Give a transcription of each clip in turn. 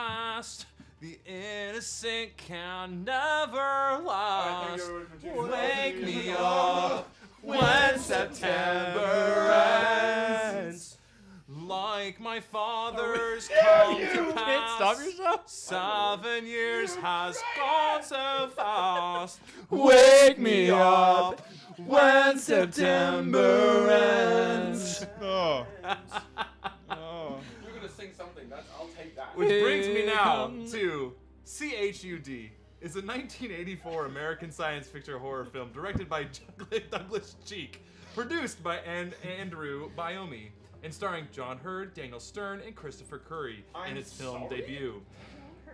past. The innocent can never last. Wake me up when September ends. Like my father's come to pass. Stop yourself. 7 years has gone so fast. Wake me up when September ends. Oh. You're gonna sing something. I'll take that. Which brings me now to CHUD. It's a 1984 American science fiction horror film directed by Douglas Cheek, produced by Andrew Biomi, and starring John Hurd, Daniel Stern, and Christopher Curry in its film debut.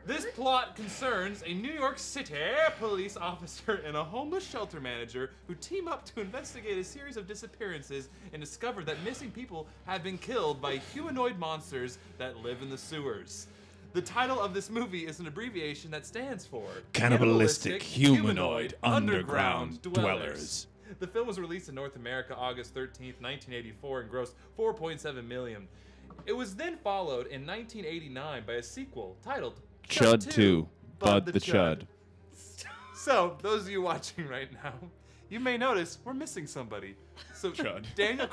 This plot concerns a New York City police officer and a homeless shelter manager who team up to investigate a series of disappearances and discover that missing people have been killed by humanoid monsters that live in the sewers. The title of this movie is an abbreviation that stands for Cannibalistic Humanoid Underground Dwellers. The film was released in North America August 13th, 1984 and grossed $4.7 million. It was then followed in 1989 by a sequel titled Chud 2, Bud the Chud. So, those of you watching right now, you may notice we're missing somebody. So, Chud. Daniel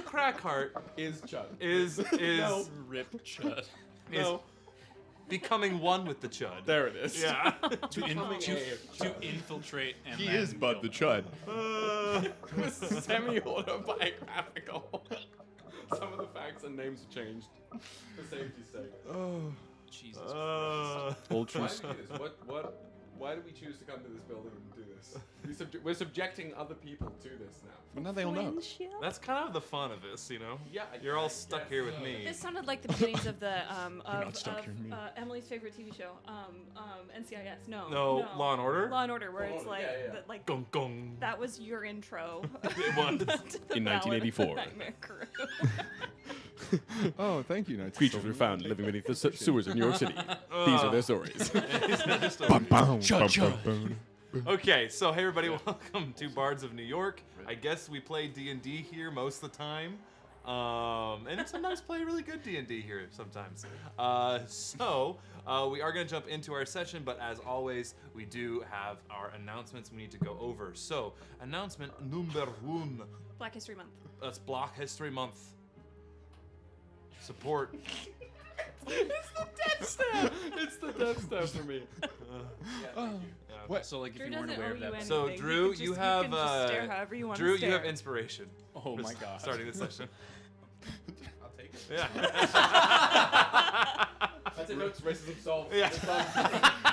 Krackhardt Is Chud. is Rip Chud. is becoming one with the Chud. There it is. Yeah. To infiltrate and He then is Bud the kill. Chud. Semi-autobiographical. Some of the facts and names have changed for safety's sake. Jesus Old Why truth. do we do this? Why do we choose to come to this building and do this? We're subjecting other people to this now. Well, now they all know. That's kind of the fun of this, you know? Yeah, You're all stuck here with me. This sounded like the beginnings of the not stuck here, me. Emily's favorite TV show, NCIS. No, Law and Order? Law and Order, where it's Order, like, yeah. the- like Gong gong. that was your intro. It was. In 1984. Nightmare Krew. Oh, thank you, Night. Creatures were found living beneath the sewers of New York City. These are their stories. Okay, so hey everybody, welcome to Bards of New York. I guess we play D&D here most of the time. And sometimes play really good D&D here sometimes. We are going to jump into our session, but as always, we do have our announcements we need to go over. So, announcement number one. Black History Month. That's Black History Month. Support. It's the death step. It's the death step for me. What? So like if Drew you weren't doesn't aware owe of you that. So anything. Drew, can you just- have can just stare however you want Drew, to stare. you have inspiration. Oh my god. Starting this session. I'll take it. Yeah. That's it, folks. Racism solved. Yeah. It's done.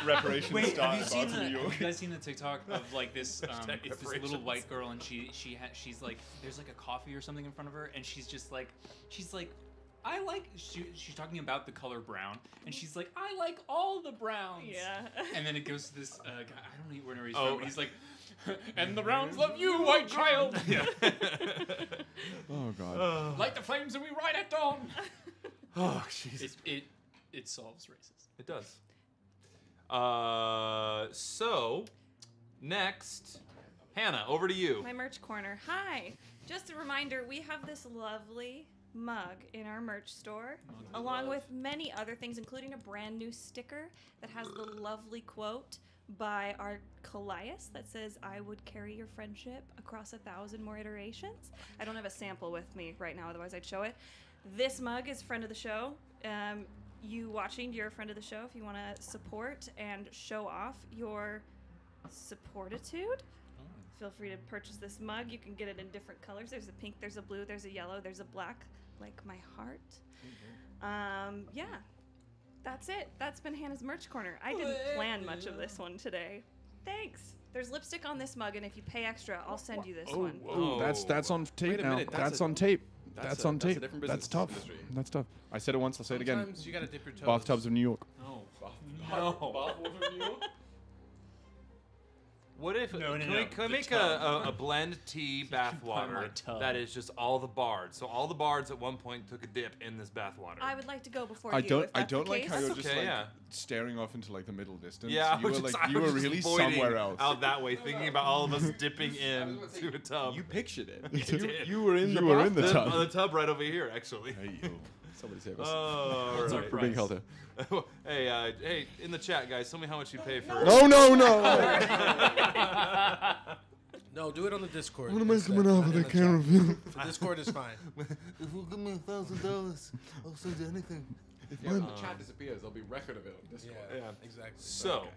Reparations Wait, start have you seen in New the? York. Have you guys seen the TikTok of like this? It's this little reparations. white girl, and she's like, there's like a coffee or something in front of her, and she's like, I like. She's talking about the color brown, and she's like, I like all the browns. Yeah. And then it goes to this guy. I don't know where he's Oh. from, but he's like, and the browns love you, white child. Yeah. Oh god. Light the flames, and we ride at dawn. Oh, Jesus. It solves racism. It does. So, next, Hannah, over to you. My merch corner. Hi. Just a reminder, we have this lovely mug in our merch store, along with many other things, including a brand new sticker that has the lovely quote by our Kallias that says, I would carry your friendship across 1,000 more iterations. I don't have a sample with me right now, otherwise I'd show it. This mug is friend of the show. You watching, you're a friend of the show if you want to support and show off your supportitude. Feel free to purchase this mug. You can get it in different colors. There's a pink, there's a blue, there's a yellow, there's a black, like my heart. Yeah, that's it. That's been Hannah's merch corner. I didn't plan much of this one today. Thanks. There's lipstick on this mug, and if you pay extra, I'll send you this one. Oh. That's on tape Wait a now. minute, That's on tape. That's on that's a tape. different That's business tough. industry. That's tough. I said it once. I'll say it again. Sometimes you gotta dip your toes. Bathtubs of New York. No. Bathwater in New York? What if No, can no. we The make tub. a blend tea put in my bathwater tub. that is just all the bards? So all the bards at one point took a dip in this bathwater. I would like to go before I you. don't. if I that's don't the like case. how you're That's just okay, like yeah. staring off into like the middle distance. Yeah, you were I like you was were just really avoiding somewhere else. out that way, thinking about all of us dipping in gonna say, to a tub. You pictured it. did. You were in the You were in the the tub. the tub right over here, actually. Hey, yo. Somebody save us. Oh, What's our right. We're being price? held here. hey, in the chat, guys, tell me how much you pay for. No, no, no. No, do it on the Discord. I'm gonna make instead, him an offer not in they the can't chat. review. The Discord is fine. If you give me $1,000, I'll send you anything. Yeah, when the chat disappears, there'll be record of it on Discord. Yeah, exactly. So,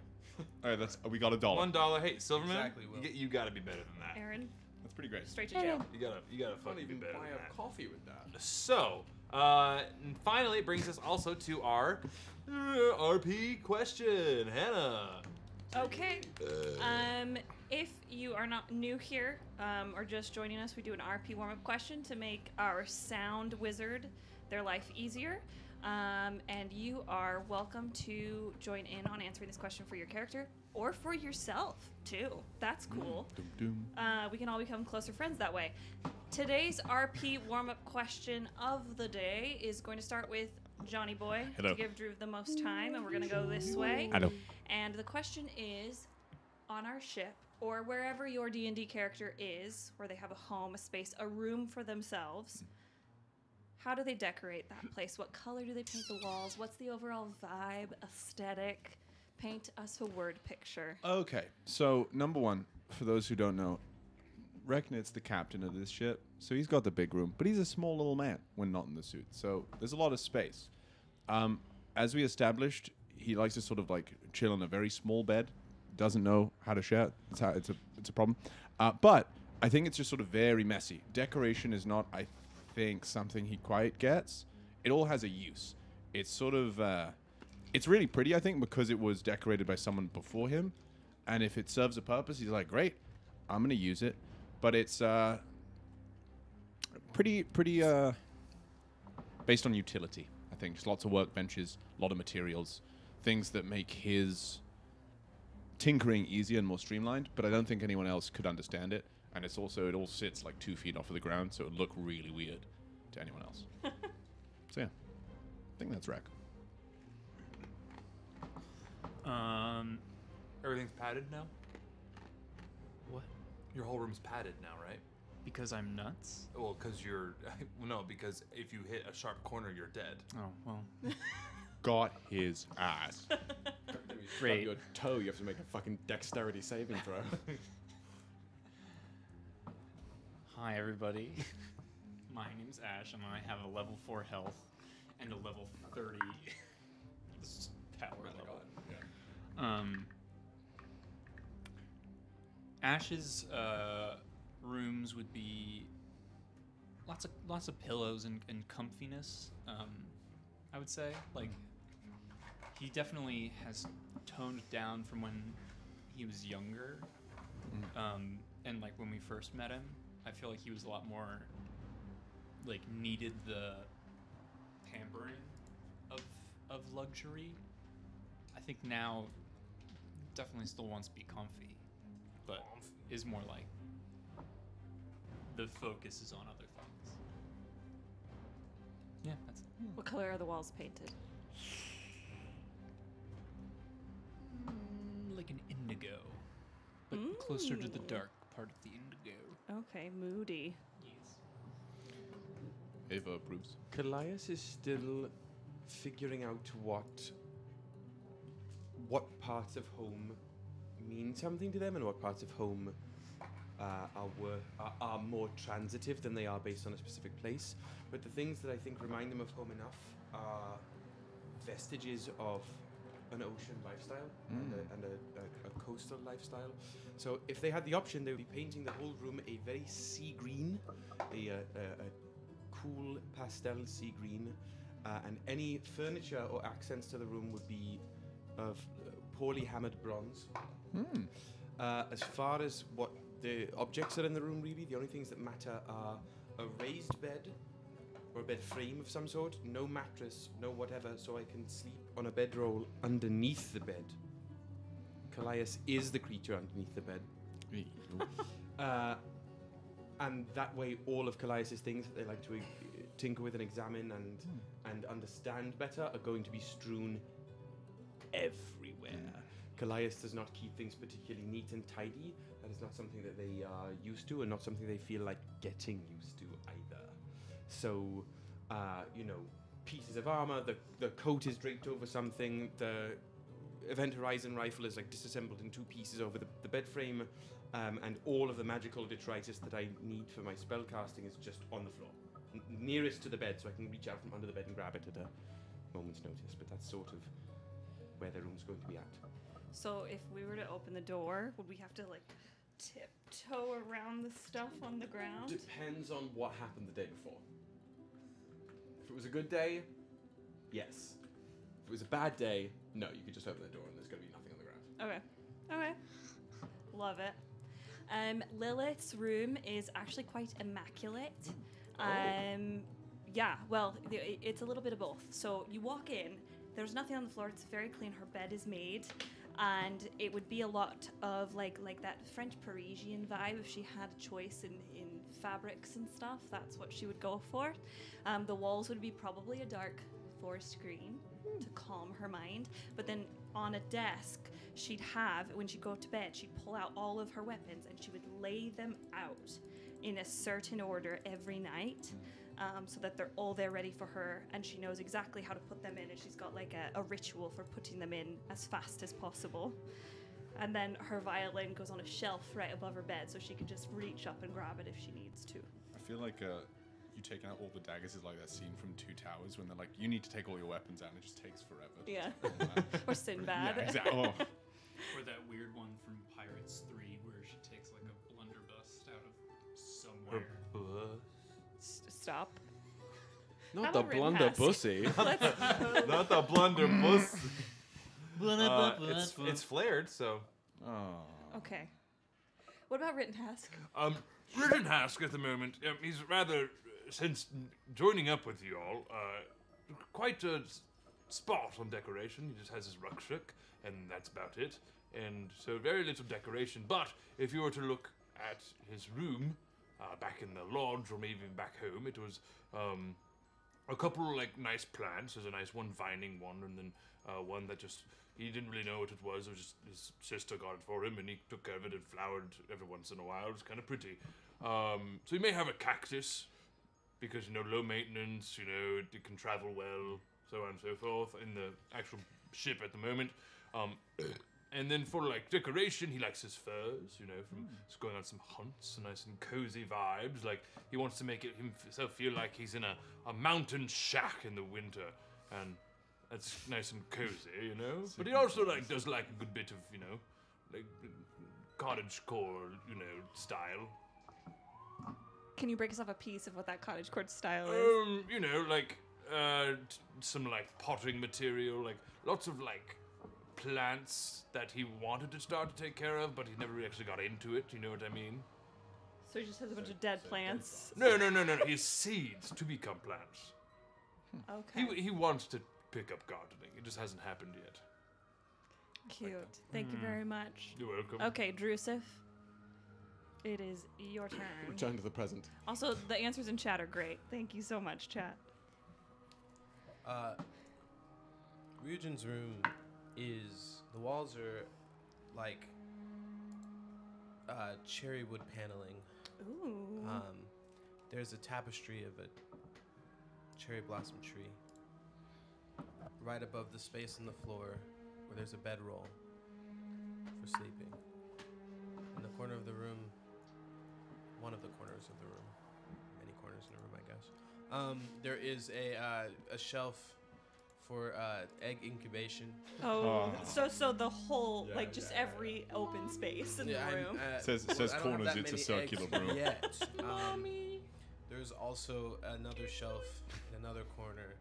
All right, we got $1. $1. Hey, Silverman, Exactly, Will. you gotta be better than that. Aaron, That's pretty great. straight to jail. You gotta Can't fucking be even better buy than a that. coffee with that. So, and finally, it brings us also to our RP question, Hannah. Okay. If you are not new here or just joining us, we do an RP warm-up question to make our sound wizard their life easier. And you are welcome to join in on answering this question for your character or for yourself too. That's cool. We can all become closer friends that way. Today's RP warm-up question of the day is going to start with Johnny Boy Hello. to give Drew the most time, and we're going to go this way. Hello. And the question is, on our ship, or wherever your D&D character is, where they have a home, a space, a room for themselves, how do they decorate that place? What color do they paint the walls? What's the overall vibe, aesthetic? Paint us a word picture. Okay, so number one, for those who don't know, Reknit's the captain of this ship, so he's got the big room, but he's a small little man when not in the suit, so there's a lot of space. As we established, he likes to sort of like chill on a very small bed, doesn't know how to share. It's a problem. But I think it's just sort of very messy. Decoration is not, I think, something he quite gets. It all has a use. It's sort of, it's really pretty, I think, because it was decorated by someone before him. And if it serves a purpose, he's like, great, I'm going to use it. But it's pretty based on utility, I think. Just lots of workbenches, a lot of materials, things that make his tinkering easier and more streamlined, but I don't think anyone else could understand it. And it's also, it all sits like 2 feet off of the ground, so it would look really weird to anyone else. So yeah, I think that's Rek. Everything's padded now? What? Your whole room's padded now, right? Because I'm nuts? Well, because you're... No, because if you hit a sharp corner, you're dead. Oh, well. Got his ass. Great. Your toe, you have to make a fucking dexterity saving throw. Hi, everybody. My name's Ash, and I have a level 4 health and a level 30 power level. Ash's rooms would be lots of pillows and comfiness. I would say, like, he definitely has toned down from when he was younger, and like when we first met him, I feel like he was a lot more like needed the pampering of luxury. I think now definitely still wants to be comfy, but is more like the focus is on other things. Yeah, that's it. What color are the walls painted? Like an indigo, but closer to the dark part of the indigo. Okay, moody. Yes. Ava approves. Kallias is still figuring out what parts of home mean something to them and what parts of home are more transitive than they are based on a specific place. But the things that I think remind them of home enough are vestiges of an ocean lifestyle and a coastal lifestyle. So if they had the option, they would be painting the whole room a very sea green, a cool pastel sea green, and any furniture or accents to the room would be of poorly hammered bronze. As far as what the objects are in the room, really, the only things that matter are a raised bed or a bed frame of some sort, no mattress, no whatever, so I can sleep on a bedroll underneath the bed. Kallias is the creature underneath the bed. And that way, all of Kallias' things that they like to tinker with and examine and understand better are going to be strewn everywhere. Kallias does not keep things particularly neat and tidy. That is not something that they are used to and not something they feel like getting used to either. So, pieces of armor. The coat is draped over something. The Event Horizon rifle is like disassembled in 2 pieces over the bed frame, and all of the magical detritus that I need for my spell casting is just on the floor, nearest to the bed, so I can reach out from under the bed and grab it at a moment's notice. But that's sort of where the room's going to be at. So if we were to open the door, would we have to like tiptoe around the stuff on the ground? Depends on what happened the day before. If it was a good day, yes. If it was a bad day, no. You could just open the door and there's going to be nothing on the ground. Okay. Love it. Lilith's room is actually quite immaculate. Yeah, well, it's a little bit of both. So you walk in, there's nothing on the floor. It's very clean. Her bed is made. And it would be a lot of like that French Parisian vibe if she had a choice in fabrics and stuff. That's what she would go for. The walls would be probably a dark forest green to calm her mind. But then on a desk, she'd have, when she'd go to bed, she'd pull out all of her weapons and she would lay them out in a certain order every night. So that they're all there ready for her, and she knows exactly how to put them in, and she's got like a ritual for putting them in as fast as possible. And then her violin goes on a shelf right above her bed, so she can just reach up and grab it if she needs to. I feel like you taking out all the daggers is like that scene from Two Towers when they're like, you need to take all your weapons out, and it just takes forever. Yeah. Or Sinbad. Yeah, exactly. Oh. Or that weird one from Pirates 3 where she takes like a blunderbuss out of somewhere. Stop. Not Have the a written blunder task. bussy. Not the blunderbuss. It's flared, so. Okay. What about written task? Written Hask at the moment, he's rather, since joining up with you all, quite a sparse on decoration. He just has his rucksack, and that's about it. And so very little decoration. But if you were to look at his room, back in the lodge or maybe even back home, it was a couple like nice plants. There's a nice one vining one, and then one that just he didn't really know what it was. It was just his sister got it for him, and he took care of it and flowered every once in a while. It was kind of pretty. So he may have a cactus because low maintenance. It can travel well, so on and so forth. In the actual ship at the moment. And then for like decoration, he likes his furs, from just going on some hunts, nice and cozy vibes. Like he wants to make himself feel like he's in a mountain shack in the winter, and that's nice and cozy, But he also does like a good bit of, like cottagecore, style. Can you break us off a piece of what that cottagecore style is? Some like potting material, like lots of like plants that he wanted to start to take care of, but he never really actually got into it. You know what I mean? So he just has a bunch of dead plants. No. He has seeds to become plants. Okay. He wants to pick up gardening. It just hasn't happened yet. Cute. Thank you very much. You're welcome. Okay, Drusif. It is your turn. Return to the present. Also, the answers in chat are great. Thank you so much, chat. Ryujin's room is, the walls are like cherry wood paneling. Ooh. There's a tapestry of a cherry blossom tree right above the space on the floor where there's a bedroll for sleeping. In the corner of the room, one of the corners of the room, many corners in a room, I guess, there is a shelf for egg incubation. So the whole, every open space in the room. Says corners, it's a circular room. Yet. There's also another shelf in another corner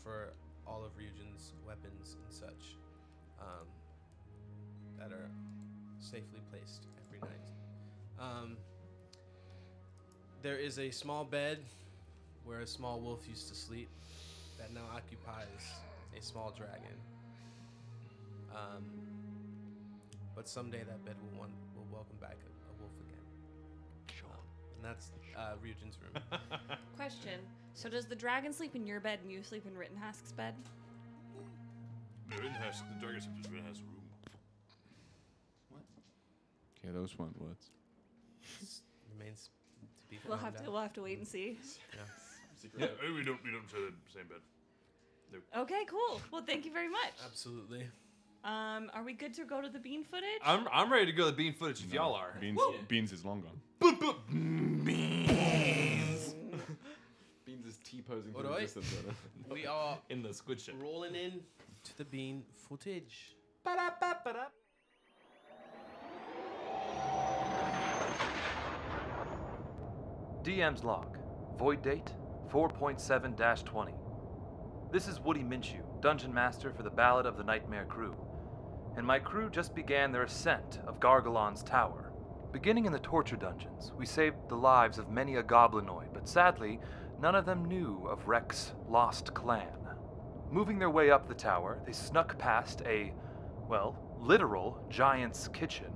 for all of Ryujin's weapons and such that are safely placed every night. There is a small bed where a small wolf used to sleep that now occupies a small dragon. But someday that bed will welcome back a wolf again. And that's Ryujin's room. Question. So does the dragon sleep in your bed and you sleep in Rittenhask's bed? The dragon sleeps in Rittenhask's room. What? Okay, those weren't words. Remains to be found out. We'll have to wait and see. Yeah. Yeah, we don't share the same bed. Okay, cool. Well, thank you very much. Absolutely. Are we good to go to the bean footage? I'm ready to go to the bean footage if y'all are. Beans is long gone. Beans. Beans is T-posing All for right. resistance. We are In the squid ship. rolling in to the bean footage. Ba-da-ba-ba-da. DM's log. Void date 4.7-20. This is Woody Minshew, Dungeon Master for the Ballad of the Nightmare Krew. And my crew just began their ascent of Garr-Gal-Onn's tower. Beginning in the torture dungeons, we saved the lives of many a goblinoid, but sadly, none of them knew of Rek's lost clan. Moving their way up the tower, they snuck past a, well, literal giant's kitchen,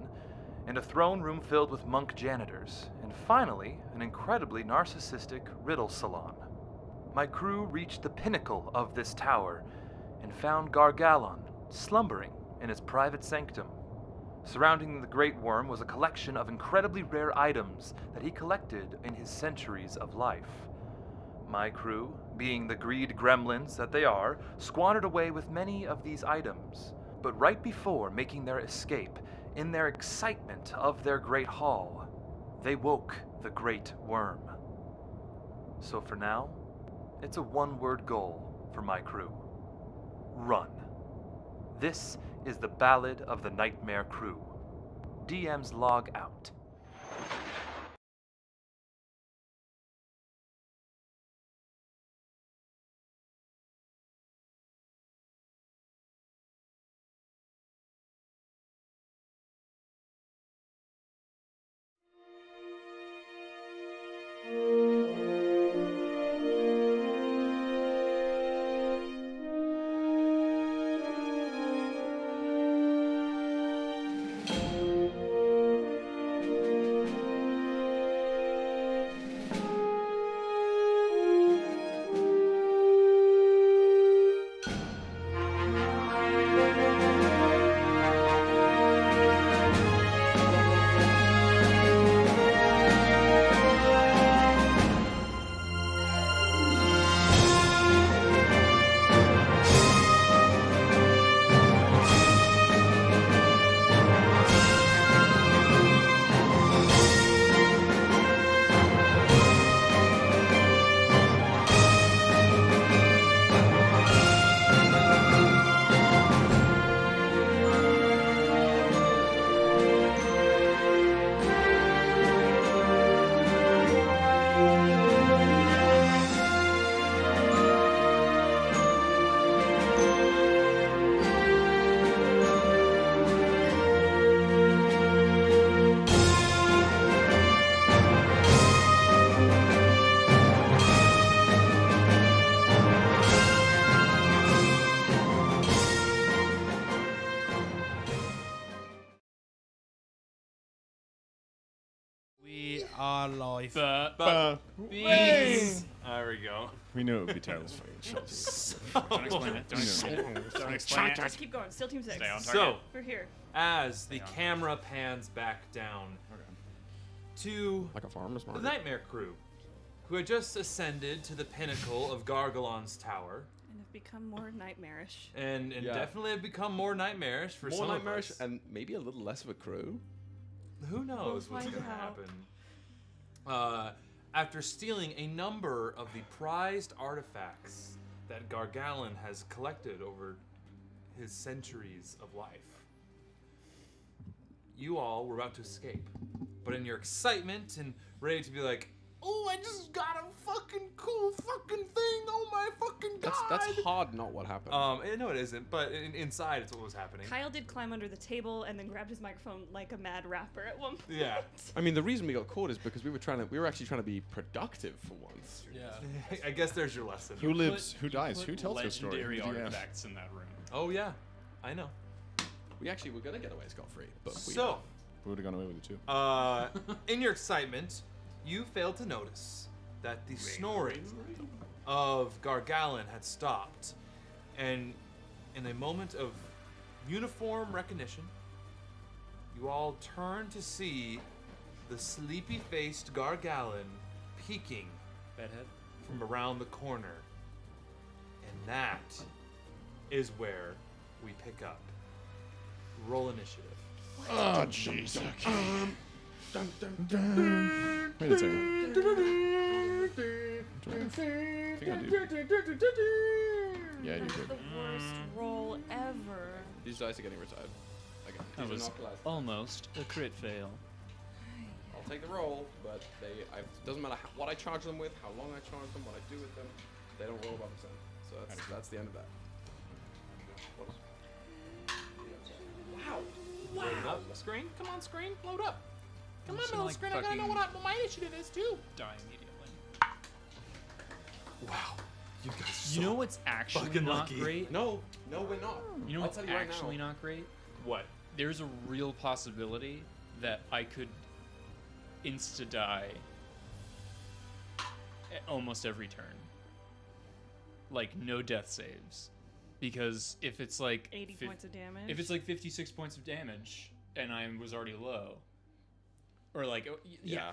and a throne room filled with monk janitors, and finally, an incredibly narcissistic riddle salon. My crew reached the pinnacle of this tower and found Garr-Gal-Onn slumbering in his private sanctum. Surrounding the great worm was a collection of incredibly rare items that he collected in his centuries of life. My crew, being the greed gremlins that they are, squandered away with many of these items. But right before making their escape, in their excitement of their great haul, they woke the great worm. So for now, it's a one-word goal for my crew. Run. This is the Ballad of the Nightmare Krew. DM's log out. We are live. Beans. There we go. We knew it would be terrible. Don't explain it. Don't explain it. Just keep going. Still Team 6. Stay on target. So, We're here. as the camera pans back down to Like a farmer's the market. Nightmare Krew, who had just ascended to the pinnacle of Garr-Gal-Onn's tower, And have become more nightmarish. and Yeah. definitely have become more nightmarish for More some nightmarish of us. and maybe a little less of a crew. Who knows We'll what's find going to out. happen? After stealing a number of the prized artifacts that Garr-Gal-Onn has collected over his centuries of life, you all were about to escape. But in your excitement and ready to be like, oh, I just got a fucking cool fucking thing, oh my fucking god! That's hard not what happened. No, it isn't, but inside it's what was happening. Kyle did climb under the table and then grabbed his microphone like a mad rapper at one point. Yeah. I mean, the reason we got caught is because we were actually trying to be productive for once. Yeah. I guess there's your lesson. Who lives? Who dies? Who tells your story? Legendary Who do you have? artifacts in that room. Oh yeah, I know. We actually were gonna get away scot-free, but we So, We would have gone away with it too. in your excitement, you failed to notice that the snoring of Garr-Gal-Onn had stopped, and in a moment of uniform recognition, you all turned to see the sleepy-faced Garr-Gal-Onn peeking Bedhead. from around the corner. And that is where we pick up. Roll initiative. Oh, jeez. Okay. Wait a second. I think I do. Yeah, you did. The worst roll ever. These dice are getting retired. Again, That these was are not glass. almost a crit fail. I'll take the roll, but it doesn't matter what I charge them with, how long I charge them, what I do with them. They don't roll above a 10. So that's the end of that. Wow. Loading up. Screen, come on, screen, load up. Come on, Just little like screen. I gotta know what my initiative is too. Die immediately. Wow. You guys You know what's actually fucking not lucky. great? No, we're not. You know I'll what's tell you right actually now. not great? What? There's a real possibility that I could insta-die at almost every turn. Like, no death saves. Because if it's like... 80 points of damage. If it's like 56 points of damage, and I was already low, or like, yeah,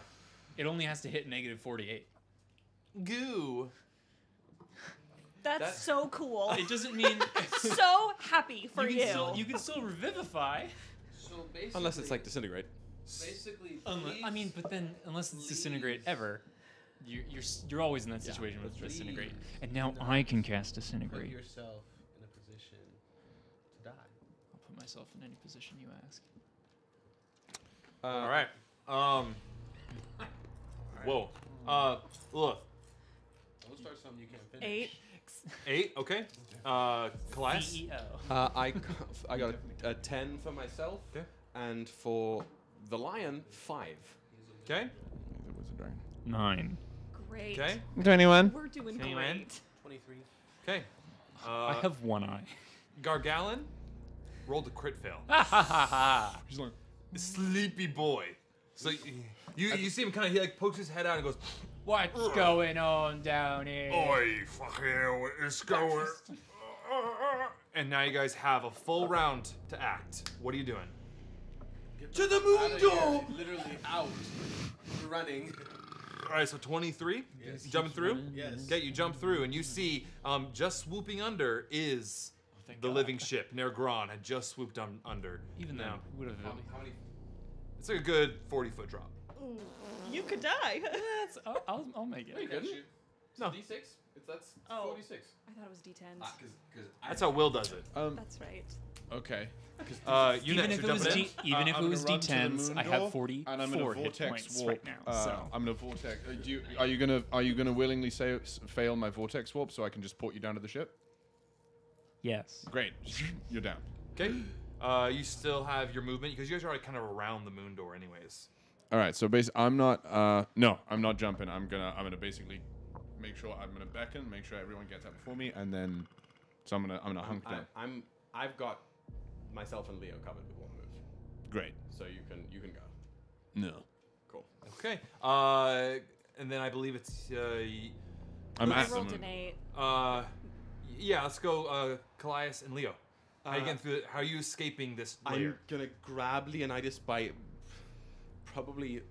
it only has to hit negative 48. Goo. That's so cool. It doesn't mean... So happy for you. You can still revivify. So basically, Unless it's like disintegrate. basically, I mean, but then unless it's disintegrate ever, you're always in that situation with please disintegrate. And now do I not can cast put disintegrate. yourself in a position to die. I'll put myself in any position you ask. All right. Whoa. Look. We'll start something you can't finish. 8. 8. Okay. Kallias. CEO. I got a 10 for myself, Okay. and for the lion, 5. Okay. It was a dragon. 9. Great. Okay. 21. We're doing Can you land? great. 23. Okay. I have one eye. Garr-Gal-Onn rolled a crit fail. He's like, Sleepy boy. So you see him kind of, he like pokes his head out and goes, What's going on down here? "Oi, fucking hell, it's going." And now you guys have a full round to act. What are you doing? To the moon door! Literally out. Running. All right, so 23. Yes. Jumping through. Yes. Okay, you jump through and you see just swooping under is the God. living ship. Nergron had just swooped under. Even now. then, would have. How many? It's like a good 40-foot drop. You could die. I'll make it. You couldn't? No. D6? That's Oh. 46. I thought it was D10s. Because That's how Will does it. That's right. okay. You Even next, if you're it was jumping in? even if I'm it was gonna run to the D10s, moon I door, have 44 and I'm gonna hit vortex points warp right now. So I'm gonna vortex. Are you gonna willingly fail my vortex warp so I can just port you down to the ship? yes. Great. You're down. Okay. You still have your movement because you guys are already kind of around the moon door, anyways. All right. So basically, I'm not. No, I'm not jumping. I'm gonna basically make sure I'm gonna beckon, make sure everyone gets up before me, and then so I'm gonna hunk down. I've got myself and Leo covered with one move, Great. so you can go. No. Cool. Okay. And then I believe it's I'm I at the rolled moon. an 8. yeah. Let's go. Kallias and Leo. How are you getting through it? How are you escaping this layer? I'm gonna grab Leonidas by probably.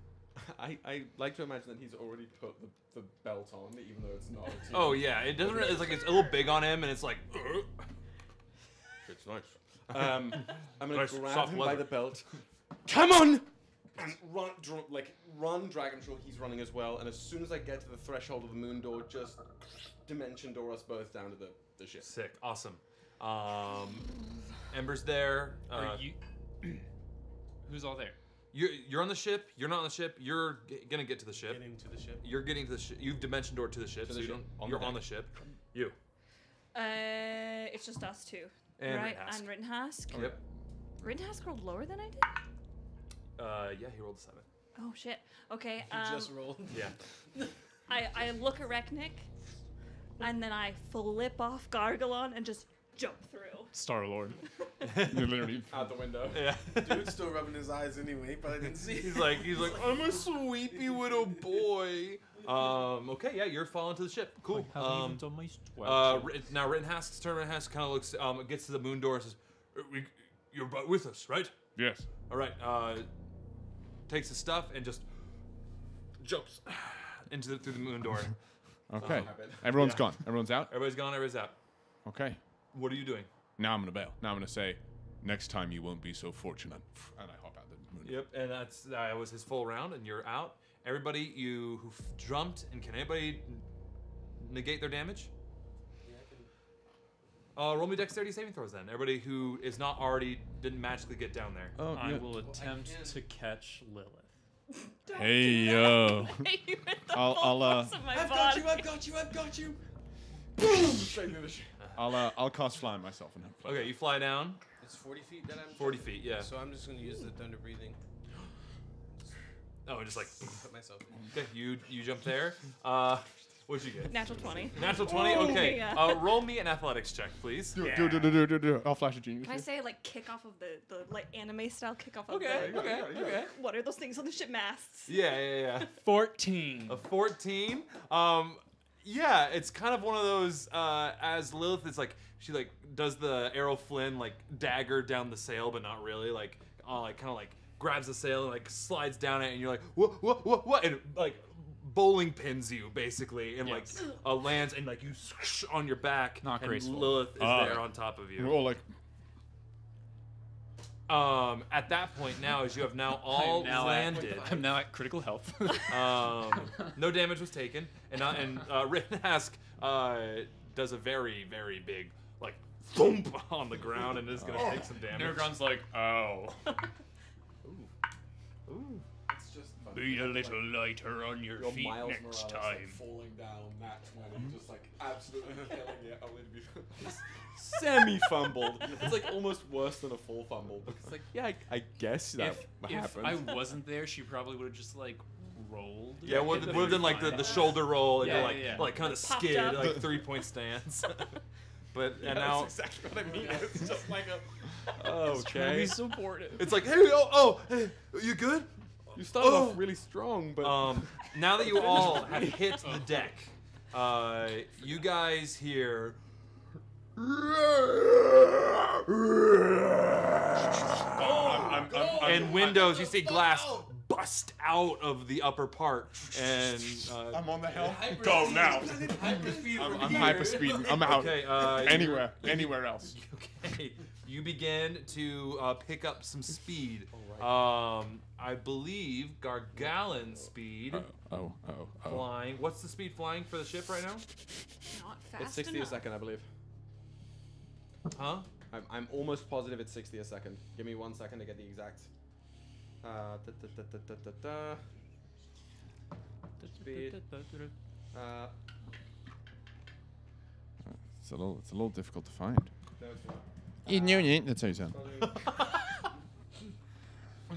I like to imagine that he's already put the belt on, even though it's not. Oh yeah, it doesn't. It's like it's a little big on him, and it's like. It's nice. I'm gonna Nice, grab soft him by leather. the belt. Come on! And run, drag him. Sure, he's running as well. And as soon as I get to the threshold of the moon door, just dimension door us both down to the ship. Sick. Awesome. Ember's there. Are you? Who's all there? You're on the ship. You're not on the ship. You're gonna get to the ship. Getting to the ship. You're getting to the ship. You've dimension door to the ship, To so the you ship. don't. On You're the on deck. the ship. You. It's just us two. And right? Rittenhask. And Rittenhask. Yep. Rittenhask rolled lower than I did? Yeah, he rolled a 7. Oh, shit. Okay. You just rolled. Yeah. I look at Reknik, and then I flip off Garr-Gal-Onn and just jump through. Star Lord. You're literally. Out the window. Yeah. Dude's still rubbing his eyes anyway, but I didn't see it. He's like, I'm a sweepy little boy. Okay, yeah, you're falling to the ship. Cool. Now Rittenhask's turn. Rittenhask kind of looks, gets to the moon door and says, "You're with us, right?" Yes. All right. Takes his stuff and just jumps through the moon door. Okay. Everyone's gone. Everyone's out. Everybody's gone. Everybody's out. Okay. What are you doing? Now I'm gonna bail. Now I'm gonna say, next time you won't be so fortunate. And I hop out the moon. Yep, and that was his full round, and you're out. Everybody, who jumped, and can anybody negate their damage? Roll me dexterity saving throws then. Everybody who is not already didn't magically get down there. Oh, I will attempt to catch Lilith. Hey yo. I'll I've got you. Boom! Straight through the shit. I'll cast fly on myself and hopefully. Okay, you fly down. It's 40 feet that I'm. 40 feet, yeah. So I'm just gonna use the thunder breathing. Oh, just like Put myself in. okay, you jump there. What'd you get? Natural 20. Natural 20. Ooh, Okay. yeah. Roll me an athletics check, please. Do it. I'll flash a genius. Can I say like kick off of the like anime style kick off of Okay. the Okay. what are those things on the ship masts? Yeah. 14. A 14. Yeah, it's kind of one of those. As Lilith is like, she like does the arrow Flynn like dagger down the sail, but not really. Like, kind of like grabs the sail and like slides down it, and you're like, what? And like bowling pins you basically, and like lands, and like you on your back. Not and graceful. Lilith is there on top of you. We're all like, At that point now, as you have now all landed. I'm now at critical health. No damage was taken, and Ritnask does a very, very big like thump on the ground and is gonna take some damage. Nergon's like, oh. Ooh. It's just fun. Be a little lighter on your feet Miles next Morales, time. like, falling down that 20, just like absolutely killing it. Only to be semi-fumbled. It's like almost worse than a full fumble. It's like, yeah, I guess that If happened. I wasn't there, she probably would have just like rolled. Yeah, would have done like the shoulder roll and Yeah, like kind of Just popped skid, up. like 3-point stance. But and Yeah, now that's exactly what I mean. It's just like a Trying to okay. be supportive. it's like, hey, hey, you good? You started off really strong, but Now that you all have hit the deck, you guys hear. And windows, you see glass bust out of the upper part, and I'm on the helm. Go now. I'm hyper speeding. I'm out. okay, Anywhere else. Okay, you begin to pick up some speed. I believe Garr-Gal-Onn speed Oh. flying. What's the speed flying for the ship right now? Not fast it's 60 enough. a second, I believe. Huh? I'm almost positive it's 60 a second. Give me 1 second to get the exact. Speed. It's a little difficult to find. No, it's not. That's how you sound.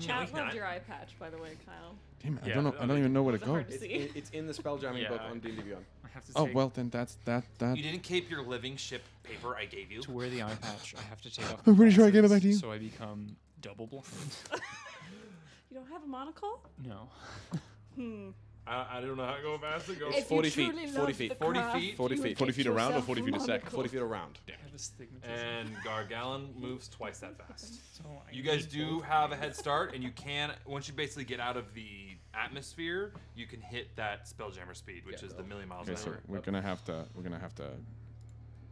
Chat loved your eye patch, by the way, Kyle. Damn it, I Yeah, don't know. I don't even know where to Those are go. hard to see. It's in the spell jamming Yeah, book I- on D&D Beyond. I have to Oh take well, then that's that. You didn't keep your living ship paper I gave you. to wear the eye patch. I have to take off. I'm my pretty sure I gave it glasses, back to you. So I become double blind. You don't have a monocle? No. I don't know how to go fast it goes. If 40 you feet, truly 40 love feet, the 40 craft, feet, 40 you would feet. 40 get feet around or yourself 40 a feet a second? monocle. 40 feet around. I have astigmatism. And Garr-Gal-Onn moves twice that fast. So I You guys need do both have a hands. head start, and you can, once you basically get out of the atmosphere, you can hit that spelljammer speed, which is the million miles Okay, an so hour. we're gonna have to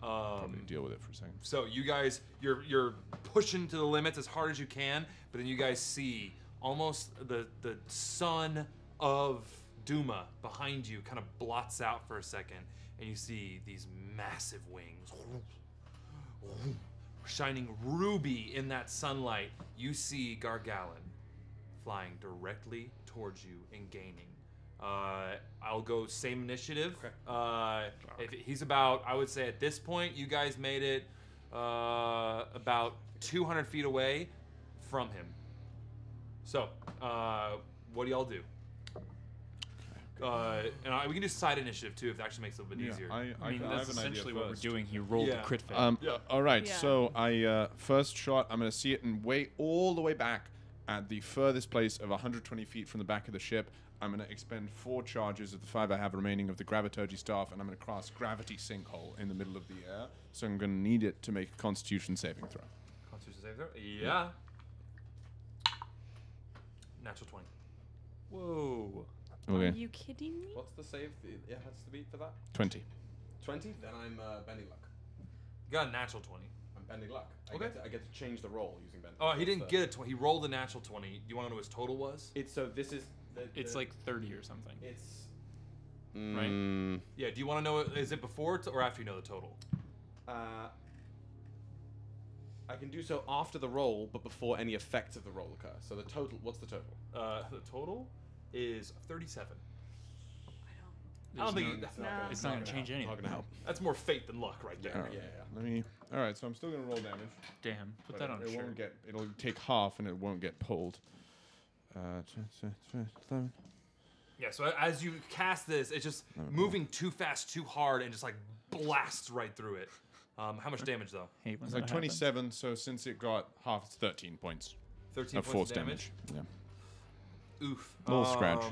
probably deal with it for a second. So you guys, you're pushing to the limits as hard as you can, but then you guys see almost the sun of Duma behind you kind of blots out for a second, and you see these massive wings shining ruby in that sunlight. You see Garr-Gal-Onn flying directly towards you and gaining. I'll go same initiative. If he's about, I would say at this point, you guys made it about 200 feet away from him. So, what do y'all do? And we can do side initiative too, if that actually makes it a little bit easier. I mean, that's have an idea essentially what we're first. doing. He rolled Yeah. a crit fail. All right. Yeah. So I first shot. I'm gonna see it and way all the way back at the furthest place of 120 feet from the back of the ship. I'm gonna expend 4 charges of the 5 I have remaining of the Graviturgy staff, and I'm gonna cast Gravity Sinkhole in the middle of the air. So I'm gonna need it to make a Constitution saving throw. Constitution saving throw? Yeah. Natural 20. Whoa. Are Okay. you kidding me? What's the save it has to be for that? 20. 20? Then I'm Benny Luck. got a natural 20. I'm bending luck. Okay. I get to change the roll using bending. Oh, he didn't get a 20. He rolled a natural 20. Do you want to know what his total was? It's so this is. It's like 30 or something. It's. Right? Yeah. Do you want to know? Is it before or after you know the total? I can do so after the roll, but before any effects of the roll occur. So the total. What's the total? The total is 37. I There's don't think No. It's not gonna change anything. Not gonna help. that's more fate than luck right there. Alright, Yeah. Let me. All right, so I'm still gonna roll damage. Damn. Put but that on a it shirt. won't get. It'll take half, and it won't get pulled. 11. Yeah. So as you cast this, it's just moving too fast, too hard, and just like blasts right through it. How much damage though? Hate when It's that like happens. 27. So since it got half, it's 13 points 13 of points force of damage. Yeah. Oof. Little scratch.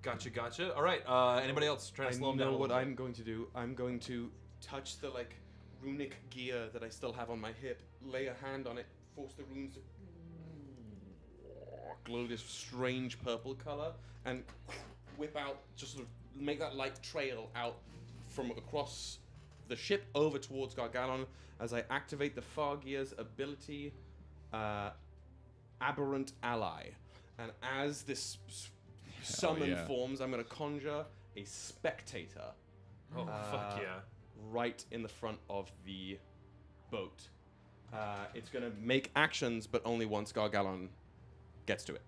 Gotcha. All right. Anybody else trying to slow him down? know a what little bit? I'm going to do. I'm going to touch the like runic gear that I still have on my hip, lay a hand on it, force the runes to glow this strange purple color, and whip out, just sort of make that light trail out from across the ship over towards Garr-Gal-Onn as I activate the Fargear's ability, Aberrant Ally. And as this summon yeah. forms, I'm going to conjure a spectator Oh fuck yeah. right in the front of the boat. It's going to make actions, but only once Garr-Gal-Onn gets to it.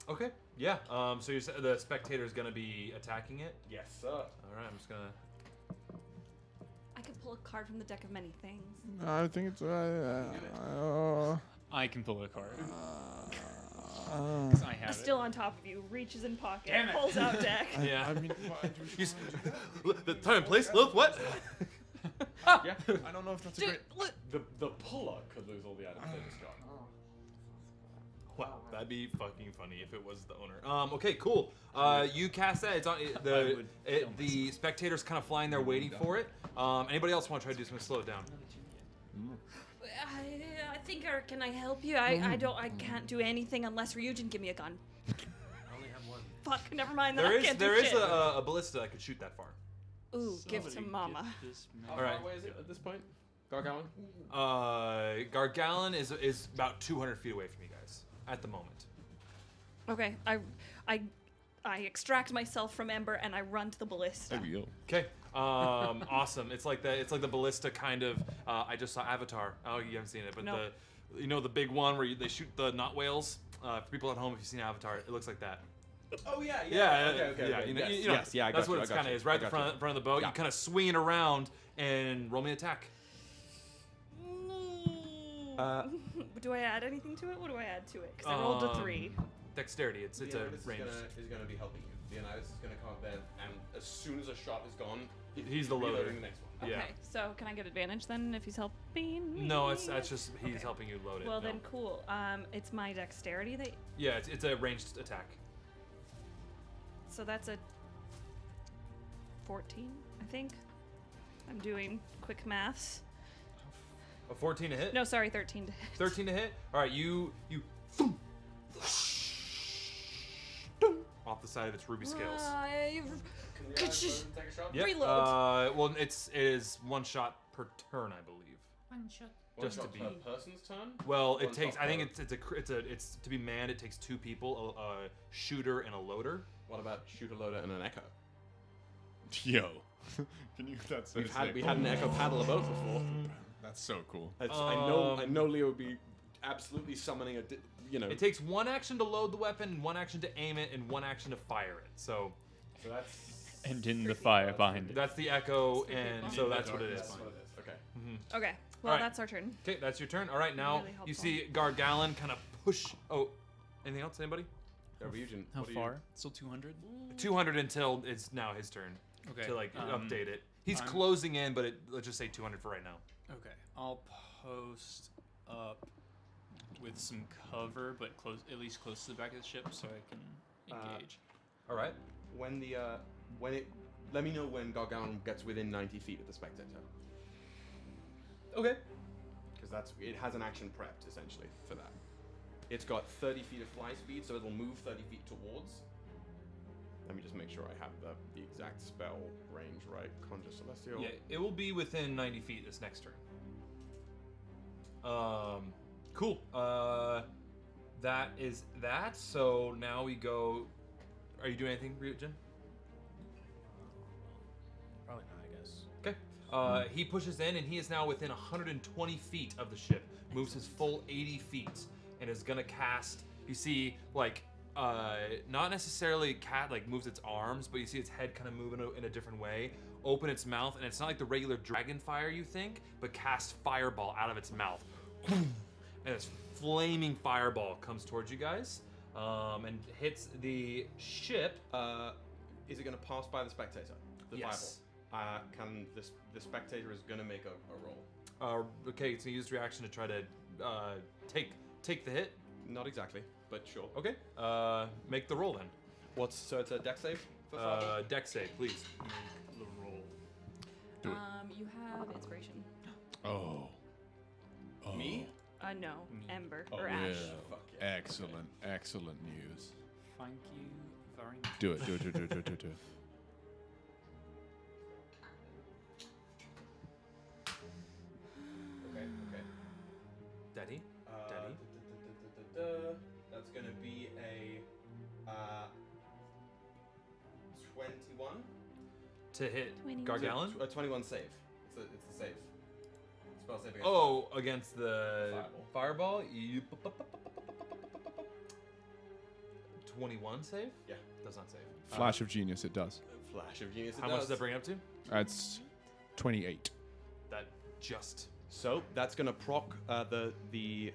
Okay. Yeah. So the spectator is gonna be attacking it. Yes, sir. All right. I'm just gonna. I could pull a card from the deck of many things. I think it's. I can pull a card. 'Cause I have it. Still on top of you, reaches in pocket, Damn it. pulls out deck. Yeah. I mean, The time and place. Look what? Yeah. I don't know if that's a Dude, great. look. The puller could lose all the items they just got. Wow, that'd be fucking funny if it was the owner. Okay, cool. You cast that. It's on the spectators kind of flying there waiting for it. Anybody else want to try to do something to slow it down? I think, can I help you? I can't do anything unless Ryujin give me a gun. I only have one. Fuck, never mind that. There I is can't there do is shit. a ballista that could shoot that far. Ooh, give to Somebody mama. get this man. How All right. far away is it at this point? Garr-Gal-Onn? Garr-Gal-Onn is about 200 feet away from you guys at the moment. Okay, I extract myself from Ember and I run to the ballista. There we go. Okay. Awesome. It's like the ballista kind of. I just saw Avatar. Oh, you haven't seen it, but Nope. the big one where they shoot the knot whales. For people at home, if you've seen Avatar, it looks like that. Oh, yeah. Yeah. Okay. You know, Yes, you know, yes, yeah, I that's got what you, it's I got kind of you, is. Right I at the got front of the boat. Yeah. You kind of swing it around and roll me an attack. Do I add anything to it? What do I add to it? Because I rolled a 3. Dexterity. It's a Leonidas range. is going to be helping you. Leonidas is going to come up there, and as soon as a shot is gone, He's the loader. reloading the next one. Yeah. Okay, so can I get advantage then if he's helping me? No, that's just he's Okay. helping you load it. Well no. then, cool. It's my dexterity that. Yeah, it's a ranged attack. So that's a 14, I think. I'm doing quick maths. A 14 to hit. No, sorry, 13 to hit. 13 to hit. All right, you off the side of its ruby scales. Can the other person take a shot? Yep. reload. Well, it is one shot per turn, I believe. One just to shot be- per person's turn? Well, One it takes. shot I think per- it's to be manned. It takes 2 people, a shooter and a loader. What about shooter, loader, and an echo? Yo. Can you? That's so sick. We had an echo paddle a boat before. That's so cool. I know Leo would be absolutely summoning It takes 1 action to load the weapon, 1 action to aim it, and 1 action to fire it. So So that's And in the fire behind it. that's the echo, and so that's what it is. That's what it is. Okay. Okay, well, Alright. that's our turn. Okay, that's your turn. All right, now Really helpful. you see Garr-Gal-Onn kind of push. Oh, anything else? Anybody? Ryujin, How what are far? Still 200? 200 until it's now his turn Okay. to update it. He's I'm- closing in, but let's just say 200 for right now. Okay. I'll post up with some cover, but at least close to the back of the ship so I can engage. All right. Let me know when Garr-Gal-Onn gets within 90 feet of the spectator. Okay. Because it has an action prepped essentially for that. It's got 30 feet of fly speed, so it'll move 30 feet towards. Let me just make sure I have the exact spell range right. Conjure Celestial. Yeah, it will be within 90 feet this next turn. Cool. That is that. So now we go. Are you doing anything, Ryujin? Probably not, I guess. Okay. He pushes in, and he is now within 120 feet of the ship. Moves his full 80 feet, and is gonna cast. You see, like, not necessarily cat like moves its arms, but you see its head kind of move in a different way. Open its mouth, and it's not like the regular dragon fire you think, but cast fireball out of its mouth, and this flaming fireball comes towards you guys, and hits the ship. Is it going to pass by the spectator? The Yes. fireball. The spectator is going to make a roll. Okay, so use reaction to try to take the hit. Not exactly, but sure. Okay. Make the roll then. So it's a dex save for fireball? Dex save, please. The roll. Do it. You have inspiration. Oh. Me? No, Ember Oh, or yeah. Ash. Fuck yeah. Excellent news. Thank you very much. Do it. Okay. Daddy. That's going to be a 21. To hit 21. Garr-Gal-Onn? A 21 save. It's the save. Spell save against Oh, against the Fireball. fireball? 21 save? Yeah. Does not save. Flash of genius, it does. Flash of genius. How much does that bring it up to? That's 28. That just. So that's going to proc the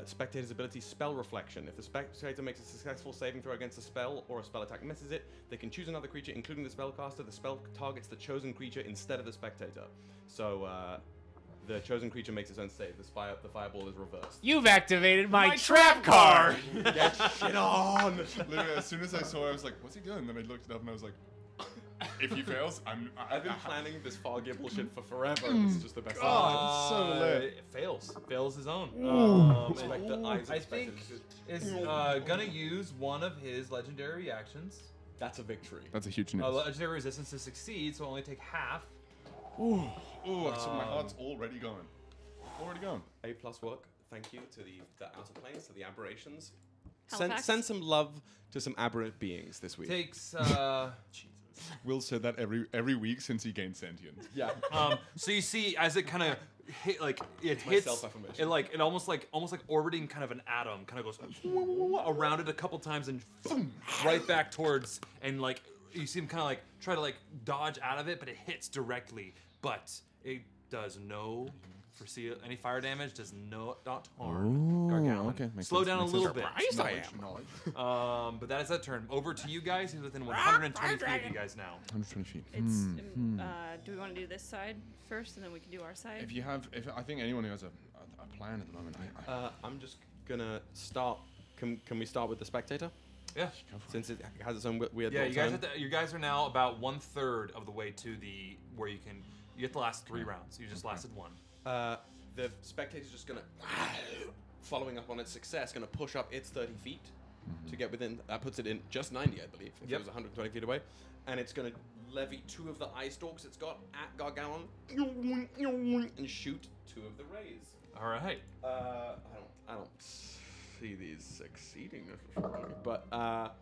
spectator's ability spell reflection. If the spectator makes a successful saving throw against a spell or a spell attack misses it, they can choose another creature, including the spellcaster. The spell targets the chosen creature instead of the spectator. So the chosen creature makes its own save. The fireball is reversed. You've activated my trap card! Get shit on! Literally, as soon as I saw it, I was like, what's he doing? And then I looked it up and I was like, if he fails, I've been planning this Fargibble shit for forever. And this is just the best. so lit. It fails. Fails his own. Like the eyes of I the think spectator. is gonna use one of his legendary reactions. That's a victory. That's a huge news. Legendary resistance to succeed, so only take half. Ooh, so my heart's already going. A+ work. Thank you to the outer planes, to the aberrations. Halifax? Send some love to some aberrant beings this week. Takes. Will said that every week since he gained sentience. Yeah. So you see, as it kind of hit, like it my hits, self-affirmation. it almost like orbiting kind of an atom, kind of goes around it a couple times and right back towards, and like you see him kind of like try to like dodge out of it, but it hits directly, but it does no. Foresee any fire damage does not harm Garr-Gal-Onn. okay, makes Slow sense, down a makes little sense. bit. But that is that turn. Over to you guys. He's within 120 feet of you guys now. 120 feet. It's. Do we want to do this side first, and then we can do our side? If I think anyone who has a plan at the moment, I'm just gonna start. Can we start with the spectator? Yeah. Since it has its own weird. Yeah, little turn. you guys are now about 1/3 of the way to the where you get the last 3 rounds. You just lasted 1. The spectator's just gonna, following up on its success, gonna push up its 30 feet to get within. That puts it in just 90, I believe, if it was 120 feet away. And it's gonna levy 2 of the eye stalks it's got at Garr-Gal-Onn and shoot 2 of the rays. All right. I don't see these succeeding necessarily, but I'll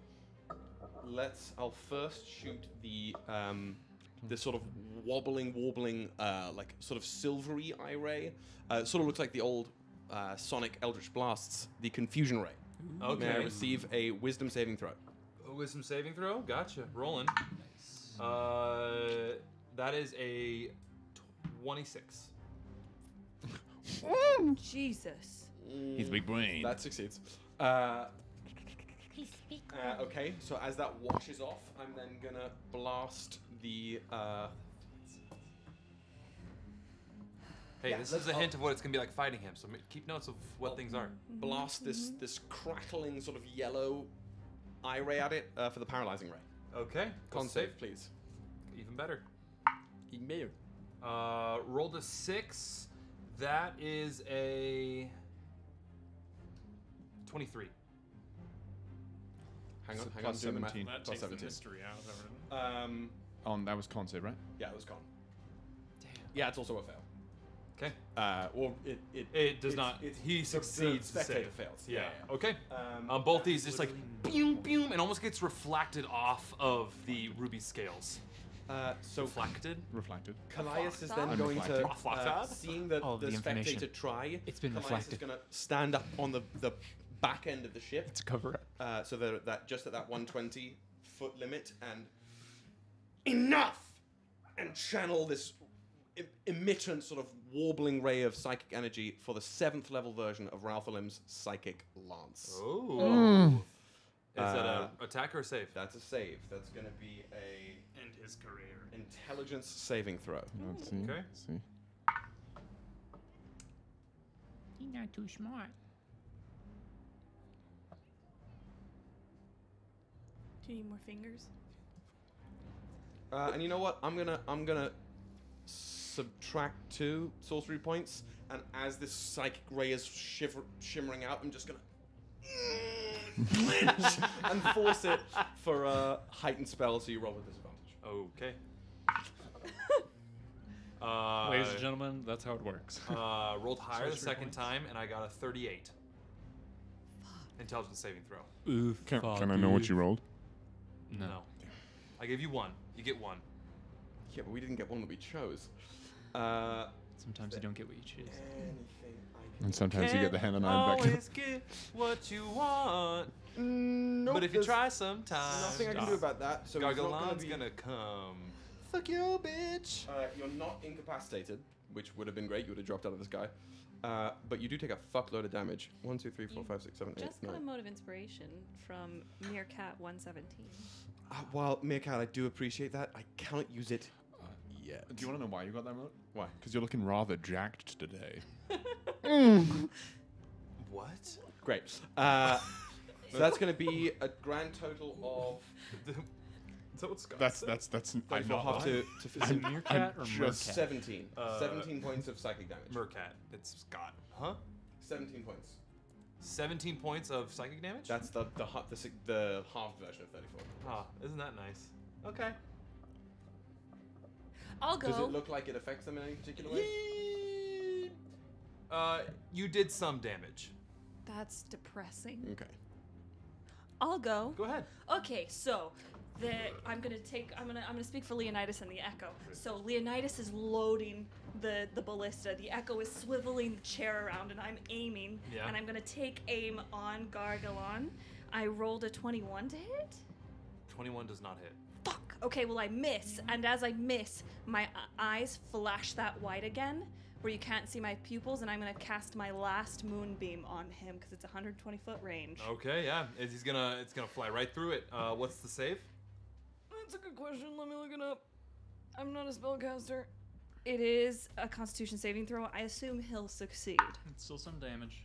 first shoot the this sort of wobbling, like sort of silvery eye ray. Sort of looks like the old Sonic Eldritch Blasts, the Confusion Ray. Okay. May I receive a Wisdom saving throw? A wisdom saving throw. Gotcha. Rolling. That is a 26. Jesus. he's big brain. That succeeds. Okay, so as that washes off, I'm then gonna blast the. Hey, Yeah, this let's- is a hint of what it's gonna be like fighting him. So keep notes of what things are. Blast this crackling sort of yellow eye ray at it for the paralyzing ray. Okay. Con save, please. Even better. Even better. Rolled a 6. That is a 23. Hang on, So hang plus on. Doing the math. 17. That Plus takes the 17. mystery out of everything. That was con save, right? Yeah, it was con. Damn. Yeah, it's also a fail. Okay. Or It does not. He succeeds the to spectator save. fails. Yeah. Okay. Both these just like boom, boom, and almost gets reflected off of the ruby scales. So Reflected. Kallias is then going to, Reflected? seeing the spectator information. try, It's been Kallias reflected. is going to stand up on the back end of the ship. It's a cover up. So that just at that 120-foot limit, and enough, and channel this emittent sort of warbling ray of psychic energy for the 7th level version of Ralphalim's psychic lance. Oh. Is that a attack or a save? That's a save. That's going to be a End his career. intelligence saving throw. Let's see. Okay. Let's see. You're not too smart. Do you need more fingers? And you know what? I'm gonna subtract 2 sorcery points, and as this psychic ray is shimmering out, I'm just gonna clench and force it for a heightened spell, so you roll with disadvantage. Okay. Ladies and gentlemen, that's how it works. Rolled higher the Sorcery second points. time, and I got a 38. Intelligence saving throw. Oof. Can I know what you rolled? No. I gave you 1. You get 1. Yeah, but we didn't get one that we chose. Sometimes you don't get what you choose. Anything I can. And sometimes you get the hand and eye back. Always get what you want. Nope, But if you there's try sometimes, nothing I can do about that. So he's not Garr-Gal-Onn's gonna gonna come. Fuck you, bitch. You're not incapacitated, which would have been great. You would have dropped out of the sky. But you do take a fuckload of damage. 1, 2, 3, 4, 5, 6, 7, 8, Just got a 9. mode of inspiration from Meerkat 117. While Meerkat, I do appreciate that. I cannot use it yet. Do you want to know why you got that remote? Why? Because you're looking rather jacked today. What? Great. So that's going to be a grand total of. Is that what Scott That's. I'll have to Is it Meerkat or Meerkat? 17. 17 points of psychic damage. Meerkat. It's Scott. Huh? 17 points. 17 points of psychic damage? That's the half version of 34. Ah, isn't that nice? Okay. I'll go. Does it look like it affects them in any particular way? You did some damage. That's depressing. Okay. I'll go. Go ahead. Okay, so I'm gonna speak for Leonidas and the Echo. So Leonidas is loading the ballista. The Echo is swiveling the chair around, and I'm aiming. Yeah. And I'm gonna take aim on Garr-Gal-Onn. I rolled a 21 to hit. 21 does not hit. Fuck. Okay, well I miss, and as I miss, my eyes flash that white again, where you can't see my pupils, and I'm gonna cast my last moonbeam on him because it's 120-foot range. Okay, yeah. It's gonna fly right through it. What's the save? That's a good question. Let me look it up. I'm not a spellcaster. It is a Constitution saving throw. I assume he'll succeed. It's still some damage.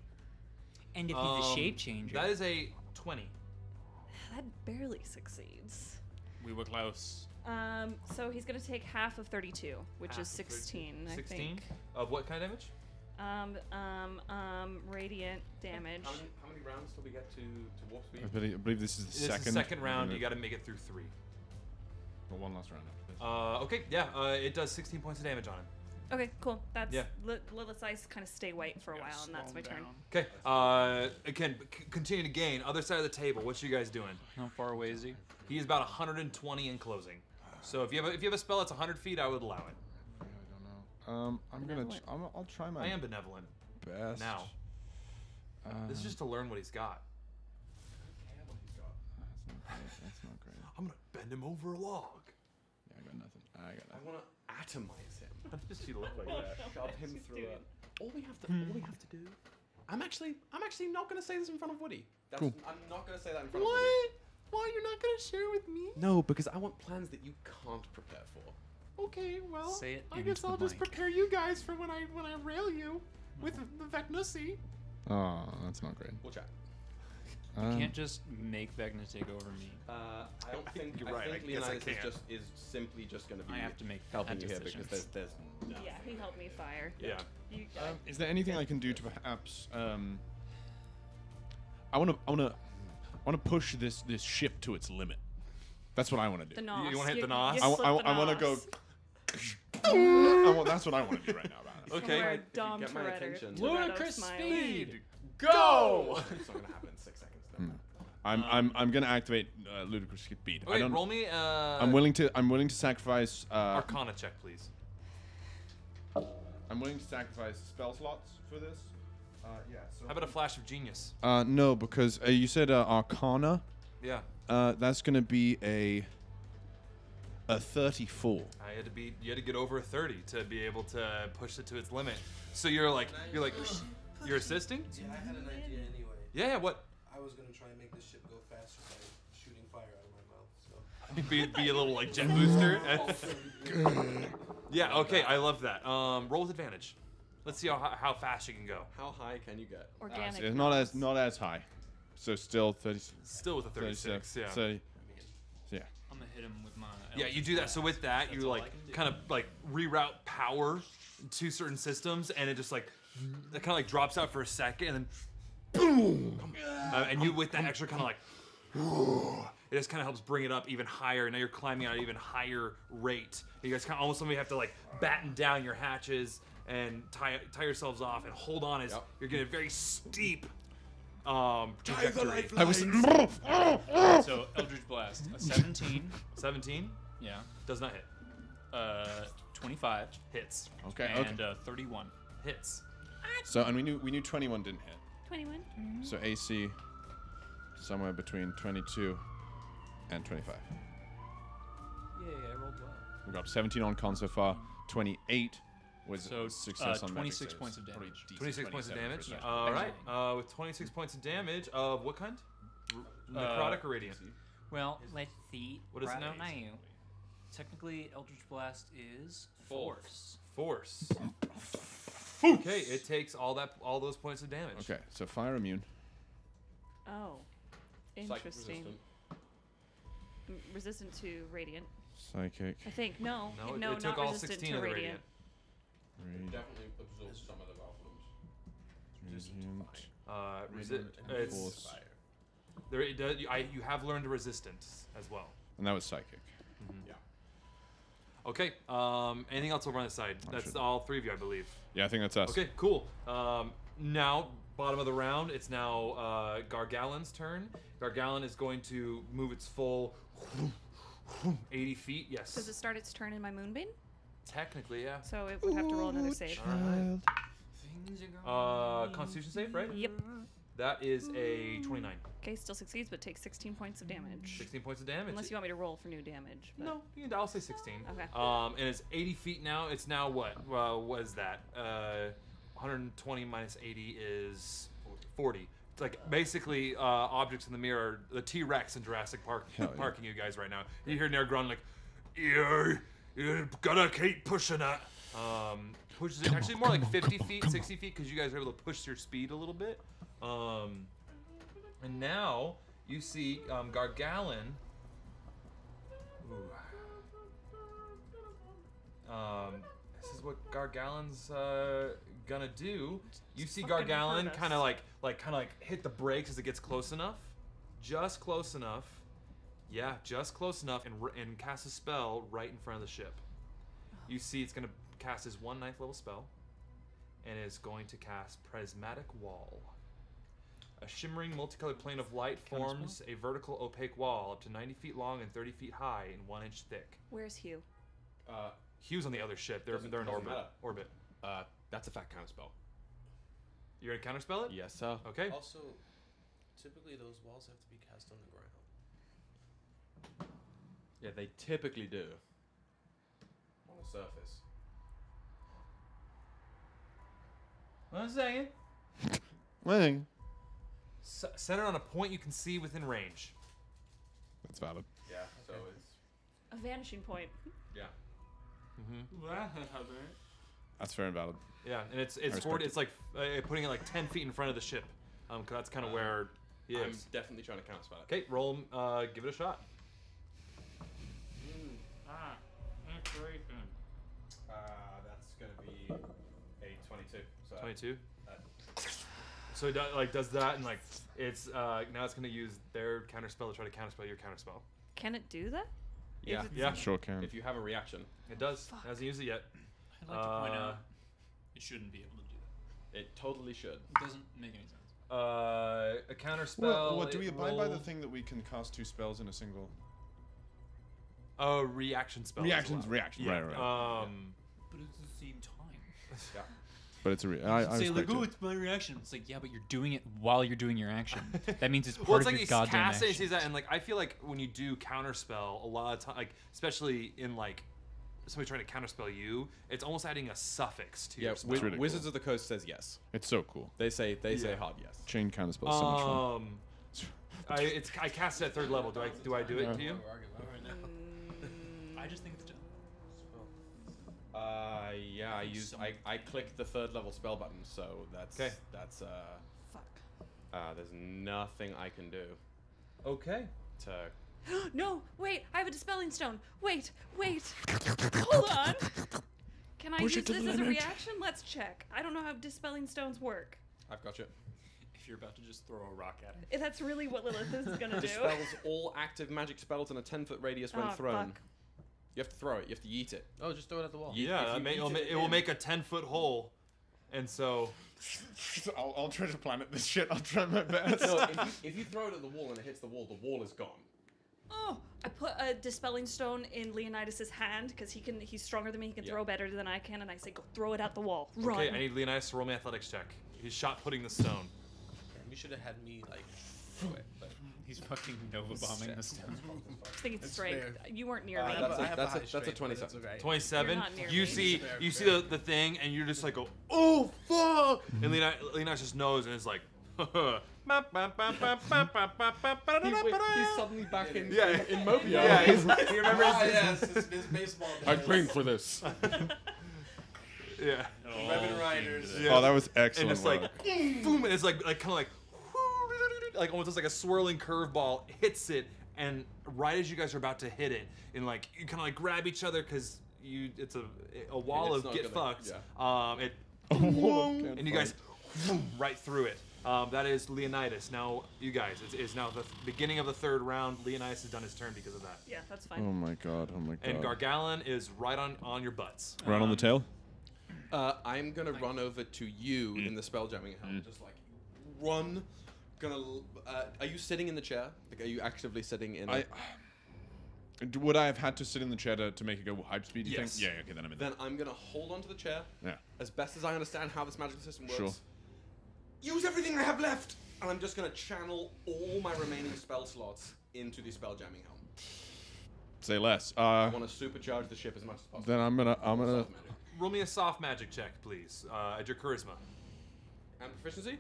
And if he's a shape changer. That is a 20. That barely succeeds. We were close. So he's gonna take half of 32, which Half is of 16. 16? I think. Of what kind of damage? Radiant damage. How many rounds till we get to warp speed? I believe this is the This is second. the second round. minute. You got to make it through 3. Well, one last round after this. Okay, yeah. It does 16 points of damage on him. Okay, cool. That's Yeah. Lilith's eyes kind of stay white for a while, and that's my turn. Okay. Again, continue to gain. Other side of the table. What you guys doing? How far away is he? He is about 120 in closing. So if you have a spell that's 100 feet, I would allow it. I don't know. I'm gonna. Benevolent. I'll try my I am benevolent. best. Now. This is just to learn what he's got. That's not great. I'm gonna bend him over a log. Yeah, I got nothing. I got I nothing. want to atomize him. How does he look like that? Shove him through a. All we have to do. I'm actually not going to say this in front of Woody. Cool. I'm not going to say that in front of Woody. Why you're not gonna share with me? No, because I want plans that you can't prepare for. Okay, well, Say it I into guess the I'll just mic. prepare you guys for when I rail you with the Vecnussy. Oh, that's not great. We'll chat. You can't just make Vecna take over me. I don't think. You're right, I think I guess I Leonidas can't. is simply just going to be I have to make helping bad you here because decisions. there's no. Yeah, he helped me fire. Yeah. You, Is there anything I can do to perhaps? I want to push this ship to its limit. That's what I want to the do. nos. You wanna hit You- the nos? you I slip the want to nos. go. That's what I want to do right now. Okay. Somewhere If Dom you get my Toretto. attention. Ludicrous Smile. speed. Go! It's not gonna happen in 6 seconds. I'm gonna activate ludicrous speed. I Okay, don't. roll me. I'm willing to sacrifice. Arcana check, please. I'm willing to sacrifice spell slots for this. Yeah. So How about a flash of genius? no, because you said Arcana. Yeah. That's gonna be a 34. You had to get over a 30 to be able to push it to its limit. So you're assisting? Yeah, I had an idea anyway. Yeah. What? I was gonna try and make this ship go faster by shooting fire out of my mouth. So. be a little like jet booster. Yeah. Okay. I love that. Roll with advantage. Let's see how fast you can go. How high can you get? Organic. It's not as high. So still 30. Still with a 36. Yeah. 30. Yeah. I'm gonna hit him with my. Yeah, you do that. So with that, you all like I can do. kind of like reroute power to certain systems, and it just like it kind of like drops out for a second, and then boom. And you with that extra kind of like it just kind of helps bring it up even higher. Now you're climbing at an even higher rate. You guys kind of almost have to like batten down your hatches and tie yourselves off and hold on as you're getting a very steep trajectory. I was. So Eldritch Blast, a 17. 17 Yeah. does not hit. 25 Hits. Okay. and 31. Hits. So and we knew 21 didn't hit. 21. So AC somewhere between 22 and 25. Yeah, I rolled well. We got 17 on con so far. 28 was So, success on magic 26 saves. points of Probably damage. decent, 26 points of 27 damage. for that. All right. With 26 points of damage of what kind? Necrotic or radiant? Well, let's see. What is it now? Technically, Eldritch Blast is Force. Force. Okay, it takes all those points of damage. Okay, so fire immune. Oh. Interesting. Resistant to radiant. Psychic. I think. No, No, no, it took not all resistant 16 to of the radiant. radiant. Definitely absorbs some of the Radiant. It's Force. there. It does. You have learned resistance as well. And that was psychic. Okay. Anything else over on the side? That's all three of you, I believe. Yeah, I think that's us. Okay. Cool. Now, bottom of the round. It's now Garr-Gal-Onn's turn. Garr-Gal-Onn is going to move its full 80 feet. Yes. Does it start its turn in my moonbeam? Technically, yeah. So it would have to roll another save. Child. Constitution save, right? Yep. That is a 29. Okay, still succeeds, but takes 16 points of damage. 16 points of damage. Unless you want me to roll for new damage. But. No, I'll say 16. Okay. And it's 80 feet now. It's now what? What is that? 120 minus 80 is 40. It's like basically objects in the mirror. The T-Rex in Jurassic Park parking you guys right now. You hear Nergron like, you gotta keep pushing it. Pushes it actually more like 50 feet, 60 feet, because you guys are able to push your speed a little bit. And now you see Garr-Gal-Onn. This is what Garr-Gal-Onn's gonna do. You see fucking Garr-Gal-Onn hurt us. kind of like hit the brakes as it gets close enough, just close enough. Yeah, just close enough, and cast a spell right in front of the ship. You see, it's gonna cast his 1 9th level spell, and it's going to cast Prismatic Wall. A shimmering multicolored plane of light forms a vertical opaque wall up to 90 feet long and 30 feet high and 1 inch thick. Where's Hugh? Hugh's on the other ship. They're in doesn't orbit. matter. That's a fat counterspell. You're gonna counterspell it? Yes, sir. Okay. Also, typically those walls have to be cast on the ground. Yeah, they typically do. On the surface. 1 second. Well, Center on a point you can see within range. that's valid. Yeah, so it's... A vanishing point. Yeah. That's fair and valid. Yeah, and it's respect forward. it. It's like putting it like 10 feet in front of the ship. 'Cause that's kind of where he I'm is. definitely trying to counterspell it. Okay, roll. Give it a shot. That's going to be a 22. So 22. So it does that, and like it's now it's gonna use their counterspell to try to counterspell your counterspell. Can it do that? Yeah. Yeah, Sure can. If you have a reaction. it does. It hasn't used it yet. I'd like to point out It shouldn't be able to do that. It totally should. It doesn't make any sense. A counter spell. What do we abide by roll- the thing that we can cast 2 spells in a single? Oh, reaction spell. Reaction. Yeah. Right. But it's the same time. But it's a Say like, respect oh, it. it's my reaction. It's like, yeah, but you're doing it while you're doing your action. That means it's part Well, it's of like your it's goddamn casting action. sees that, and like I feel like when you do counter spell, a lot of time, like especially in like somebody trying to counter spell you, it's almost adding a suffix to your spell. really Wizards cool. of the Coast says yes. It's so cool. They say hard yes. Chain counter spell is so much fun. I cast it at 3rd level. Do I do it to you? I just think it's done. Yeah, I clicked the 3rd level spell button, so that's Fuck. there's nothing I can do Okay. to. No, wait, I have a dispelling stone. Wait. Hold on. Can I use this as a reaction? Let's check. I don't know how dispelling stones work. I've got you. If you're about to just throw a rock at it. That's really what Lilith is gonna do. Dispels all active magic spells in a 10-foot radius when Oh, thrown. fuck. You have to throw it. You have to yeet it. Oh, just throw it at the wall. Yeah, it will make a 10-foot hole, and so I'll try to plan it this shit. I'll try my best. No, if you throw it at the wall and it hits the wall is gone. Oh, I put a dispelling stone in Leonidas' hand because he's stronger than me. He can throw better than I can, and I say, go throw it at the wall. Run. okay. I need Leonidas to roll me athletics check. He's shot putting the stone. You should have had me like throw it, but He's fucking Nova bombing the stone. I think it's It's straight. fair. You weren't near me. I have a high that's a strength, but 27. it's okay. 27. You're not near You me. see, Fair, you see fair. the thing, and you're just like, go, oh fuck! And Leonidas just knows, and it's like, He's suddenly back in Mobia. Yeah, he remembers. yes, his baseball. I trained for this. Yeah. Revenant Riders. Yeah. Oh, that was And excellent. it's like, work. boom, and it's like kind of like almost like a swirling curveball hits it, and right as you guys are about to hit it, and like you kind of like grab each other because it's a wall It's of not get gonna- fucked. yeah. And you guys right through it. That is Leonidas. Now you guys, it's now the beginning of the 3rd round. Leonidas has done his turn because of that. Yeah, that's Oh fine. my god. Oh my god. And Garr-Gal-Onn is right on your butts. Right on the tail. I'm gonna run over to you in the spell jamming helm. Just like run. Are you sitting in the chair? Like, are you actively sitting in? Would I have had to sit in the chair to make it go hype speed? You Yes. think? Yeah. Okay. Then I'm in. Then I'm gonna hold onto the chair Yeah. as best as I understand how this magical system works. Sure. Use everything I have left, and I'm just gonna channel all my remaining spell slots into the spell jamming helm. Say less. I want to supercharge the ship as much as possible. Then I'm gonna. Soft magic. Roll me a soft magic check, please. At your charisma. And proficiency?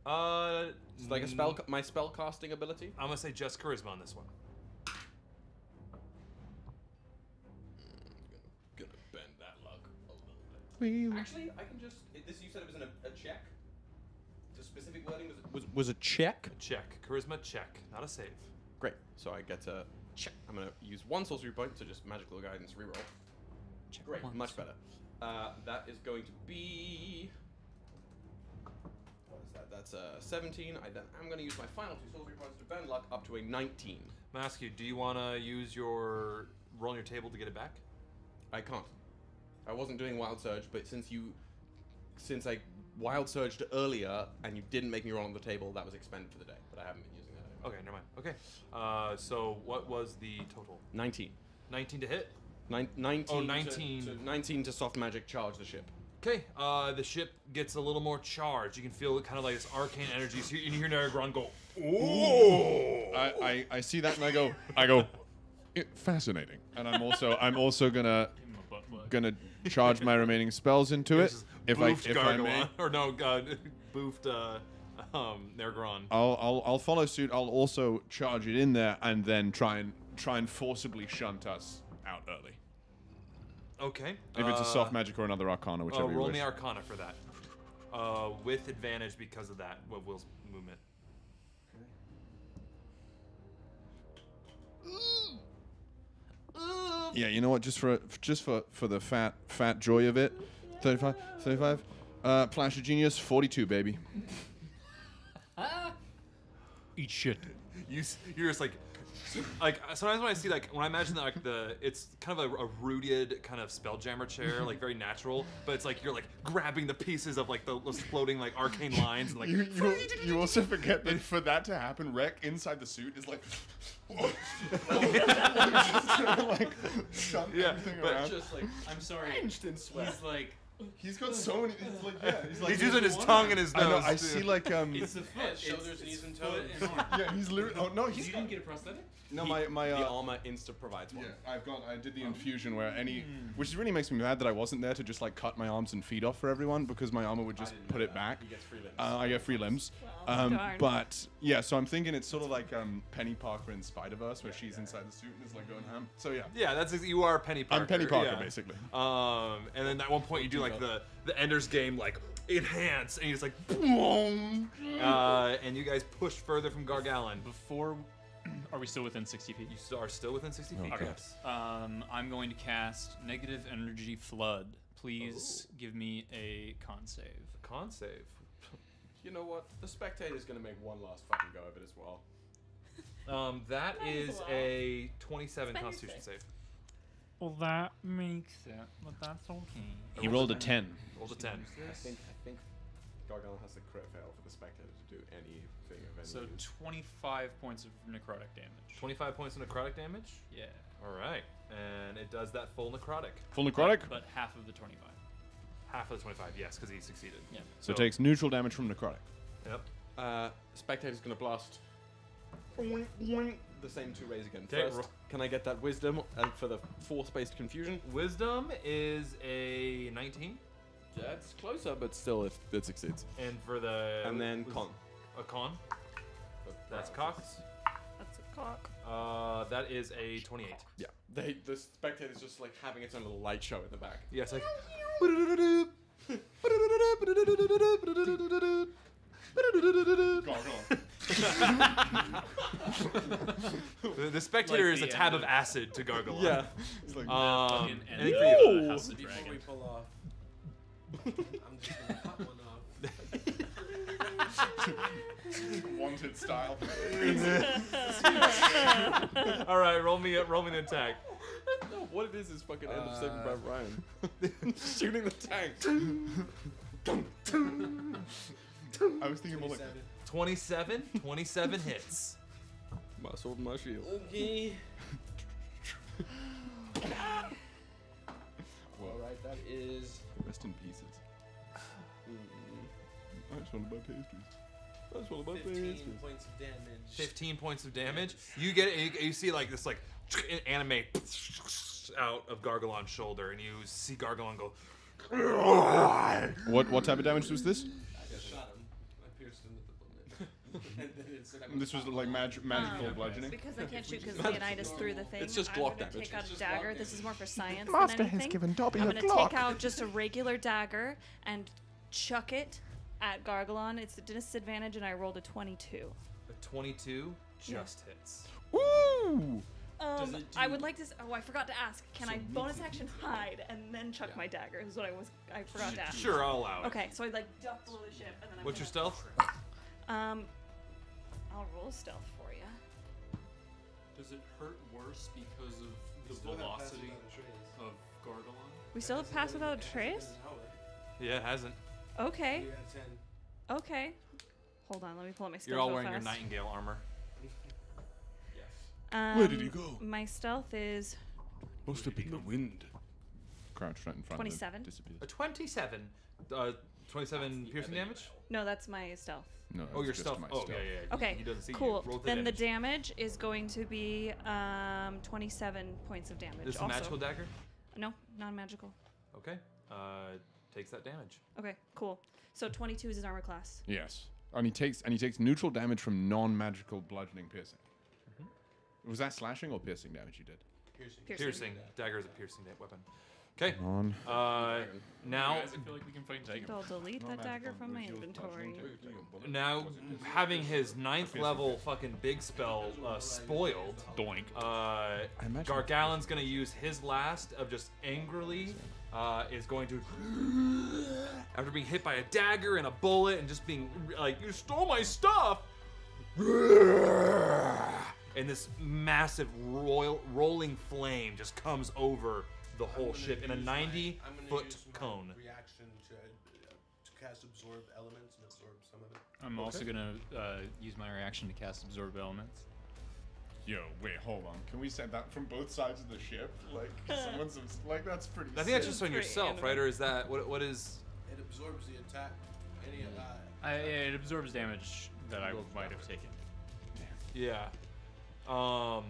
It's It's like my spell casting ability. I'm gonna say just charisma on this one. Gonna bend that luck a little bit. Actually, I can just. You said it was a check. The specific wording was a check. A check. Charisma check. Not a save. Great. So I get to check. I'm gonna use 1 sorcery point to just magical guidance reroll. Great. Much better. That is going to be. What is that? That's a 17. I'm going to use my final 2 sorcery points to bend luck up to a 19. I'm gonna ask you, do you want to use your roll on your table to get it back? I can't. I wasn't doing wild surge, but since I wild surged earlier and you didn't make me roll on the table, that was expended for the day. But I haven't been using that anymore. Okay, never mind. Okay. So what was the total? 19. 19 to hit. 19. Oh, 19. 19 to soft magic charge the ship. Okay. The ship gets a little more charged. You can feel it kind of like this arcane energy. So you hear Naragron go, "Ooh!" I see that and I go. Fascinating. And I'm also gonna charge my remaining spells into it. If I may. Or no, boofed Naragron. I'll follow suit. I'll also charge it in there and then try and forcibly shunt us out early. Okay. If it's a soft magic or another arcana, whichever you roll wish. me Arcana for that. With advantage because of that, Will's movement. Yeah, you know what? Just for the fat joy of it, 35. Flash of Genius, 42, baby. Eat shit. You're just like sometimes when I see when I imagine that it's kind of a rooted kind of spelljammer chair, like very natural, but it's like you're like grabbing the pieces of like those floating like arcane lines and like you also forget that for that to happen, Rek inside the suit is like like shut everything around. Just like I'm sorry. Instant sweat. He's like He's got so many. It's like he's using his tongue and his nose. I know. I too. see like it's the foot, shoulders, knees, and foot toes. and arm. yeah, he's literally. Oh no, he's You didn't get a prosthetic? no my The armor insta provides one. Yeah, I did the infusion where which really makes me mad that I wasn't there to just like cut my arms and feet off for everyone because my armor would just put it back. He gets free limbs. I get free limbs. Darn. But yeah, so I'm thinking it's sort of like Penny Parker in Spider-Verse where she's inside the suit and is like going ham. So yeah. Yeah, you are Penny Parker. I'm Penny Parker, yeah. basically. And then at one point you do like the Ender's Game like enhance, and he's like boom, and you guys push further from Garr-Gal-Onn. Before, are we still within 60 feet? You are still within 60 feet. Okay. Yes. I'm going to cast Negative Energy Flood. Please give me a con save. Con save. You know what? The spectator's gonna make one last fucking go of it as well. That is is a lot. a 27 Spend your Constitution save. save. Well, that makes it, but that's okay. He rolled a 10. Rolls a 10. I think Garr-Gal-Onn has to crit fail for the spectator to do anything of any So use. 25 points of necrotic damage. 25 points of necrotic damage. Yeah. All right, and it does that full necrotic. Full necrotic. But half of the 25. Half of the 25, yes, because he succeeded. Yeah. So it takes neutral damage from necrotic. Yep. Spectator's gonna blast the same 2 rays again. Okay, First, can I get that wisdom for the force-based confusion? Wisdom is a 19, That's closer, but still, if it succeeds. and for the And then con. a con. That's Cox. That's a cock. That is a 28. Yeah. The spectator's just like having its own little light show in the back. Yes, like. The spectator Like is a the tab end of of- acid to Garr-Gal-Onn. Yeah. It's like, Fucking anything end for you? of the House of Before we Dragon. pull off, I'm just gonna cut one off. wanted style. All right, roll me an attack. No, what it is fucking end of Saving Private Ryan. Shooting the tank. I was thinking more like 27. 27 hits. My sword and my shield. Okay. Alright, that is. rest in pieces. I just want to buy pastries. I just want to buy 15 pastries. points of damage. 15 points of damage. You get you see like this like animate out of Garr-Gal-Onn's shoulder, and you see Garr-Gal-Onn go. What type of damage was this? I just shot him. I pierced him with the bullet. And then it said I This was like magical bludgeoning. Because I can't shoot because Leonidas threw the thing. It's just I'm Glock gonna damage. take out It's a just dagger. Glock This is more for science Master than has anything. given Dobby I'm a gonna Glock. take out just a regular dagger and chuck it at Garr-Gal-Onn. It's a disadvantage, and I rolled a 22. A 22 just hits. Woo! Does it I do- would like to. Oh, I forgot to ask. Can I bonus action hide and then chuck my dagger? Is what I forgot to ask. Sure, I'll allow it. Okay, so I like duck below the ship, and then I'm What's your gonna- stealth? I'll roll stealth for you. Does it hurt worse because of the velocity of Garr-Gal-Onn? We still have pass without a trace. Yeah, it hasn't. Okay. 3 out of 10. Okay. Hold on, let me pull up my stealth. You're all real wearing your fast. nightingale armor. Where did he go? My stealth is Must have been the wind. Crouched right in front 27. of him. Disappears. A 27. 27 piercing damage? no, that's my stealth. No, Oh, your just stealth. my Oh, stealth. yeah. Okay, He doesn't see cool. you. Roll the Then the damage. damage is going to be 27 points of damage. This is a also. magical dagger? No, non-magical. Okay. Takes that damage. Okay, cool. So 22 is his armor class. Yes, and he takes neutral damage from non-magical bludgeoning piercing. Was that slashing or piercing damage you did? Piercing. Dagger is a piercing weapon. Okay. On. Now, Guys, I feel like we can fucking take him. I'll delete that dagger from my inventory. having his 9th level fucking big spell spoiled, Doink. imagine- Garr-Gal-Onn's gonna use his last of just angrily is going to, after being hit by a dagger and a bullet and just being like, you stole my stuff, and this massive rolling flame just comes over the whole ship in a 90-foot cone. Reaction to cast absorb elements and absorb some of it. I'm also gonna use my reaction to cast absorb elements. Yo, wait, hold on. Can we send that from both sides of the ship? Like, someone's like, that's pretty. I think that's just on yourself, right? Or is that what is? It absorbs the attack. It absorbs damage that I might have taken. Yeah. I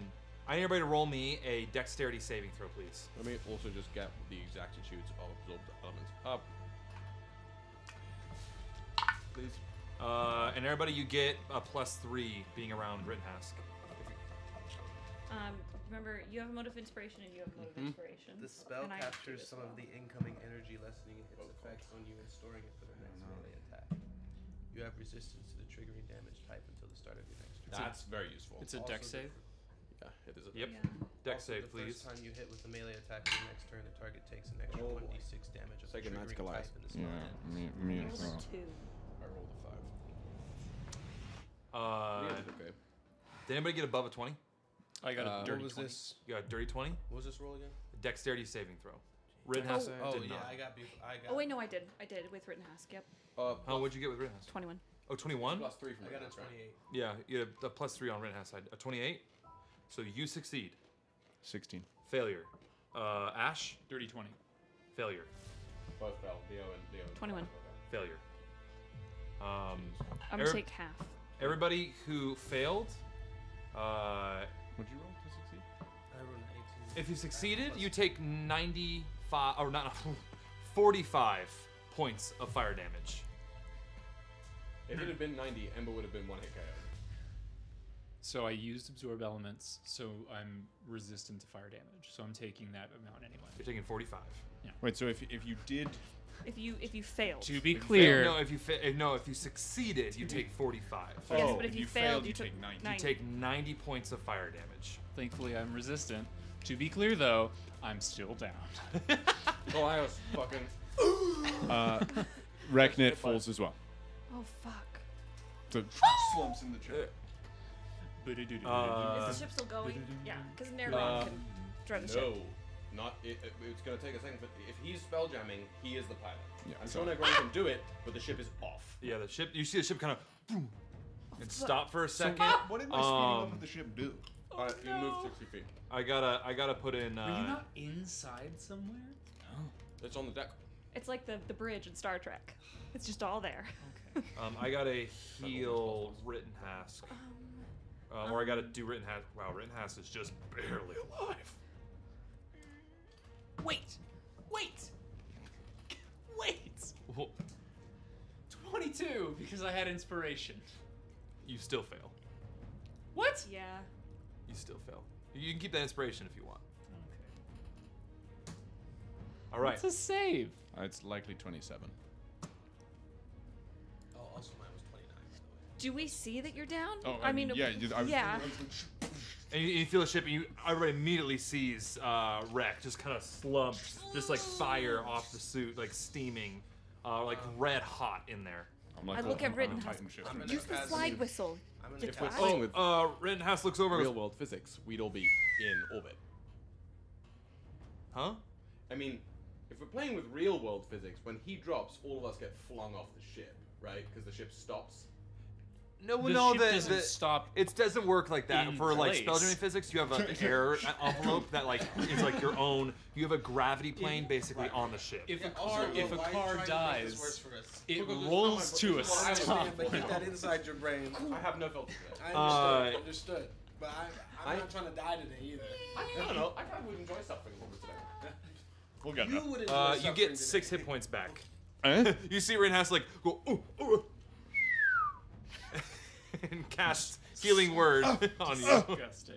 need everybody to roll me a dexterity saving throw, please. Let me also just get the exactitudes of absorbed elements up. Please. And everybody, you get a +3 being around Rittenhask. Remember, you have a mode of inspiration and you have a mode of inspiration. The spell and I captures some of the incoming energy, lessening its effects on you and storing it for the next melee attack. You have resistance to the triggering damage type until the start of your next turn. That's very useful. It's a dex save. Yeah, it is. Yep. Yeah. Dex Also, save, the please. first time you hit with a melee attack on your next turn, the target takes an extra 1d6 damage of the Second match, triggering Kallias. type in the spell ends. me Roll as well. a 2. I rolled a 5. Uh, Okay. did anybody get above a 20? I got a dirty What was 20. this? You got a dirty 20? What was this roll again? Dexterity saving throw. Rittenhouse Oh did yeah, not. I got. Oh wait, no, I did with Rittenhouse. Yep, How what'd you get with Rittenhouse? 21. Oh, 21? +3 from I got a Rittenhouse, right? 28. Yeah, you had a +3 on Rittenhouse side. A 28? So you succeed. 16. Failure. Ash? Dirty 20. Failure. Both fell. Leo and 21. Failure. I'm Every- gonna take half. Everybody who failed, What'd you roll to succeed? I rolled an 18. if you succeeded, you take 95, or not, 45 points of fire damage. If it had been 90, Ember would have been 1 hit KO. So I used absorb elements, so I'm resistant to fire damage. So I'm taking that amount anyway. You're taking 45. Wait, so if you did, If you failed. To be If you clear, failed- no, if you succeeded, you take 45. Yes, but if you failed, you took take 90. You take 90 points of fire damage. thankfully I'm resistant. To be clear though, I'm still down. Kallias fucking. Reknit falls as well. Oh fuck. So slumps in the chair. Is the ship still going? Yeah, because Nairn can drive the ship. No, not. It's gonna take a second. But if he's spell jamming, he is the pilot. Yeah, I'm so- sure Nairn can do it, but the ship is off. Yeah, the ship. You see the ship kind of and stop for a second. What did my speeding up of the ship do? All right, you move 60 feet. I gotta put in. Are you not inside somewhere? It's on the deck. It's like the bridge in Star Trek. It's just all there. Okay. I gotta heal Rittenhask. Or I gotta do Rittenhask. Wow, Rittenhask is just barely alive. Wait! 22 because I had inspiration. You still fail. What? Yeah. You still fail. You can keep that inspiration if you want. Okay. All right. It's a save. It's likely 27. Oh, also mine was 29. By the way. Do we see that you're down? Oh, I mean, yeah. yeah. And you feel the ship, and everybody immediately sees Wreck just kind of slump, just like fire off the suit, like steaming, like red hot in there. I'm like, I look oh, at I'm Rittenhouse. Titan ship. I'm gonna Use the cast- slide whistle. I'm gonna You cast- We're twat. playing with Rittenhouse looks over and real goes, world physics. We'd all be in orbit. huh? I mean, if we're playing with real world physics, when he drops, all of us get flung off the ship, right? Because the ship stops. No, The no, ship doesn't stop. It doesn't work like that. In For like place. spelljamming physics, you have an air envelope that like is like your own. You have a gravity plane basically on the ship. If Yeah, a car, also, if a why are you car trying to make this worse dies, for us? it Because rolls to a I stop. understand, but keep that inside your brain. I have no filter for that. I understood. But I'm not trying to die today either. I don't know. I kind of would enjoy suffering a little bit today. We'll get You that. would enjoy You suffering get today. 6 hit points back. Eh? You see Rittenhouse like go ooh, ooh, and cast healing word on you. Disgusting.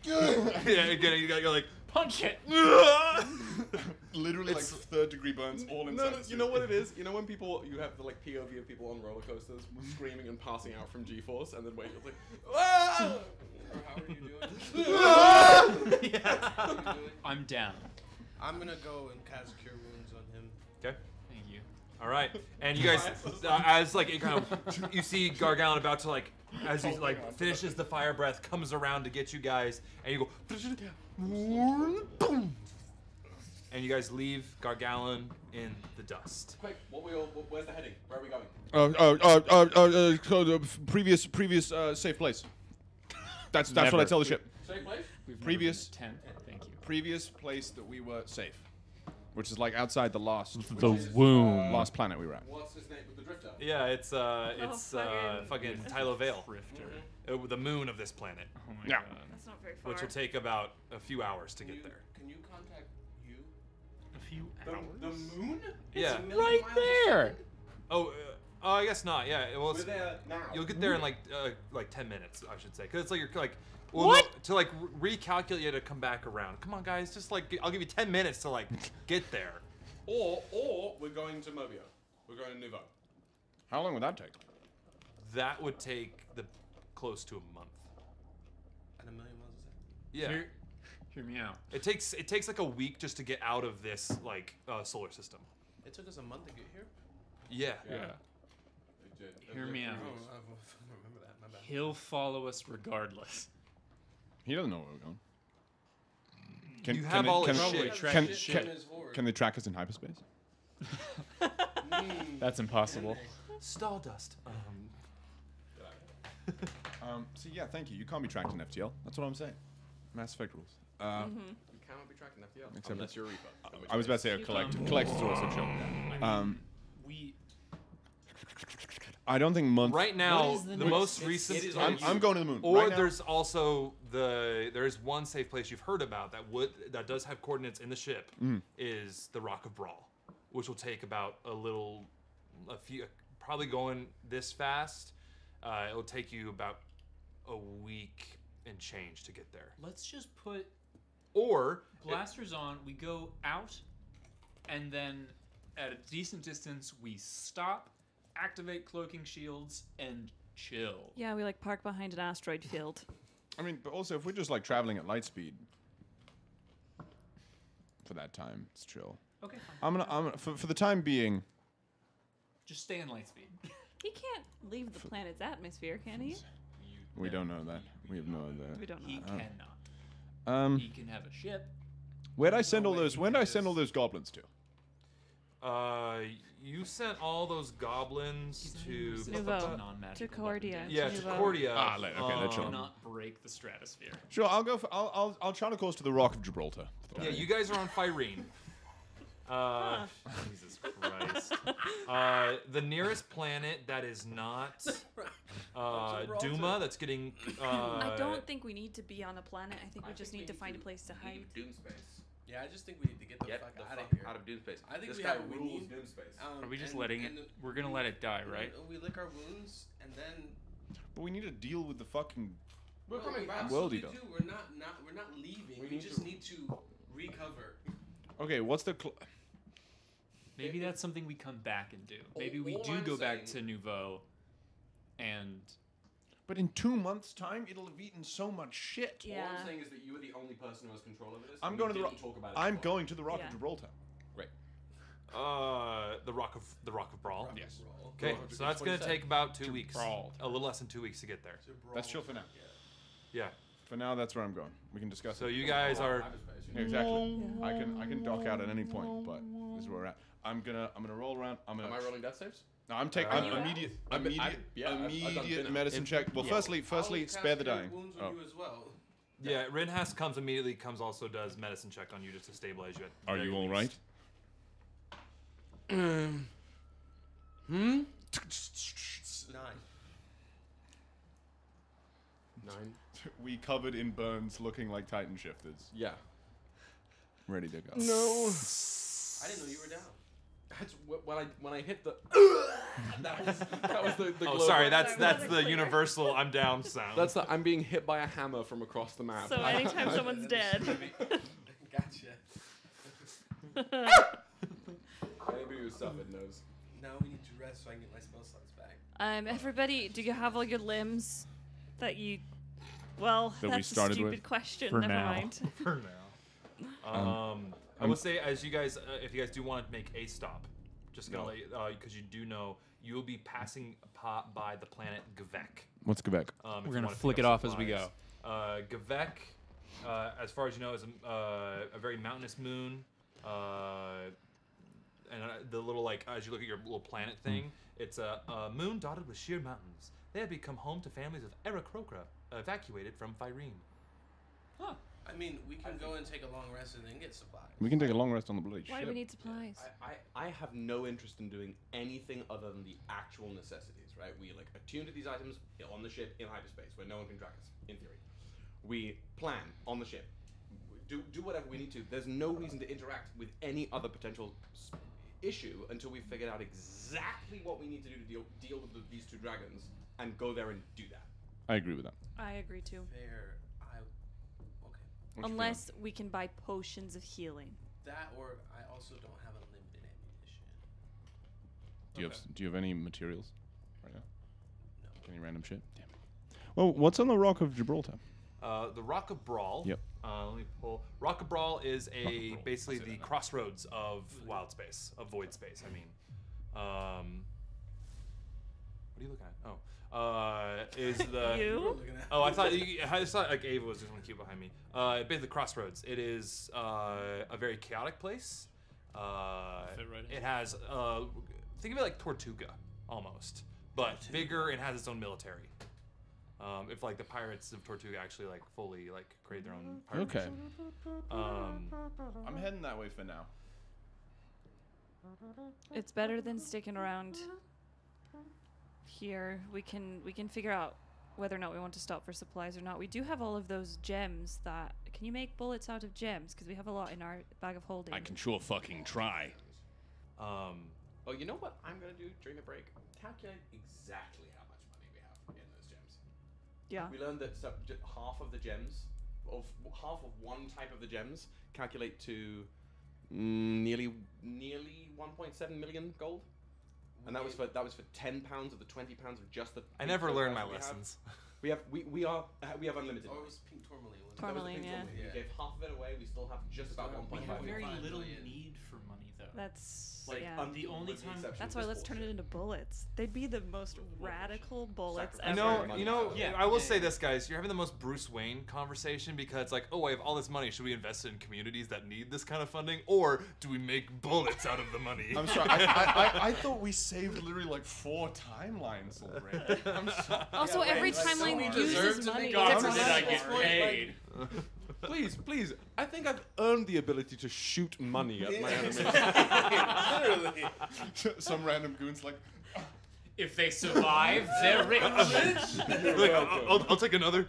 Yeah, again, you're like Punch it. Literally like It's- 3rd degree burns all inside. No, the you know suit. what it is? You know when you have the like POV of people on roller coasters screaming and passing out from G-force, and then wait, it's like, ah! Or how are you doing? I'm down. I'm gonna go and cast Cure Wounds on him. okay. Thank you. All right, and you guys, as like it kind of, you see Garr-Gal-Onn about to like, as he like finishes the fire breath, comes around to get you guys, and you go, and you guys leave Garr-Gal-Onn in the dust. Quick, where's the heading? Where are we going? So the previous safe place. That's what I tell the ship. Safe place? Previous Tent. Thank you. previous place that we were safe, which is like outside the last womb. last planet we were at. What's his name? The Drifter? Yeah, it's fucking Tylo Vale, Drifter. the moon of this planet, Oh my Yeah. god. That's not very far. which will take about a few hours to get there. Can you contact you? A few The hours. moon? Yeah. Right there. Oh, I guess not. Yeah, well, We're there now. you'll get there in like 10 minutes, I should say, because it's like you're like. What? No, to like recalculate you to come back around. Come on, guys, just like I'll give you 10 minutes to like get there. Or we're going to Mobio. We're going to Nouveau. How long would that take? That would take close to a month. And 1 million miles a Yeah. Hear me out. It takes like a week just to get out of this like solar system. second. It took us a month to get here? Yeah. Yeah. Hear me out. Oh, I don't remember that. My bad. He'll follow us regardless. He doesn't know where we're going. You have all his shit. Can, Shit can, in his horde. can they track us in hyperspace? That's impossible. Stardust. So yeah, thank you. You can't be tracked in FTL. That's what I'm saying. Mass Effect rules. You cannot be tracking FTL. Except Unless you're a Reaper. I was about to say a collector's also chill. We. I don't think month. Right now, What is the the most It recent. is I'm going to the moon. Or right now. there's also there is one safe place you've heard about that does have coordinates in the ship. Is the Rock of Brawl, which will take about probably going this fast. It'll take you about a week and change to get there. Let's just put Or blasters on. We go out, and then at a decent distance, we stop, activate cloaking shields, and chill. Yeah, we like park behind an asteroid field. I mean, but also if we're just like traveling at light speed for that time, it's chill. Okay. I'm gonna for the time being. Just stay in light speed. He can't leave the planet's atmosphere, can he? We don't know that. We have no idea. We don't know. He that. cannot. He can have a ship. Where'd I send all those? When did I send all those goblins to? You sent all those goblins to Nouveau. Non-magical To Cordia. weapon. yeah, to Nouveau. Cordia. Okay, that's Do chill. not break the stratosphere. Sure, I'll go. I'll chart a course to the Rock of Gibraltar. Yeah, you guys are on Fyrene. Jesus Christ. The nearest planet that is not Duma, that's getting. I don't think we need to be on a planet. I think we just need to find a place to hide. Doom space. Yeah, I just think we need to get the Get fuck the out fuck of here. out of Doom space. I think this we guy have what we rules need. Doom space. Are we just letting it? We're gonna let it die, right? We lick our wounds and then. But we need to deal with the fucking. We're coming we back. absolutely World do. eater. We're not leaving. We need just to- need to recover. Okay, what's the? Maybe that's something we come back and do. Maybe we all do I'm go back to saying- Nouveau, and But in 2 months' time, it'll have eaten so much shit. Yeah. All I'm saying is that you are the only person who has control over this. I'm and going we to the. didn't talk about it I'm before. going to the Rock Yeah. of Gibraltar. The Rock of Brawl. Yes. Okay, so that's gonna take about 2 weeks. Brawl. A little less than 2 weeks to get there. That's chill for now. Yeah. For now, that's where I'm going. We can discuss. So it. you guys are. Yeah, exactly. I can dock out at any point, but this is where we're at. I'm gonna roll around. Am I rolling death saves? No, I'm taking Are you immediate I've done immediate dinner. medicine check. Well, firstly, I'll spare the cast Cure dying. Wounds Oh. on you as well. Yeah, Rinhas comes immediately. Also does medicine check on you just to stabilize you. At Are very you all least. right? 9. 9. We covered in burns, looking like Titan shifters, Yeah. ready to go. No. I didn't know you were down. That's when I hit the. that was the. Oh, glow sorry. bar. That's Sorry, was the it clear? universal "I'm down" sound. That's the. I'm being hit by a hammer from across the map. So anytime someone's dead. Gotcha. Anybody who's suffered knows. Now we need to rest so I can get my spell slots back. Everybody, do you have all your limbs that you? Well, That we that's a started stupid with? question. For Never now. mind. For now. I would say, as you guys, if you guys do want to make a stop, Just gonna let you, because you do know you'll be passing by the planet Gavek. What's Quebec? We're gonna flick it off as we go. Gavek, as far as you know, is a very mountainous moon. And the little, like, as you look at your little planet thing, it's a moon dotted with sheer mountains. They have become home to families of Aarakocra, evacuated from Fyrene. Huh. I mean, we can go and take a long rest and then get supplies. We can take a long rest on the bloody Why ship. do we need supplies? I have no interest in doing anything other than the actual necessities, right? We like attune to these items on the ship in hyperspace where no one can track us, in theory. We plan on the ship. Do whatever we need to. There's no reason to interact with any other potential issue until we've figured out exactly what we need to do to deal with these two dragons and go there and do that. I agree with that. I agree too. Fair. Unless we can buy potions of healing. That, or I also don't have unlimited ammunition. Do you have any materials right now? No. Any random shit? Damn. Well, what's on the Rock of Gibraltar? The Rock of Brawl. Yep. Let me pull. Rock of Brawl is basically the crossroads of wild space, of void space. I mean, what are you looking at? Oh, is the You? Oh, I thought like Ava was just one cute behind me. Basically, the crossroads. It is a very chaotic place. It has think of it like Tortuga almost, but bigger and has its own military. If like the pirates of Tortuga actually like fully like create their own pirate Okay. nation. I'm heading that way for now. It's better than sticking around here. We can figure out whether or not we want to stop for supplies or not. We do have all of those gems that... Can you make bullets out of gems? Because we have a lot in our bag of holding. I can sure fucking try. Oh, you know what I'm gonna do during the break? Calculate exactly how much money we have in those gems. Yeah. We learned that half of the gems, half of one type of the gems, calculate to nearly 1.7 million gold. And that was for 10 pounds of the 20 pounds of just the. I never learned my we have. lessons. We have unlimited. Or it was pink tourmaline. wasn't it? Tourmaline, yeah. We gave half of it away. We still have just about 1.5 We have very million. little need for money, though. That's... Like, yeah. the only with the time- exception That's of why this let's turn it bullshit. into bullets. They'd be the most radical bullets Sacrifice. ever. You know, Yeah, I will yeah, say yeah. this, guys. You're having the most Bruce Wayne conversation because it's like, oh, I have all this money. Should we invest it in communities that need this kind of funding, or do we make bullets out of the money? I'm sorry. I thought we saved literally like 4 timelines already. I'm sorry. Also, every timeline deserve uses to money. make God It's forbid I money. get paid. Please. I think I've earned the ability to shoot money at my enemies. Literally. Some random goons like, If they survive, they're rich. Like, I'll take another.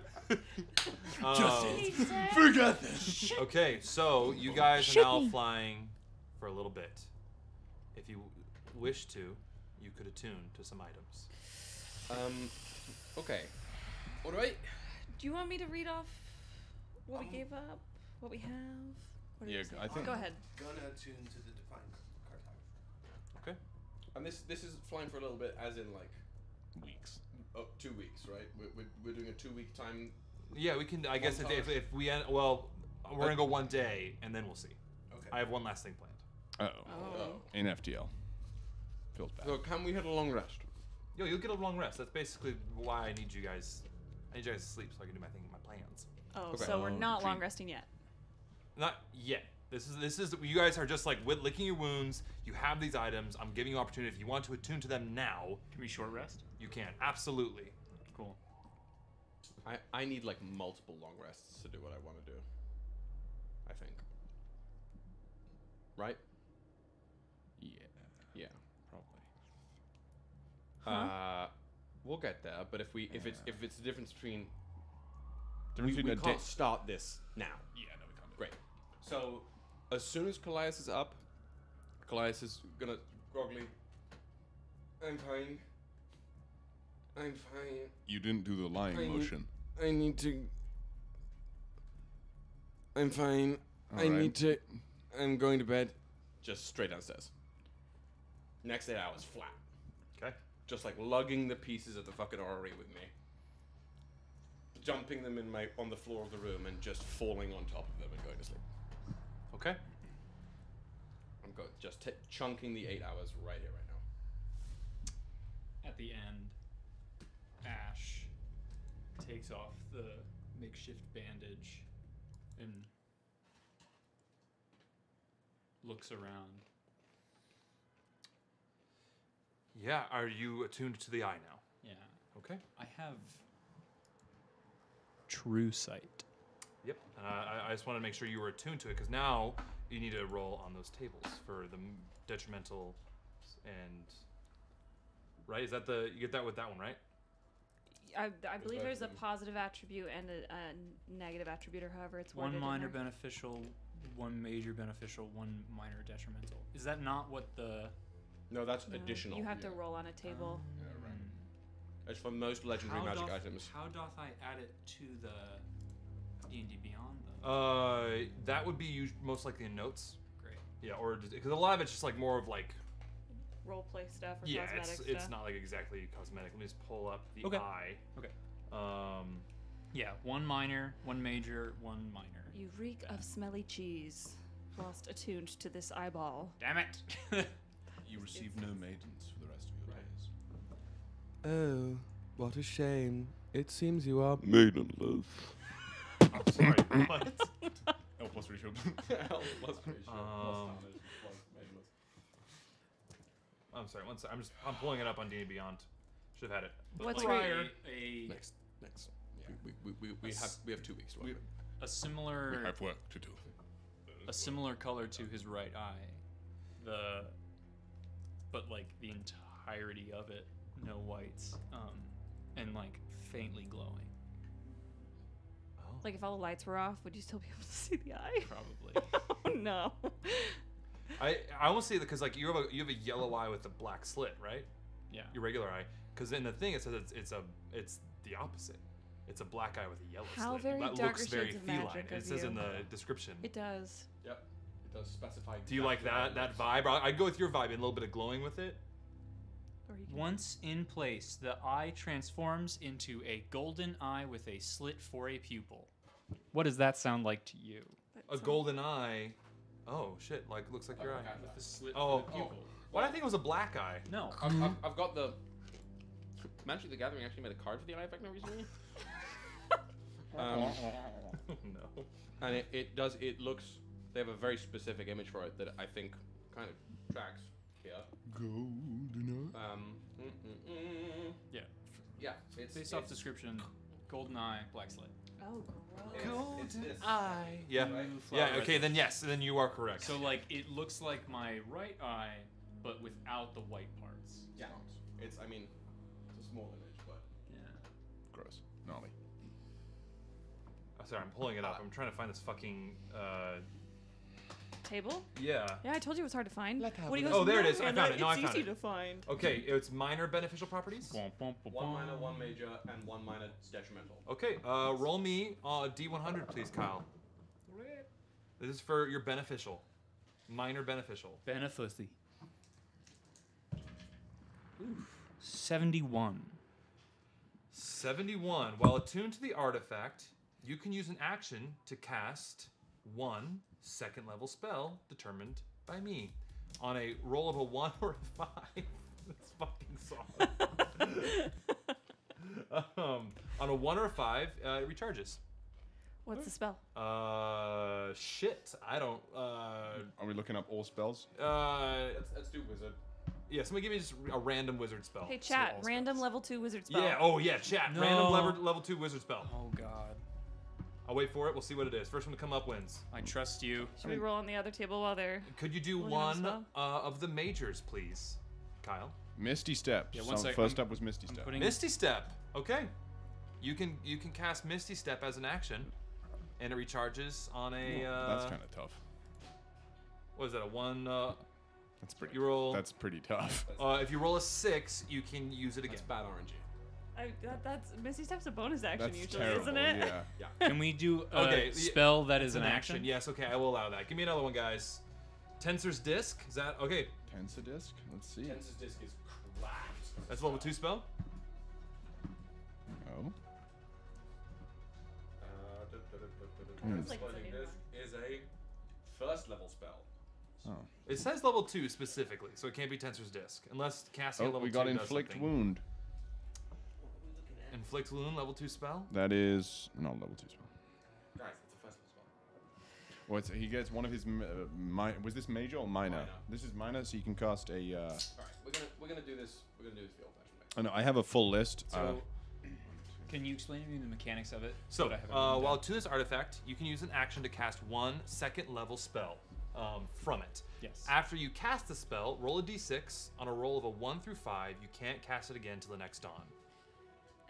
forget this. Okay, so you guys are now flying for a little bit. If you wish to, you could attune to some items. Okay. All right. Do you want me to read off what we gave up? What we have? What did Yeah, we say? I think- Go ahead. Gonna attune to the divine cartography. Okay. And this is flying for a little bit, as in like Weeks. 2 weeks, right? We're doing a 2-week time. Yeah, we can. I guess if we end, well, we're gonna go one day and then we'll see. Okay. I have one last thing planned. Oh. In FTL. Feels bad. So can we hit a long rest? Yo, you'll get a long rest. That's basically why I need you guys. I need you guys to sleep so I can do my thing, my plans. Oh, Okay. so we're not long Dream. resting yet. Not yet. This is you guys are just like licking your wounds. You have these items. I'm giving you opportunity. If you want to attune to them now, Can we short rest? you can. Absolutely. Cool. I need like multiple long rests to do what I want to do. I think. Right? Yeah. Yeah. Probably. We'll get there. But if it's the difference between Difference we between a can't day- start this now. Yeah, no, we can't do Great. So as soon as Kallias is up, Kallias is gonna groggily. I'm fine. You didn't do the lying I- motion. I need to. I'm fine. All I right. need to. I'm going to bed. Just straight downstairs. Next 8 hours flat. Okay. Just like lugging the pieces of the fucking orrery with me. Jumping them on the floor of the room and just falling on top of them and going to sleep. Okay. I'm just chunking the 8 hours right here, right now. At the end, Ash takes off the makeshift bandage and looks around. Yeah, are you attuned to the eye now? Yeah. Okay. I have true sight. Yep. I just want to make sure you were attuned to it, because now you need to roll on those tables for the detrimental and... Right? Is that the... You get that with that one, right? I believe there's a positive attribute and a negative attribute, or however it's worded. One minor in there. beneficial, one major beneficial, one minor detrimental. Is that not what the... No, that's No, additional. You have to roll on a table. Yeah, right. It's for most legendary magic items. How doth I add it to the D&D Beyond, though? That would be most likely in notes. Great. Yeah, or... Because a lot of it's just like more of like... Role play stuff or Yeah, cosmetic stuff. it's not like exactly cosmetic. Let me just pull up the eye. Okay. Yeah, one minor, one major, one minor. You reek of smelly cheese whilst attuned to this eyeball. Damn it! You receive no maidens for the rest of your days. Oh, what a shame. It seems you are Maidenless. I'm sorry, what? L plus ratio. I'm sorry, one second. I'm pulling it up on D&D Beyond. Should have had it. What's prior? Next. Yeah. We have 2 weeks to work. A similar... We have work to do. A similar color to his right eye. But like the entirety of it, no whites, and like faintly glowing. Like if all the lights were off, would you still be able to see the eye? Probably. Oh no. I almost see that because like you have a yellow eye with a black slit, right? Yeah. Your regular eye. Because in the thing it says it's the opposite. It's a black eye with a yellow How slit. very That darker looks very shades of feline. magic It of says you. in the description. It does. Yep. It does specify. Do you like that vibe? I'd go with your vibe and a little bit of glowing with it. Or you can Once in place, the eye transforms into a golden eye with a slit for a pupil. What does that sound like to you? A golden eye. Oh shit! Like looks like your eye. With a slit Oh, for the pupil. Why did I think it was a black eye? No. I've got the. Magic the Gathering actually made a card for the eye effect now recently. No. And it does. It looks. They have a very specific image for it that I think kind of tracks here. Golden Yeah. Yeah. It's Based off description, golden eye, black slit. Oh, gross. Golden this. eye. Yeah. Right? Yeah. Okay. Then yes. Then you are correct. So like it looks like my right eye, but without the white parts. Yeah. It's. I mean, it's a small image, but. Yeah. Gross. Gnarly. Oh, sorry, I'm pulling it up. I'm trying to find this fucking. Table? Yeah. Yeah, I told you it was hard to find. Let's have What a he look. goes, Oh, there it "No, is. I Hannah, found it. No, I it's found easy it." to find. Okay, it's minor beneficial properties. 1 minor, 1 major, and 1 minor detrimental. Okay, roll me D100, please, Kyle. This is for your beneficial. Minor beneficial. Beneficial. 71. 71. While attuned to the artifact, you can use an action to cast 1 second-level spell determined by me. On a roll of a 1 or a 5. That's fucking solid. On a 1 or a 5, it recharges. What's the spell? Shit. I don't. Are we looking up all spells? Let's do wizard. Yeah, somebody give me just a random wizard spell. Hey, chat. Random level 2 wizard spell. Yeah, oh yeah, chat. No. Random level 2 wizard spell. Oh god. I'll wait for it. We'll see what it is. First one to come up wins. I trust you. Should we roll on the other table while they're... Could you do Looking at the one spell? of the majors, please, Kyle? Misty Step. Yeah, one sec, First I'm- up was Misty Step. Putting Misty Step. Okay. You can cast Misty Step as an action, and it recharges on a. That's kind of tough. What is that? A 1. That's pretty. You roll. That's pretty tough. If you roll a 6, you can use it again. That's bad RNG. That's Misty Step's a bonus action That's usually, terrible. isn't it? Yeah. Can we do a Okay, spell that is It's an action? Yes. Okay, I will allow that. Give me another one, guys. Tensor's Disc. Is that okay? Tensa disc. Let's see. Tensor's disc is cracked. That's level 2 spell. Oh. Sounds like it's a Exploding new disc is a first level spell. Oh. It says level 2 specifically, so it can't be Tensor's Disc. Unless casting at Oh, level 2 we got does inflict something. wound. Inflict wound, level 2 spell? That is not level 2 spell. Guys, it's a first level spell. Well, he gets one of his. Was this major or minor? Minor. This is minor, so you can cast a. All right, we're gonna do this. We're gonna do this the old-fashioned way. I know. I have a full list. So, can you explain to me the mechanics of it? So, that I haven't written while down? to this artifact, you can use an action to cast 1 second level spell from it. Yes. After you cast the spell, roll a d6. On a roll of a 1 through 5, you can't cast it again till the next dawn.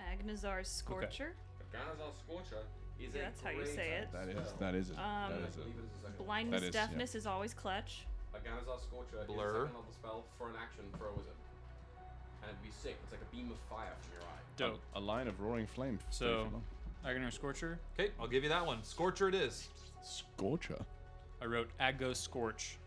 Agnazar's Scorcher. Garr-Gal-Onn Scorcher is Yeah, a that's how you great say it. that is. spell. That is it. Um, that is it. Believe it is a second. Blindness, That is, yeah. Deafness is always clutch. A Garr-Gal-Onn Scorcher is a Blur. second level spell for an action for a wizard. And it'd be sick. It's like a beam of fire from your eye. Dope. A line of roaring flame. So, Aghanar Scorcher. Okay, I'll give you that one. Scorcher it is. Scorcher. I wrote Aggo Scorch.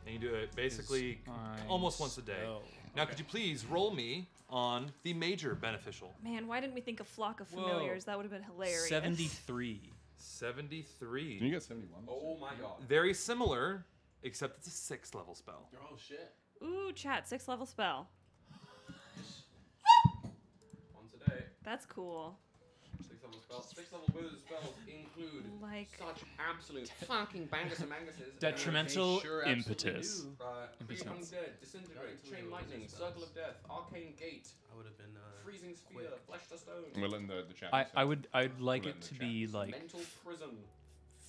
And you do it basically my almost once a day. spell. Now, Okay. could you please roll me on the major beneficial? Man, why didn't we think of Flock of Whoa. Familiars? That would have been hilarious. 73. 73. Can you get 71? Oh my god. Very similar, except it's a 6th level spell. Oh shit. Ooh, chat, 6th level spell. Once a day. That's cool. 6th level spells. 6th level wizard spells include Like- such absolute fucking bangus and manguses. Detrimental They sure absolutely impetus. do. Become Impotence. dead, disintegrate, chain lightning, circle of death, arcane gate, I would have been freezing sphere, quick. flesh to stone, Well, in the chat. I'd like Put it it in the to chat. be like mental prison,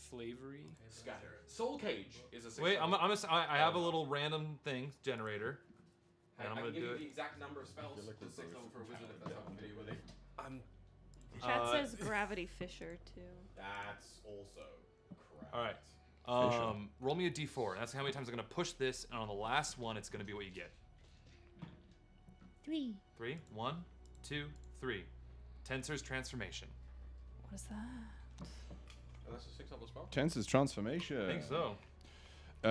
flavory. scatter. Soul cage is a 6th Wait, level. I have a little random thing generator. And I'm I gonna can give do you it. the exact number of spells for 6th level for a wizard if that's helpful for you, Willie. Chat says Gravity Fisher, too. That's also correct. All right. Roll me a d4. That's how many times I'm going to push this, and on the last one, it's going to be what you get. 3. 3. 1, 2, 3. Tensor's Transformation. What is that? And that's a 6th level spell? Tensor's transformation. I think so.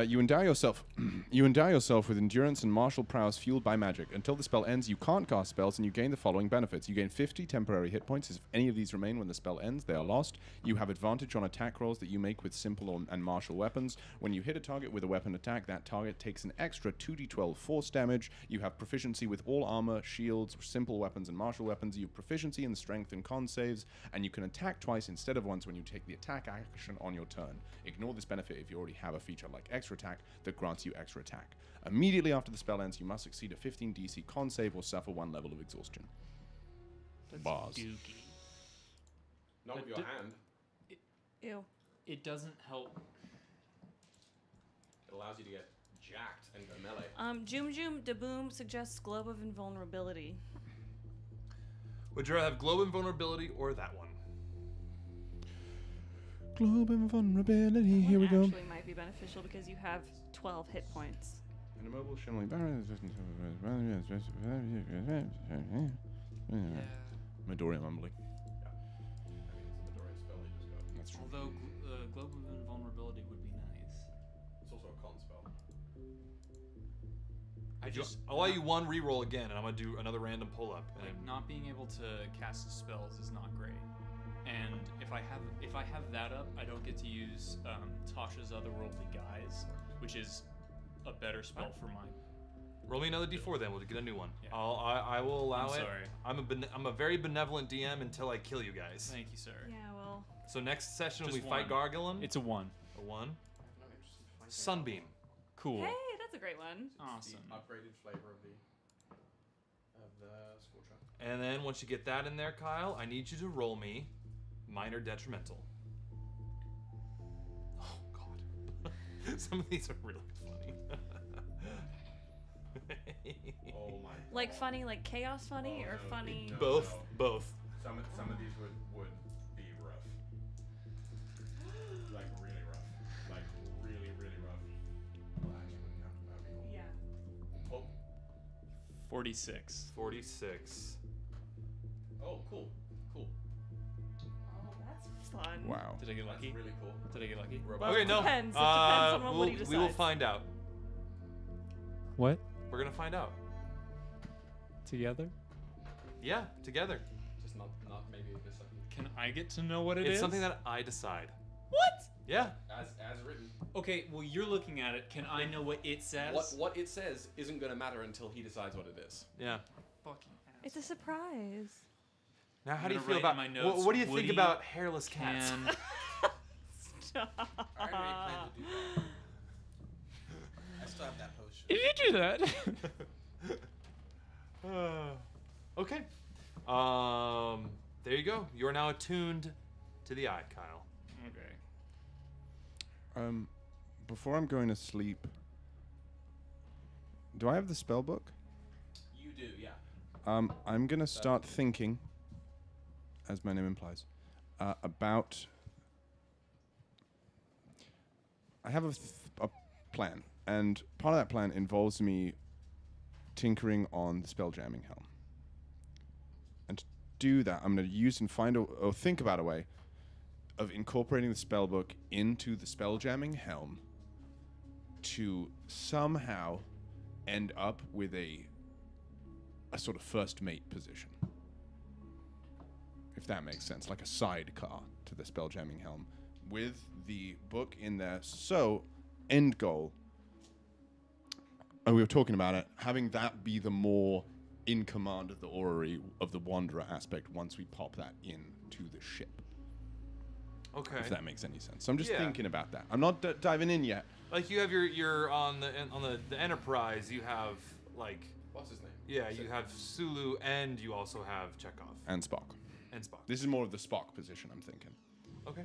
You endow yourself. You endow yourself with endurance and martial prowess fueled by magic. Until the spell ends, you can't cast spells, and you gain the following benefits: you gain 50 temporary hit points. If any of these remain when the spell ends, they are lost. You have advantage on attack rolls that you make with simple and martial weapons. When you hit a target with a weapon attack, that target takes an extra 2d12 force damage. You have proficiency with all armor, shields, simple weapons, and martial weapons. You have proficiency in strength and con saves, and you can attack twice instead of once when you take the attack action on your turn. Ignore this benefit if you already have a feature like extra attack that grants you extra attack. Immediately after the spell ends, you must succeed a 15 DC con save or suffer 1 level of exhaustion. Bars. Dookie. Not with your hand. Ew. It doesn't help. It allows you to get jacked and go melee. Joom Joom Daboom suggests Globe of Invulnerability. Would you rather have Globe Invulnerability or that one? Globe and vulnerability. Here we go. Actually might be beneficial because you have 12 hit points. An immobile shimmering barrier. Midoriya mumbling. That's true. Although Globe of Invulnerability would be nice. It's also a con spell. I'll allow you one reroll again, and I'm going to do another random pull-up. Like not being able to cast spells is not great. And if I have that up, I don't get to use Tasha's Otherworldly Guise, which is a better spell for mine. Roll me another d4 then. We'll get a new one. Yeah. I will allow I'm it. sorry. I'm a very benevolent DM until I kill you guys. Thank you, sir. Yeah, well. So next session Just we fight one. Garr-Gal-Onn. It's a 1. A 1. Sunbeam. Cool. Hey, that's a great one. Awesome. The upgraded flavor of the Scorcher. And then once you get that in there, Kyle, I need you to roll me minor detrimental. Oh God. Some of these are really funny. Oh my. Like funny, like chaos funny, or funny? Both. Both. Some of these would be rough. Like really rough. Like really rough. Well, actually, no, that would be cool. Yeah. 46. 46. Oh, cool. Cool. Oh, that's fun. Wow. Did I get lucky? That's really cool. Did I get lucky? Well, Okay, it no. depends. It depends on what he we will decides. find out. What? We're gonna find out. Together? Yeah, together. Just not maybe this second. Can I get to know what It's something that I decide. What? Yeah. As written. Okay, well, you're looking at it. Can I know what it says? What it says isn't going to matter until he decides what it is. Yeah. Fucking It's a surprise. Now, how do you gonna feel write about in my notes, what do you think Woody about hairless cats? Can Stop. I already planned to do that. I still have that potion. Did you do that? Okay. There you go. You are now attuned to the eye, Kyle. okay. Before I'm going to sleep, do I have the spell book? You do, yeah. I'm gonna start thinking, as my name implies, about. I have a plan, and part of that plan involves me tinkering on the spell jamming helm. And to do that, I'm going to use and find or think about a way of incorporating the spell book into the spell jamming helm to somehow end up with a sort of first mate position. If that makes sense, like a sidecar to the spell jamming helm with the book in there. So, end goal. And we were talking about it, having that be the more in command of the orrery of the wanderer aspect once we pop that into the ship. Okay. If that makes any sense. So I'm just Yeah. thinking about that. I'm not diving in yet. Like you have your on the Enterprise, you have like What's his name? yeah, you have Sulu and you also have Chekhov And Spock. and Spock. This is more of the Spock position, I'm thinking. Okay.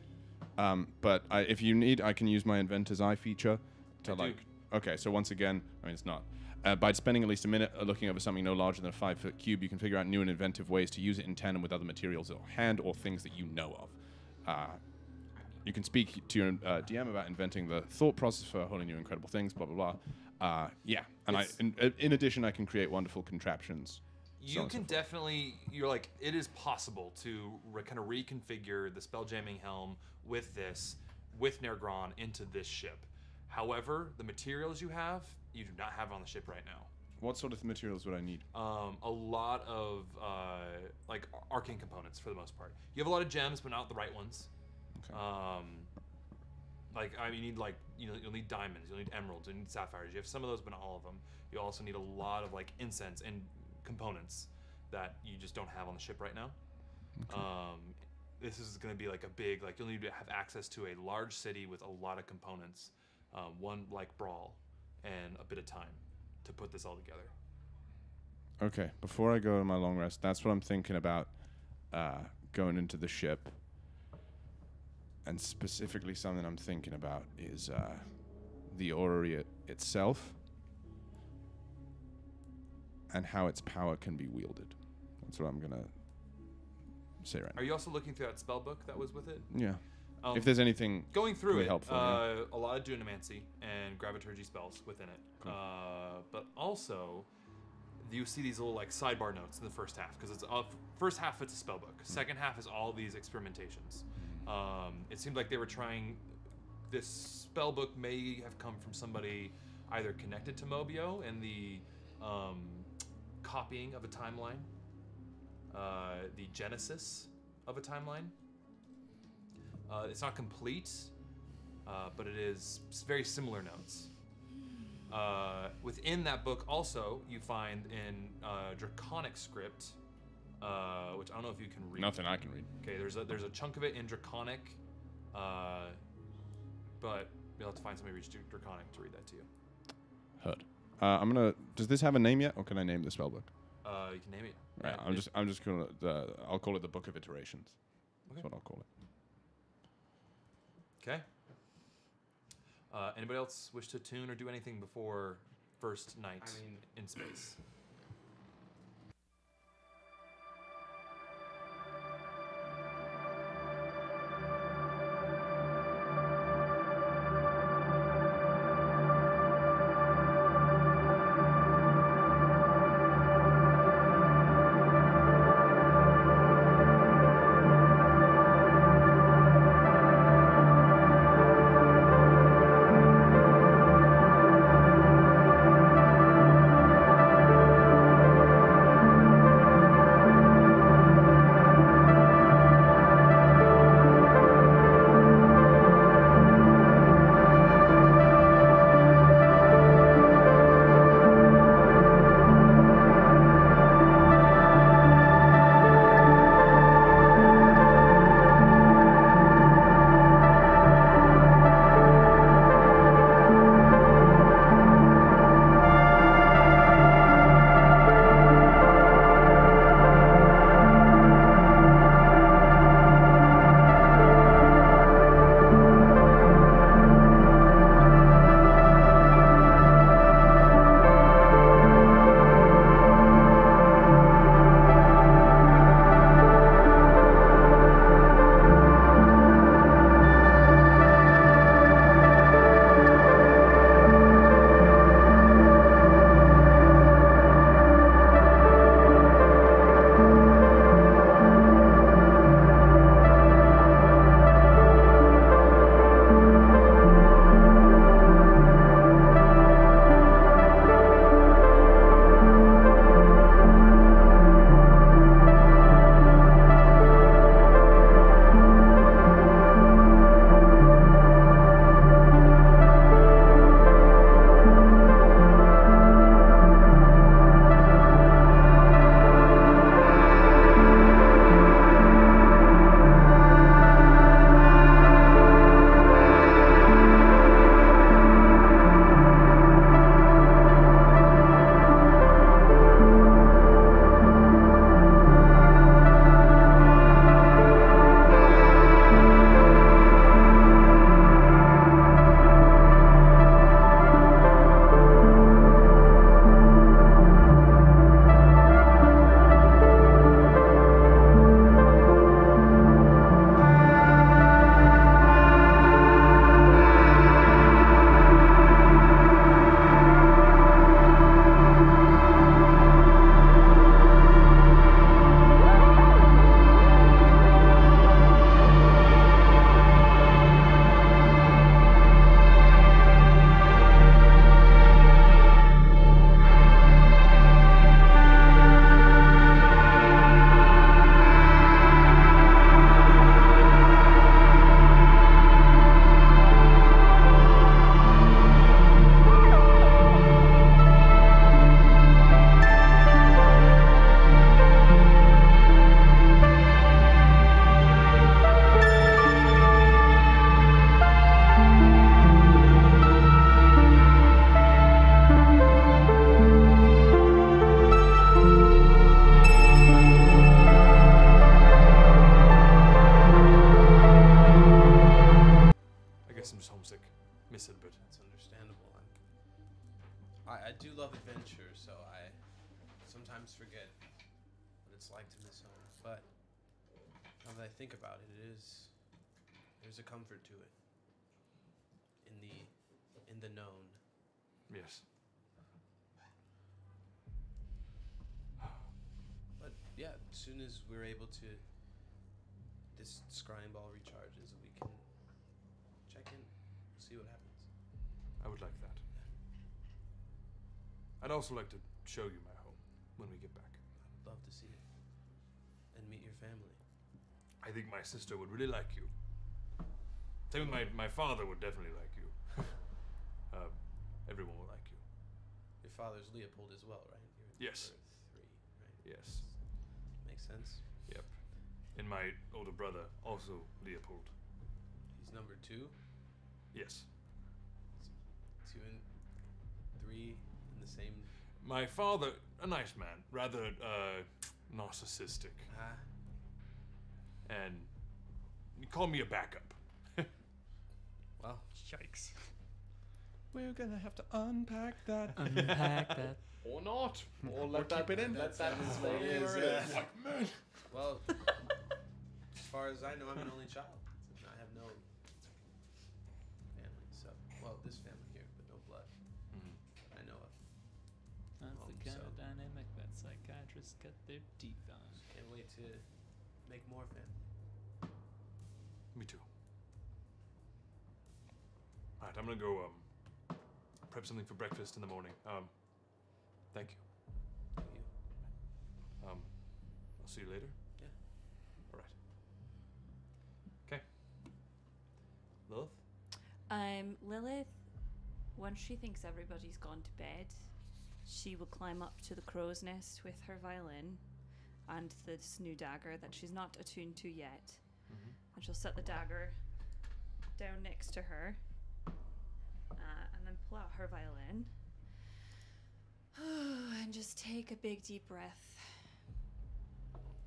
But if you need, I can use my Inventor's Eye feature to I do. Okay, so once again, I mean, it's not. By spending at least a minute looking over something no larger than a 5-foot cube, you can figure out new and inventive ways to use it in tandem with other materials at hand or things that you know of. You can speak to your DM about inventing the thought process for holding new incredible things, blah, blah, blah. Yeah, and in addition, I can create wonderful contraptions. You can definitely, you're like, it is possible to kind of reconfigure the spell jamming helm with Nergron into this ship. However, the materials you do not have on the ship right now. What sort of materials would I need? A lot of like arcane components for the most part. You have a lot of gems, but not the right ones. Okay. You need you'll need diamonds, you'll need emeralds, you'll need sapphires. You have some of those, but not all of them. You also need a lot of like incense and components that you just don't have on the ship right now. Okay. This is going to be like a big, like you'll need to have access to a large city with a lot of components, one like brawl, and a bit of time to put this all together. Okay, before I go to my long rest, that's what I'm thinking about going into the ship. And specifically something I'm thinking about is the orrery itself and how its power can be wielded. That's what I'm going to say right now. Are you also looking through that spell book that was with it? Yeah. If there's anything going through really it, helpful, a lot of dunamancy and graviturgy spells within it. Cool. But also, you see these little like sidebar notes in the first half because it's first half it's a spell book. Second half is all these experimentations. It seemed like they were trying. This spell book may have come from somebody either connected to Mobio and the copying of a timeline, the genesis of a timeline. It's not complete, but it is very similar notes. Within that book also, you find in Draconic script, which I don't know if you can read. Nothing I can read. Okay, there's a chunk of it in Draconic, but you'll have to find somebody who reads Draconic to read that to you. Heard. Does this have a name yet, or can I name the spellbook? You can name it. Right. I'm just gonna. I'll call it the Book of Iterations. Okay. That's what I'll call it. Okay. Anybody else wish to tune or do anything before first night in space? sometimes forget what it's like to miss home. But now that I think about it, there's a comfort to it. In the known. Yes. But yeah, as soon as we're able to, this scrying ball recharges, we can check in, see what happens. I would like that. I'd also like to show you my home when we get back. I'd love to see it and meet your family. I think my sister would really like you. Same with my father would definitely like you. Everyone will like you. Your father's Leopold as well, right? Yes. You're 3, right? Yes. Makes sense. Yep. And my older brother, also Leopold. He's number 2? Yes. 2 and 3 in the same... My father, a nice man, rather narcissistic. And you call me a backup. Well, yikes. We're gonna have to unpack that. Unpack that. Or not. Or let that keep it in. Let that stay where it is. well, as far as I know, I'm an only child. I have no family, so this family here, but no blood. I know of. That's the kind of dynamic that psychiatrists cut their teeth on. Can't wait to make more family. Me too. Alright, I'm gonna go prep something for breakfast in the morning. Thank you. Thank you. I'll see you later. Yeah. All right. Okay. Lilith? Lilith, once she thinks everybody's gone to bed, she will climb up to the crow's nest with her violin and this new dagger that she's not attuned to yet. And she'll set the dagger down next to her and then pull out her violin and just take a big deep breath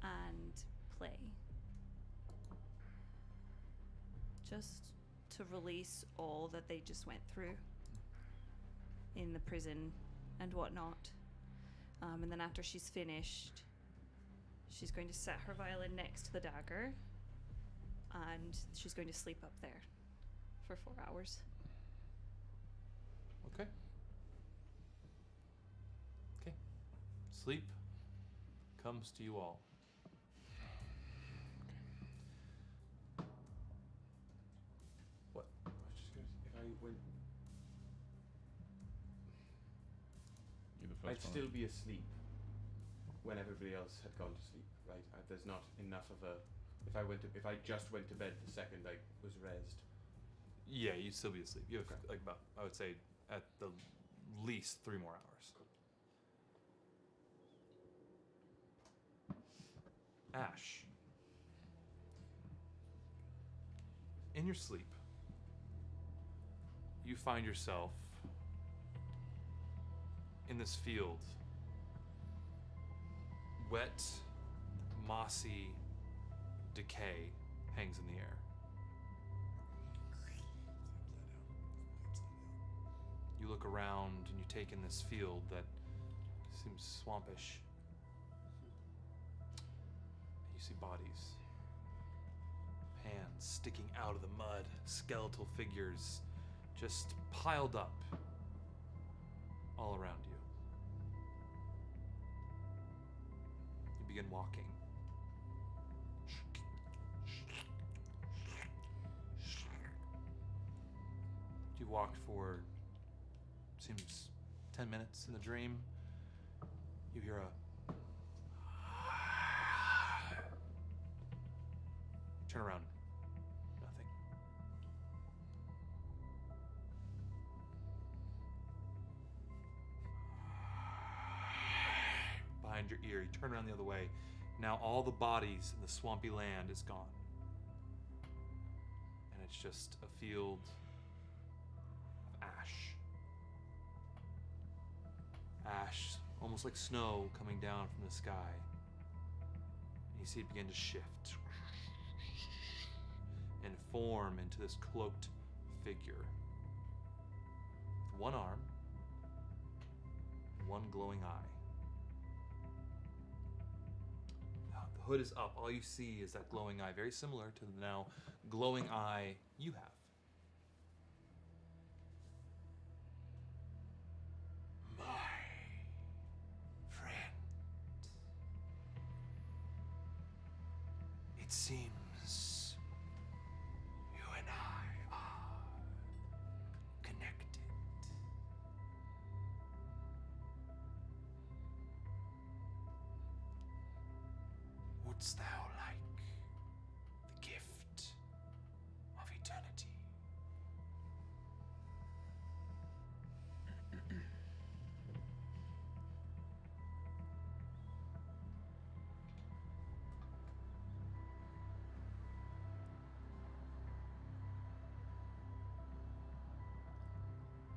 and play. Just to release all that they just went through in the prison and whatnot. And then after she's finished, she's going to set her violin next to the dagger and she's going to sleep up there for 4 hours. Okay. Okay. Sleep comes to you all. What? I was just going to say, if I went... You're the I'd first one. still be asleep when everybody else had gone to sleep, right? There's not enough of a... If I just went to bed the second I was rezzed. Yeah, you'd still be asleep. You have like about, I would say, at the least 3 more hours. Ash. In your sleep, you find yourself in this field. Wet, mossy decay hangs in the air. You look around and you take in this field that seems swampish. You see bodies. Hands sticking out of the mud, skeletal figures just piled up all around you. You begin walking. You walked for, seems 10 minutes in the dream. You hear a turn around. Nothing. Behind your ear, you turn around the other way. Now all the bodies in the swampy land is gone. And it's just a field of ash. Ash, almost like snow coming down from the sky. And you see it begin to shift and form into this cloaked figure with one arm, one glowing eye. hood is up, all you see is that glowing eye, very similar to the now glowing eye you have. My friend, it seems you and I are connected. Wouldst thou like the gift of eternity?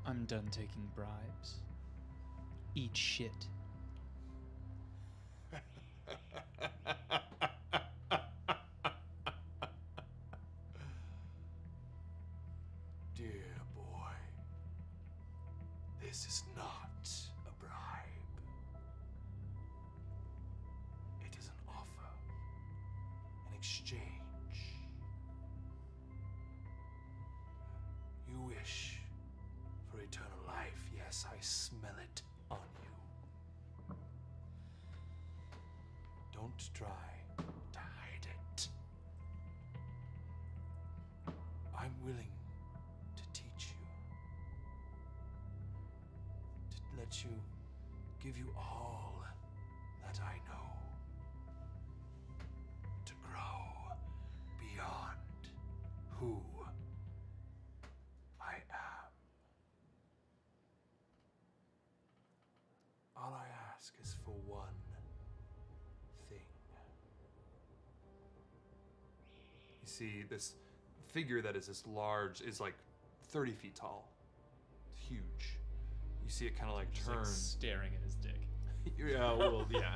I'm done taking bribes. Eat shit. Dear boy, this is not a bribe. It is an offer, an exchange. You wish for eternal life. Yes, I smell it on you. Don't try to hide it. I'm willing to teach you, to let you, give you all that I know, to grow beyond who I am. All I ask is for one thing. You see this figure that is this large, is like 30 feet tall. It's huge. You see it kind of like Just turn. like staring at his dick. Yeah, well, yeah.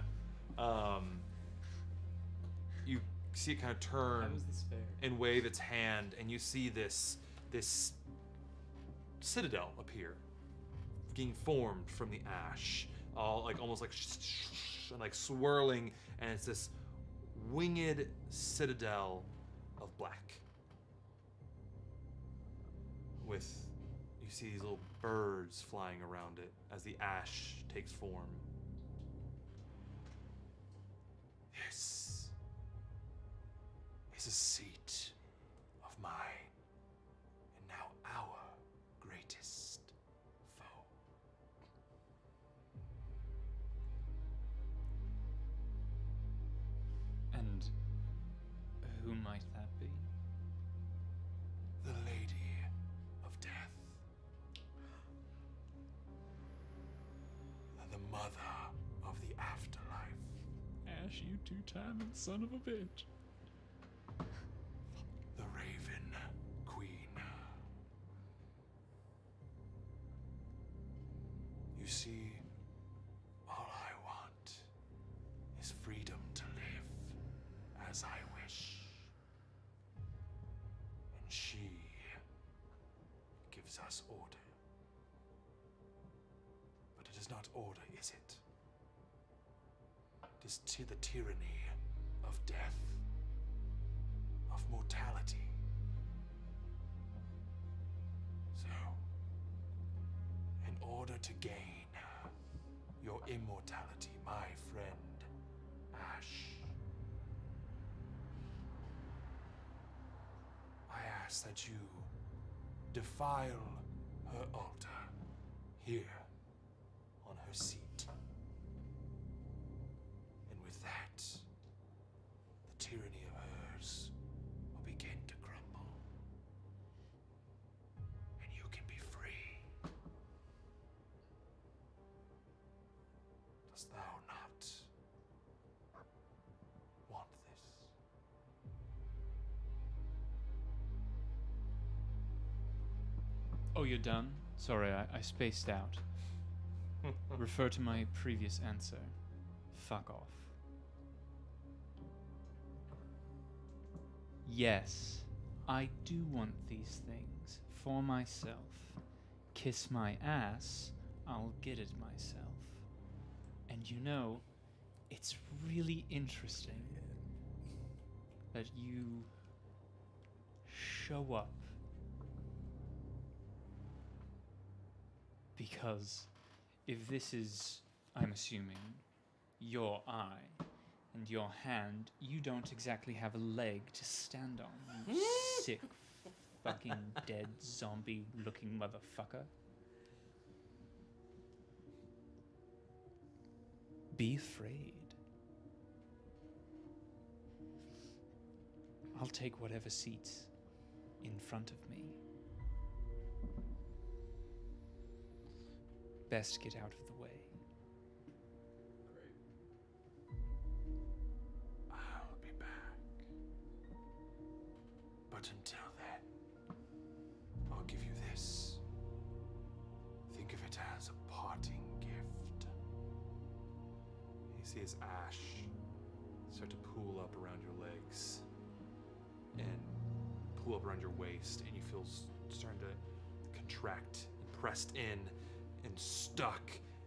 You see it kind of turn How is this fair? and wave its hand, and you see this citadel appear, being formed from the ash, all like almost like and like swirling, and it's this winged citadel of black. With, you see these little birds flying around it as the ash takes form. This is a seat of mine, and now our greatest foe. And who might that be? The Lady of Death. The mother of the afterlife. Ash, you two-timing son of a bitch. The Raven Queen. You see, all I want is freedom to live as I wish. And she gives us order. But it is not order, is it? It is the tyranny of death, of mortality. So, in order to gain your immortality, my friend Ash, I ask that you defile her altar here on her seat. And with that, the tyranny of hers will begin to crumble. And you can be free. Dost thou not want this? Oh, you're done? Sorry, I spaced out. Refer to my previous answer. Fuck off. Yes, I do want these things for myself. Kiss my ass, I'll get it myself. And you know, it's really interesting that you show up because if this is, I'm assuming, your eye and your hand, you don't exactly have a leg to stand on, you sick fucking dead zombie looking motherfucker. Be afraid. I'll take whatever seat's in front of me. Best get out of the way. I'll be back. But until then, I'll give you this. Think of it as a parting gift. You see his ash start to pool up around your legs and pool up around your waist, and you feel starting to contract and pressed in and stuck.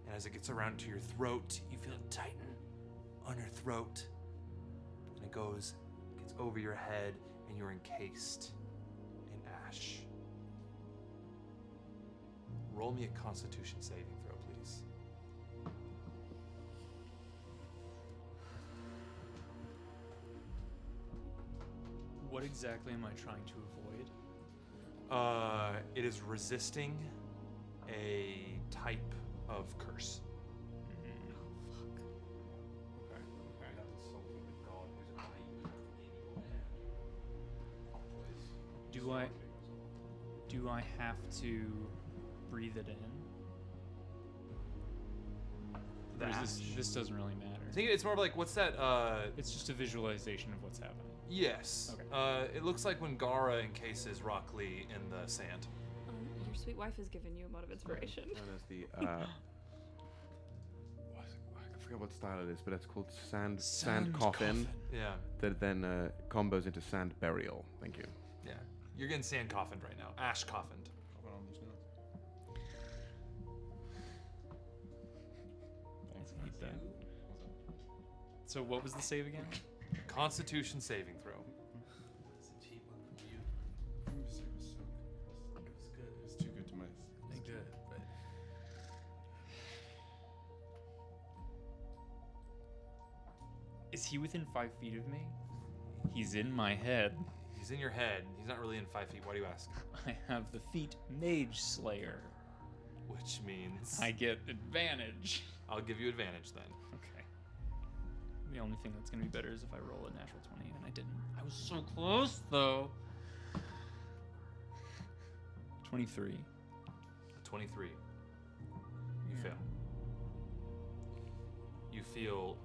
And as it gets around to your throat, you feel it tighten on your throat. And it gets over your head, and you're encased in ash. Roll me a Constitution saving throw, please. What exactly am I trying to avoid? It is resisting a type of curse. Do I have to breathe it in? Or is this doesn't really matter. I think it's more of like, what's that? It's just a visualization of what's happening. Yes. Okay. It looks like when Gara encases Rock Lee in the sand. Your sweet wife has given you a mode of inspiration. Known as the I forget what style it is, but it's called sand coffin. Yeah. That then combos into sand burial. Thank you. Yeah. You're getting sand coffined right now. Ash coffined. Eat that. So what was the save again? Constitution saving throw. It's good. It's too good to miss. It's good, but Is he within 5 feet of me? He's in my head. He's in your head. He's not really in 5 feet. Why do you ask? I have the feat Mage Slayer. Which means I get advantage. I'll give you advantage then. Okay. The only thing that's gonna be better is if I roll a natural 20, and I didn't. I was so close, though. 23. 23. You fail. You feel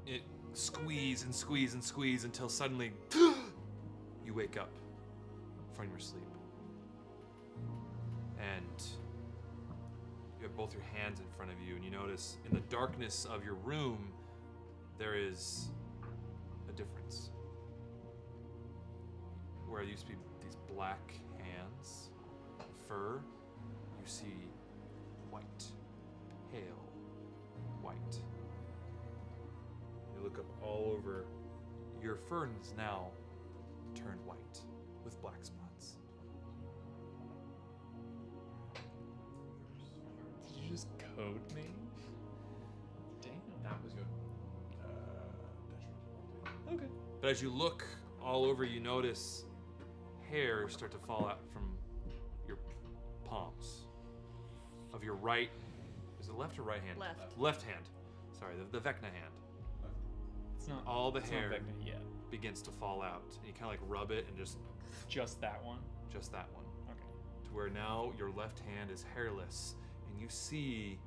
it squeeze and squeeze and squeeze until suddenly you wake up from your sleep. And you have both your hands in front of you, and you notice in the darkness of your room there is a difference. Where there used to be these black hands, fur, you see white, pale white. You look up all over, your fur is now turned white with black spots. Did you just code me? Damn. That was good. Okay. But as you look all over, you notice hair start to fall out from your palms. Of your right, is it left or right hand? Left. Left hand. Sorry, the Vecna hand. It's not All the it's hair not Vecna yet. begins to fall out. And you kind of like rub it and Just that one? just that one. Okay. To where now your left hand is hairless, and you see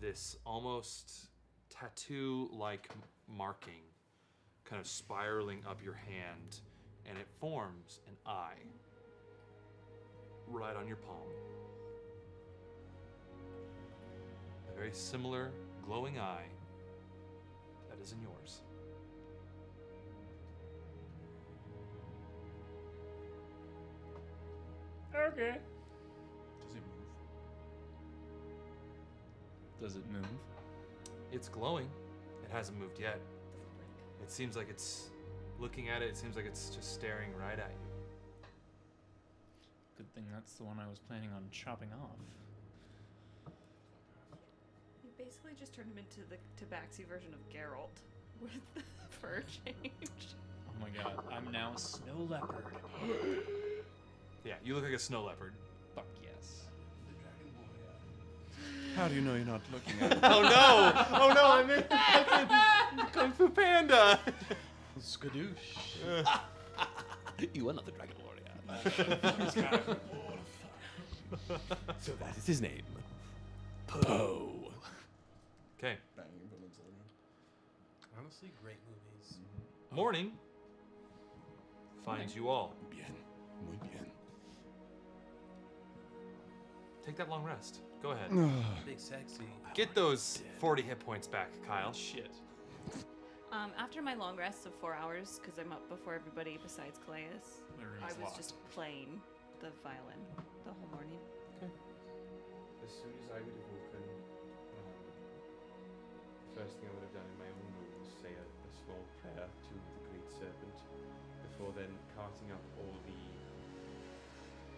this almost tattoo-like marking kind of spiraling up your hand, and it forms an eye right on your palm. A very similar glowing eye that is in yours. Okay. Does it move? Does it move? It's glowing. It hasn't moved yet. It seems like it's Looking at it, it seems like it's just staring right at you. Good thing that's the one I was planning on chopping off. You basically just turned him into the Tabaxi version of Geralt with the fur change. Oh my god, I'm now a snow leopard. Yeah, you look like a snow leopard. Fuck yes. How do you know you're not looking at it? Oh no! Oh no, I'm in fucking Kung Fu Panda! Skadoosh. You are not the Dragon Warrior. So that is his name. Poe. Okay. Honestly, great movies. Morning finds you all. Bien. Muy bien. Take that long rest. Go ahead. Big sexy. Get those 40 hit points back, Kyle. Shit. After my long rest of 4 hours, because I'm up before everybody besides Kallias, My room I is was locked. just playing the violin the whole morning. As soon as I would have woken, first thing I would have done in my own room was say a small prayer to the Great Serpent, before then carting up all the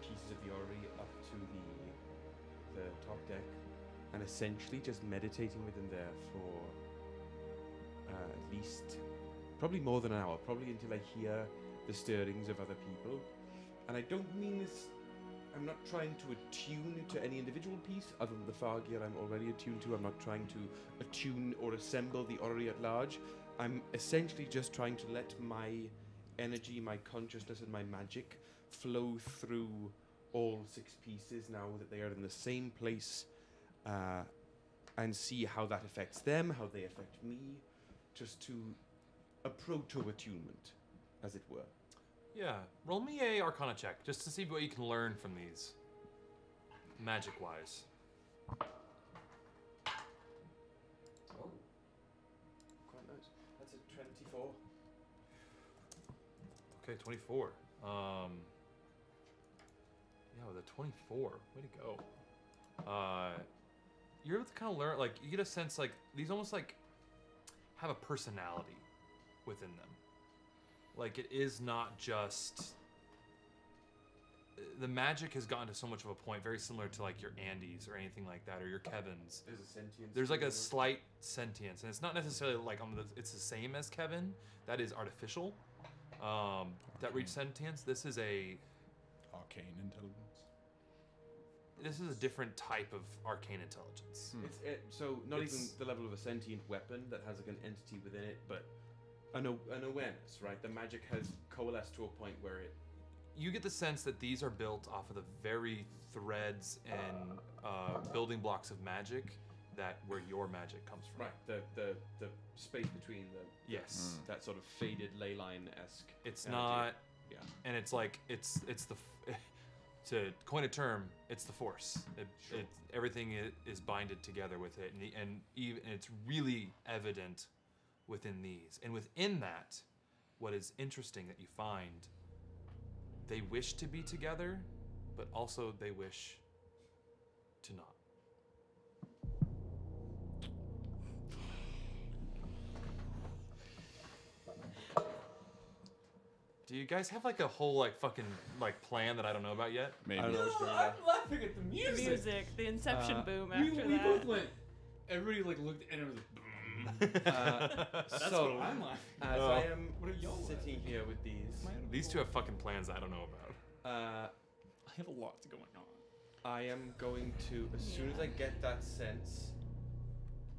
pieces of the orrery up to the top deck, and essentially just meditating with them there for at least, probably more than an hour, probably until I hear the stirrings of other people. And I don't mean this, I'm not trying to attune to any individual piece, other than the Fargear I'm already attuned to. I'm not trying to attune or assemble the orrery at large. I'm essentially just trying to let my energy, my consciousness, and my magic flow through all 6 pieces now that they are in the same place, and see how that affects them, how they affect me, just to a proto-attunement, as it were. Yeah, roll me a Arcana check, just to see what you can learn from these, magic-wise. Oh, quite nice. That's a 24. Okay, 24. Yeah, with a 24, way to go. You're able to kind of learn, like, you get a sense, like, these almost, like, have a personality within them. Like, it is not just... The magic has gotten to so much of a point, very similar to, like, your Andys or anything like that, or your Kevins. There's a sentience. There's, like, a slight sentience, and it's not necessarily, like, it's the same as Kevin. That is artificial. That reach sentience. This is a... Arcane intelligence. This is a different type of arcane intelligence. So not even the level of a sentient weapon that has like an entity within it, but an awareness, right? The magic has coalesced to a point where it... You get the sense that these are built off of the very threads and building blocks of magic that where your magic comes from. Right, the space between the... Yes. That sort of faded ley line-esque It's energy. not... Yeah. And it's like, it's the... To coin a term, it's the force. Everything is binded together with it, and it's really evident within these. And within that, what is interesting that you find, they wish to be together, but also they wish to not. Do you guys have like a whole like fucking like plan that I don't know about yet? Maybe. I don't know what's going on. I'm laughing at the music. The Inception boom We after we that. both went. Everybody like looked and it was like. That's So, what I'm laughing. as I am What are y'all sitting here with these, These two have fucking plans I don't know about. I have a lot going on. I am going to, as soon as I get that sense,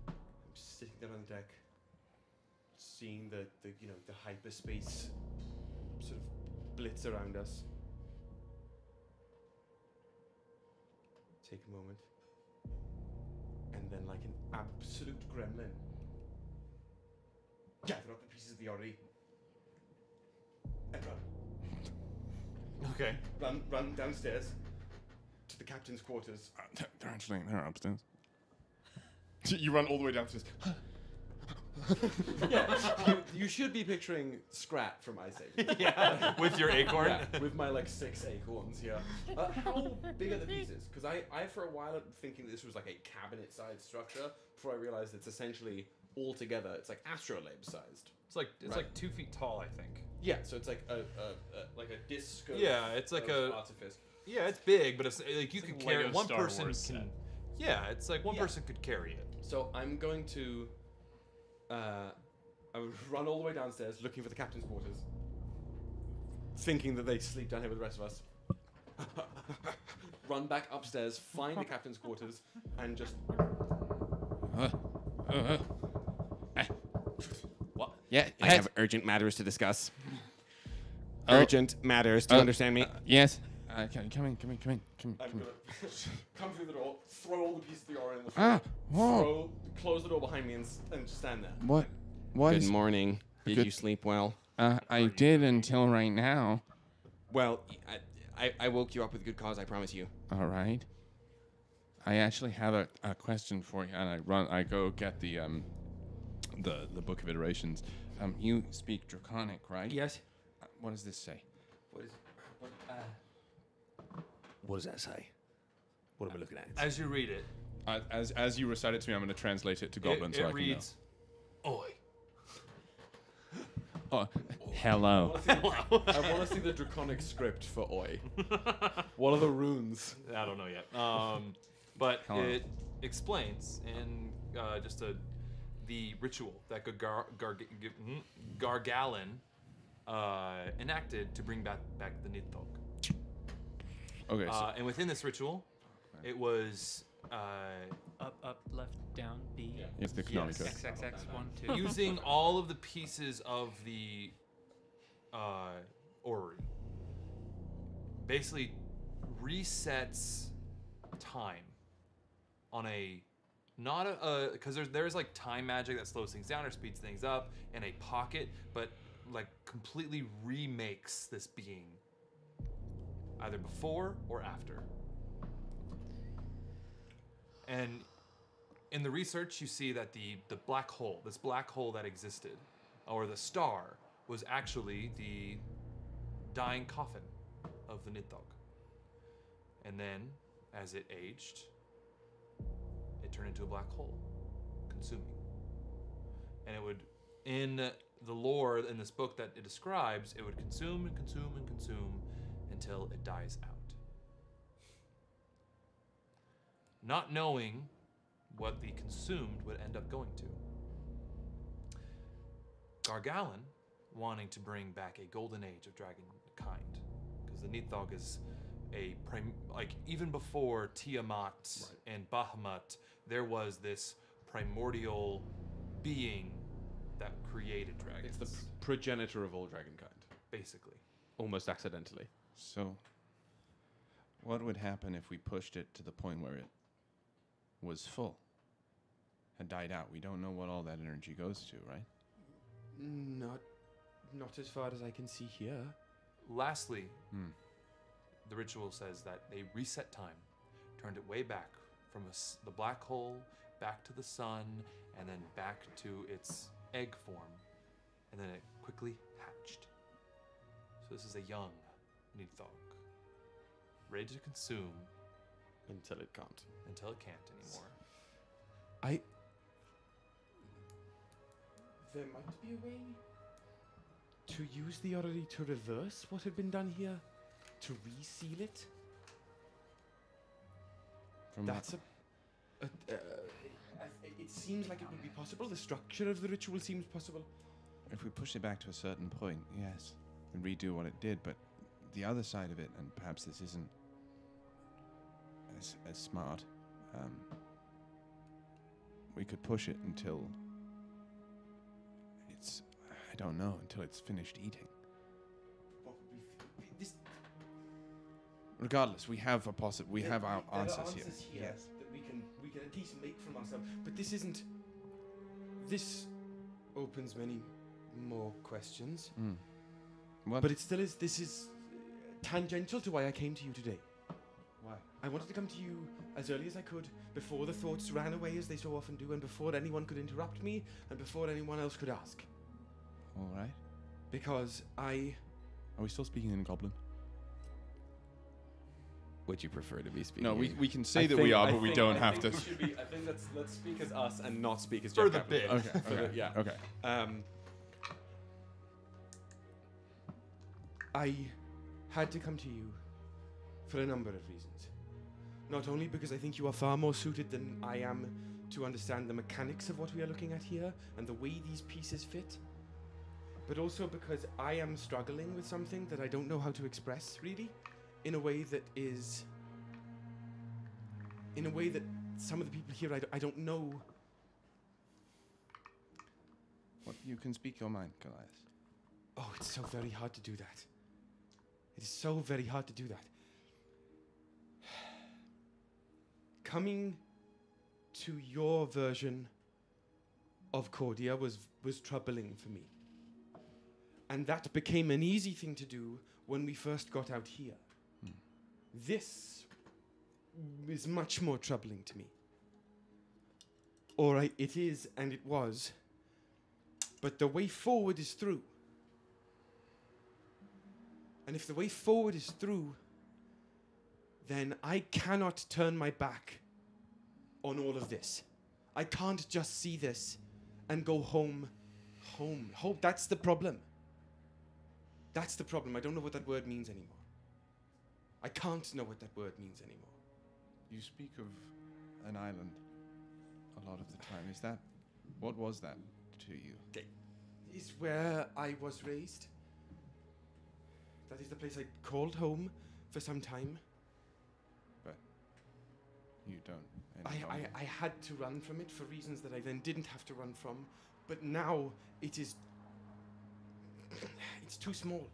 I'm just sitting there on the deck, seeing the hyperspace sort of blitz around us. Take a moment, and then like an absolute gremlin, gather up the pieces of the orrery and run. Okay. Run downstairs to the captain's quarters. They're upstairs. You run all the way downstairs. Yeah, you should be picturing Scrat from Ice Age. Yeah, with your acorn. Yeah, with my like 6 acorns here. How big are the pieces? Because I for a while thinking this was like a cabinet-sized structure before I realized it's essentially all together. It's like astrolabe-sized. It's like 2 feet tall, I think. Yeah, so it's like a disc. Yeah, it's like a artifice. Yeah, it's big, but it's like you could carry Lego one Star person Wars can. set. Yeah, it's like one person could carry it. So I'm going to. I would run all the way downstairs, looking for the captain's quarters, thinking that they sleep down here with the rest of us. Run back upstairs, find the captain's quarters, and just. What? Yeah, I have urgent matters to discuss. Oh. Urgent matters. Do you understand me? Yes. Come in. I'm gonna come through the door, throw all the pieces of the aura in the floor, close the door behind me, and just stand there. What? Good morning. Did you sleep well? I did until right now. Well, I woke you up with good cause, I promise you. All right. I actually have a question for you, and I go get the book of iterations. You speak Draconic, right? Yes. What does this say? What does that say? What am I looking at? As you read it, As you recite it to me, I'm going to translate it to Goblin so I it can reads, "Oi." know. Oh, hello. I want to see the draconic script for Oi. What are the runes? I don't know yet. But Hello. it explains in the ritual that Garr-Gal-Onn enacted to bring back the Nidthog. Okay. So, And within this ritual, it was Up, left, down, B. it's the Canonica. XXX, 1, 2. using all of the pieces of the orrery. Basically resets time on because there's like time magic that slows things down or speeds things up in a pocket, but like completely remakes this being either before or after. And in the research, you see that the black hole, this black hole that existed, or the star, was actually the dying coffin of the Nidthog. And then, as it aged, it turned into a black hole, consuming. And it would, in the lore in this book that it describes, it would consume and consume and consume until it dies out. Not knowing what the consumed would end up going to. Garr-Gal-Onn wanting to bring back a golden age of dragonkind, because the Nidthog is even before Tiamat and Bahamut, there was this primordial being that created dragons. It's the progenitor of all dragonkind. Basically. Almost accidentally. So, what would happen if we pushed it to the point where it was full, had died out? We don't know what all that energy goes to, right? Not as far as I can see here. Lastly, the ritual says that they reset time, turned it way back from the black hole back to the sun, and then back to its egg form, and then it quickly hatched. So this is a young Nidthog, ready to consume Until it can't. until it can't anymore. There might be a way to use the orrery to reverse what had been done here, to reseal it. That's it seems like it would be possible. The structure of the ritual seems possible. If we push it back to a certain point, yes, and redo what it did, but the other side of it, and perhaps this isn't as smart, we could push it until it's, I don't know, until it's finished eating. What would be this? Regardless, we have our answers here. Yes. That we can at least make from ourselves. But this isn't. This opens many more questions. What? But it still is. This is tangential to why I came to you today. Why? I wanted to come to you as early as I could, before the thoughts ran away as they so often do, and before anyone could interrupt me, and before anyone else could ask. All right. Because Are we still speaking in Goblin? Would you prefer to be speaking? No, we can say that we are, but we don't have to. I think let's speak as us and not speak as For Jeff the Kaplan. bit. Okay. Yeah. Okay. I had to come to you for a number of reasons. Not only because I think you are far more suited than I am to understand the mechanics of what we are looking at here and the way these pieces fit, but also because I am struggling with something that I don't know how to express, really, in a way that some of the people here I don't know. What, you can speak your mind, Kallias. Oh, it's so very hard to do that. It is so very hard to do that. Coming to your version of Cordia was troubling for me. And that became an easy thing to do when we first got out here. This is much more troubling to me. All right, it is and it was. But the way forward is through. And if the way forward is through, then I cannot turn my back on all of this. I can't just see this and go home. That's the problem. That's the problem. I don't know what that word means anymore. I can't know what that word means anymore. You speak of an island a lot of the time. Is that... What was that to you? Is where I was raised. That is the place I called home for some time. But you don't. I had to run from it for reasons that I then didn't have to run from. But now it is... It's too small.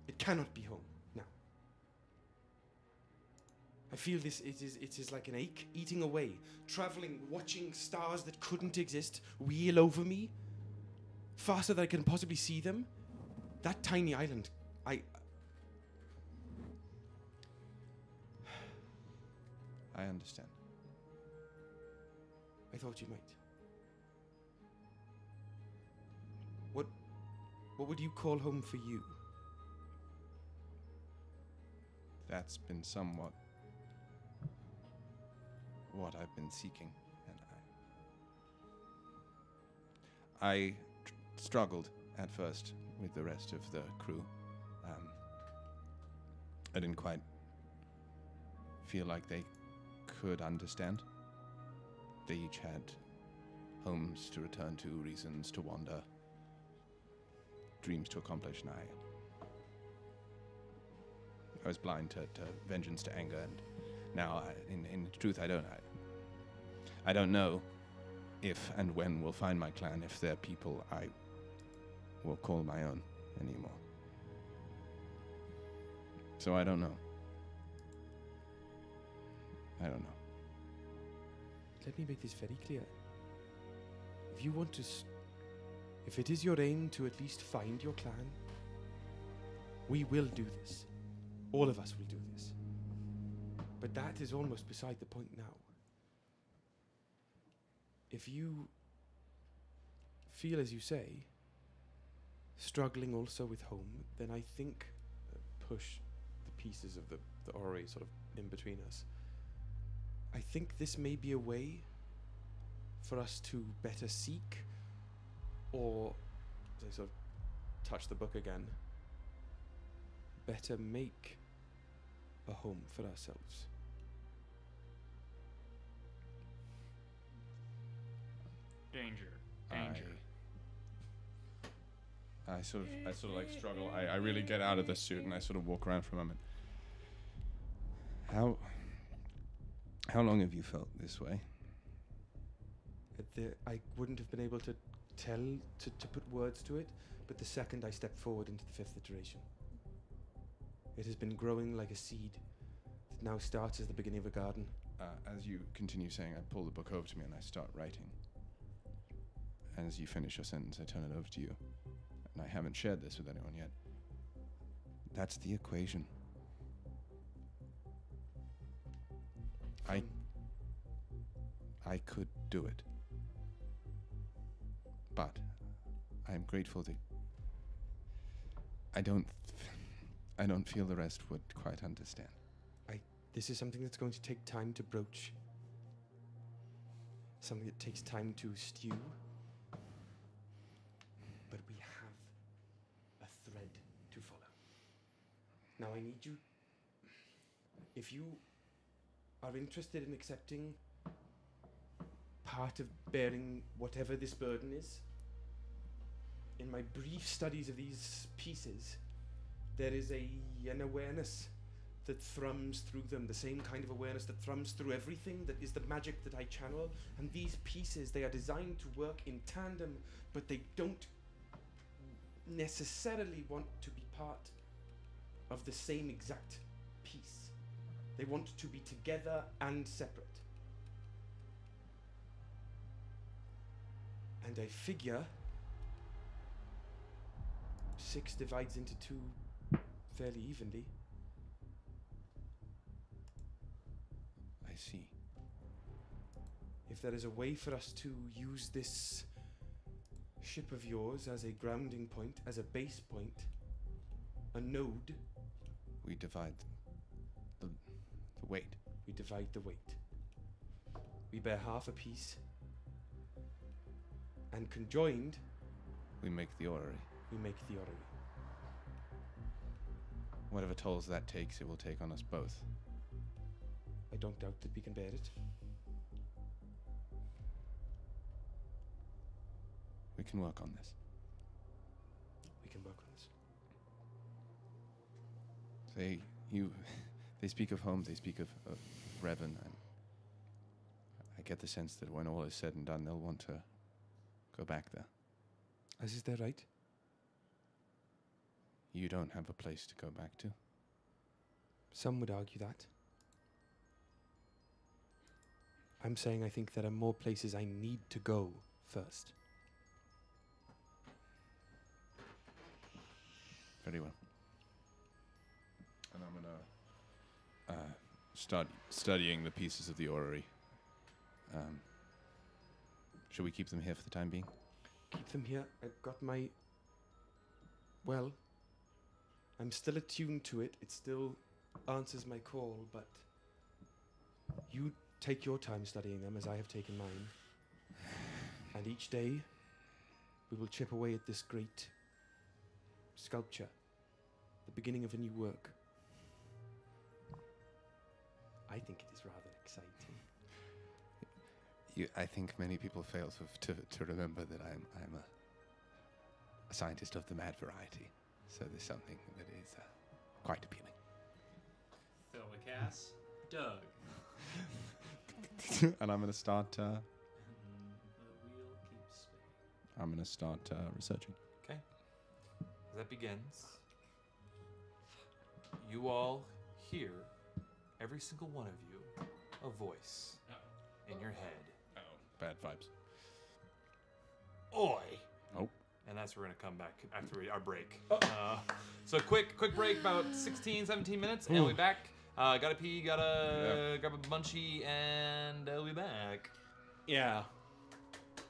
It cannot be home now. I feel this, it is like an ache, eating away, traveling, watching stars that couldn't exist wheel over me, faster than I can possibly see them. That tiny island, I understand. I thought you might. What would you call home for you? That's been somewhat what I've been seeking, and I struggled at first with the rest of the crew. I didn't quite feel like they could understand. They each had homes to return to, reasons to wander, dreams to accomplish, and I was blind to vengeance, to anger, and now, in truth, I don't know if and when we'll find my clan, if they're people I will call my own anymore. So I don't know. I don't know. Let me make this very clear. If you want to... if it is your aim to at least find your clan, we will do this. All of us will do this. But that is almost beside the point now. If you feel, as you say, struggling also with home, then I think push the pieces of the orrery sort of in between us. I think this may be a way for us to better seek, or, as I sort of touch the book again, better make a home for ourselves. Danger. I sort of like struggle. I really get out of the suit and I sort of walk around for a moment. How long have you felt this way? I wouldn't have been able to tell, to put words to it, but the second I stepped forward into the 5th iteration. It has been growing like a seed that now starts as the beginning of a garden. As you continue saying, I pull the book over to me and I start writing. And as you finish your sentence, I turn it over to you. And I haven't shared this with anyone yet. That's the equation. I could do it. But I'm grateful that I don't feel the rest would quite understand. This is something that's going to take time to broach. Something that takes time to stew. But we have Now I need you, if you are interested in accepting part of bearing whatever this burden is, in my brief studies of these pieces, there is an awareness that thrums through them, the same kind of awareness that thrums through everything that is the magic that I channel. And these pieces, they are designed to work in tandem, but they don't necessarily want to be part of the same exact piece. They want to be together and separate. And I figure 6 divides into 2 fairly evenly. I see. If there is a way for us to use this ship of yours as a grounding point, as a base point, a node, We divide the weight. we divide the weight. We bear half a piece, and conjoined, We make the orrery. we make the orrery. Whatever tolls that takes, it will take on us both. I don't doubt that we can bear it. We can work on this. We can work on this. They speak of home, they speak of Revan, and I get the sense that when all is said and done, they'll want to go back there. As is their right. You don't have a place to go back to. Some would argue that. I'm saying I think there are more places I need to go first. Very well. And I'm gonna start studying the pieces of the orrery. Should we keep them here for the time being? Keep them here. I've got my... Well, I'm still attuned to it. It still answers my call, but you take your time studying them as I have taken mine. And each day, we will chip away at this great sculpture, the beginning of a new work. I think it is rather exciting. I think many people fail to remember that I'm a scientist of the mad variety. So there's something that is quite appealing. Thelicass, Doug. And I'm gonna start. The wheel keeps spinning. I'm gonna start researching. Okay. As that begins, you all hear, every single one of you, a voice in your head. Bad vibes. Oi! Oh. And that's where we're gonna come back after our break. So quick break, about 16, 17 minutes, and we'll be back. Gotta pee, gotta grab a munchie, and we'll be back. Yeah.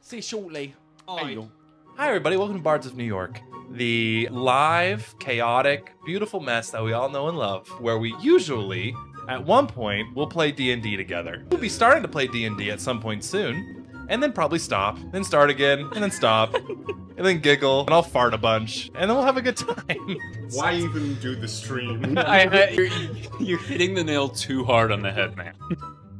See you shortly. Oi. Hi, everybody. Welcome to Bards of New York, the live, chaotic, beautiful mess that we all know and love, where we usually, at one point, will play D&D together. We'll be starting to play D&D at some point soon, and then probably stop, then start again, and then stop, and then giggle, and I'll fart a bunch, and then we'll have a good time. Why even do the stream? You're hitting the nail too hard on the head, man.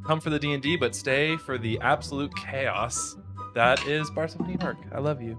Come for the D&D, but stay for the absolute chaos that is Bards of New York. I love you.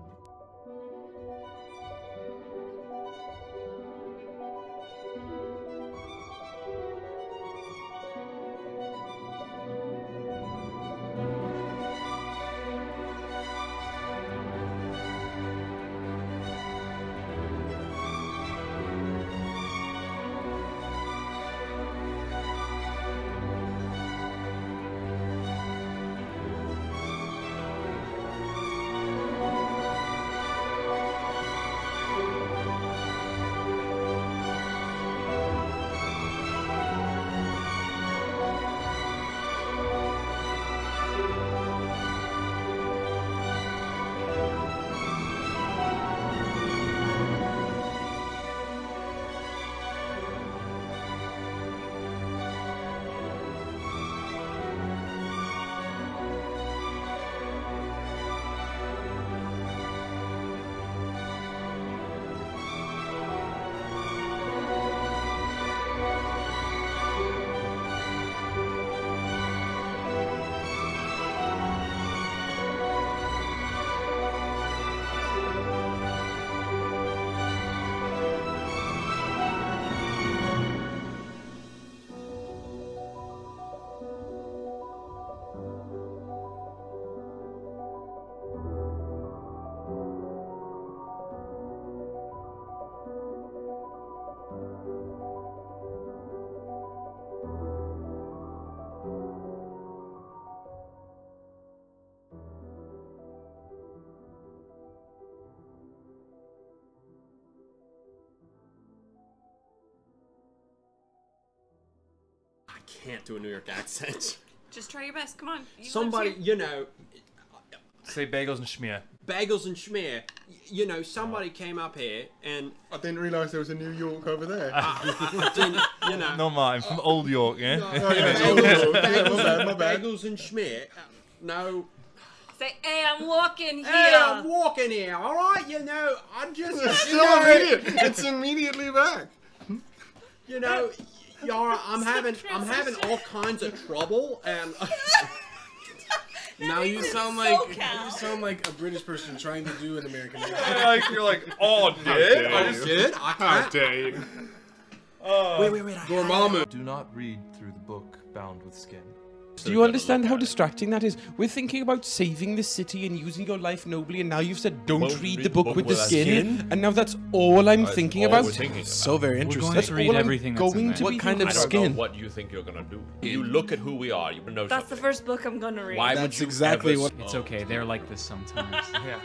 can't do a New York accent. Just try your best. Come on. Somebody, you know. Say bagels and schmear. Bagels and schmear. You know, somebody came up here and I didn't realise there was a New York over there. I didn't, you know. No, I'm from Old York, yeah. My bad. Bagels and schmear. No. Say, hey, I'm walking here. Hey, I'm walking here. All right, you know, I'm just. It's immediately back. You know, Yara, I'm having all kinds of trouble, and now you sound like a British person trying to do an American accent. Like you're like, oh, did I did? How dare you? Wait. Dormammu. Do not read through the book bound with skin. Do you understand how distracting that is? We're thinking about saving the city and using your life nobly, and now you've said don't read the book with the skin, and now that's all I'm thinking about. So very interesting. We're going to read everything that's in there. What kind of I don't skin? know what you think you're gonna do. You look at who we are. You know That's the first book I'm gonna read. Why would That's you exactly ever what. It's okay. They're like this sometimes. Yeah.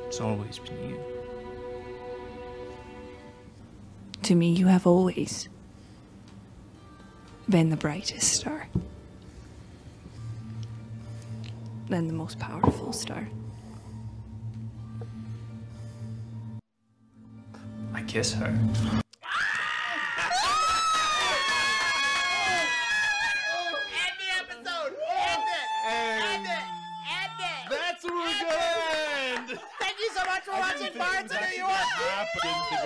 It's always been you. To me, you have always been the brightest star. Then the most powerful star. I kiss her. That's where we're gonna end. Thank you so much for watching Bards of New York.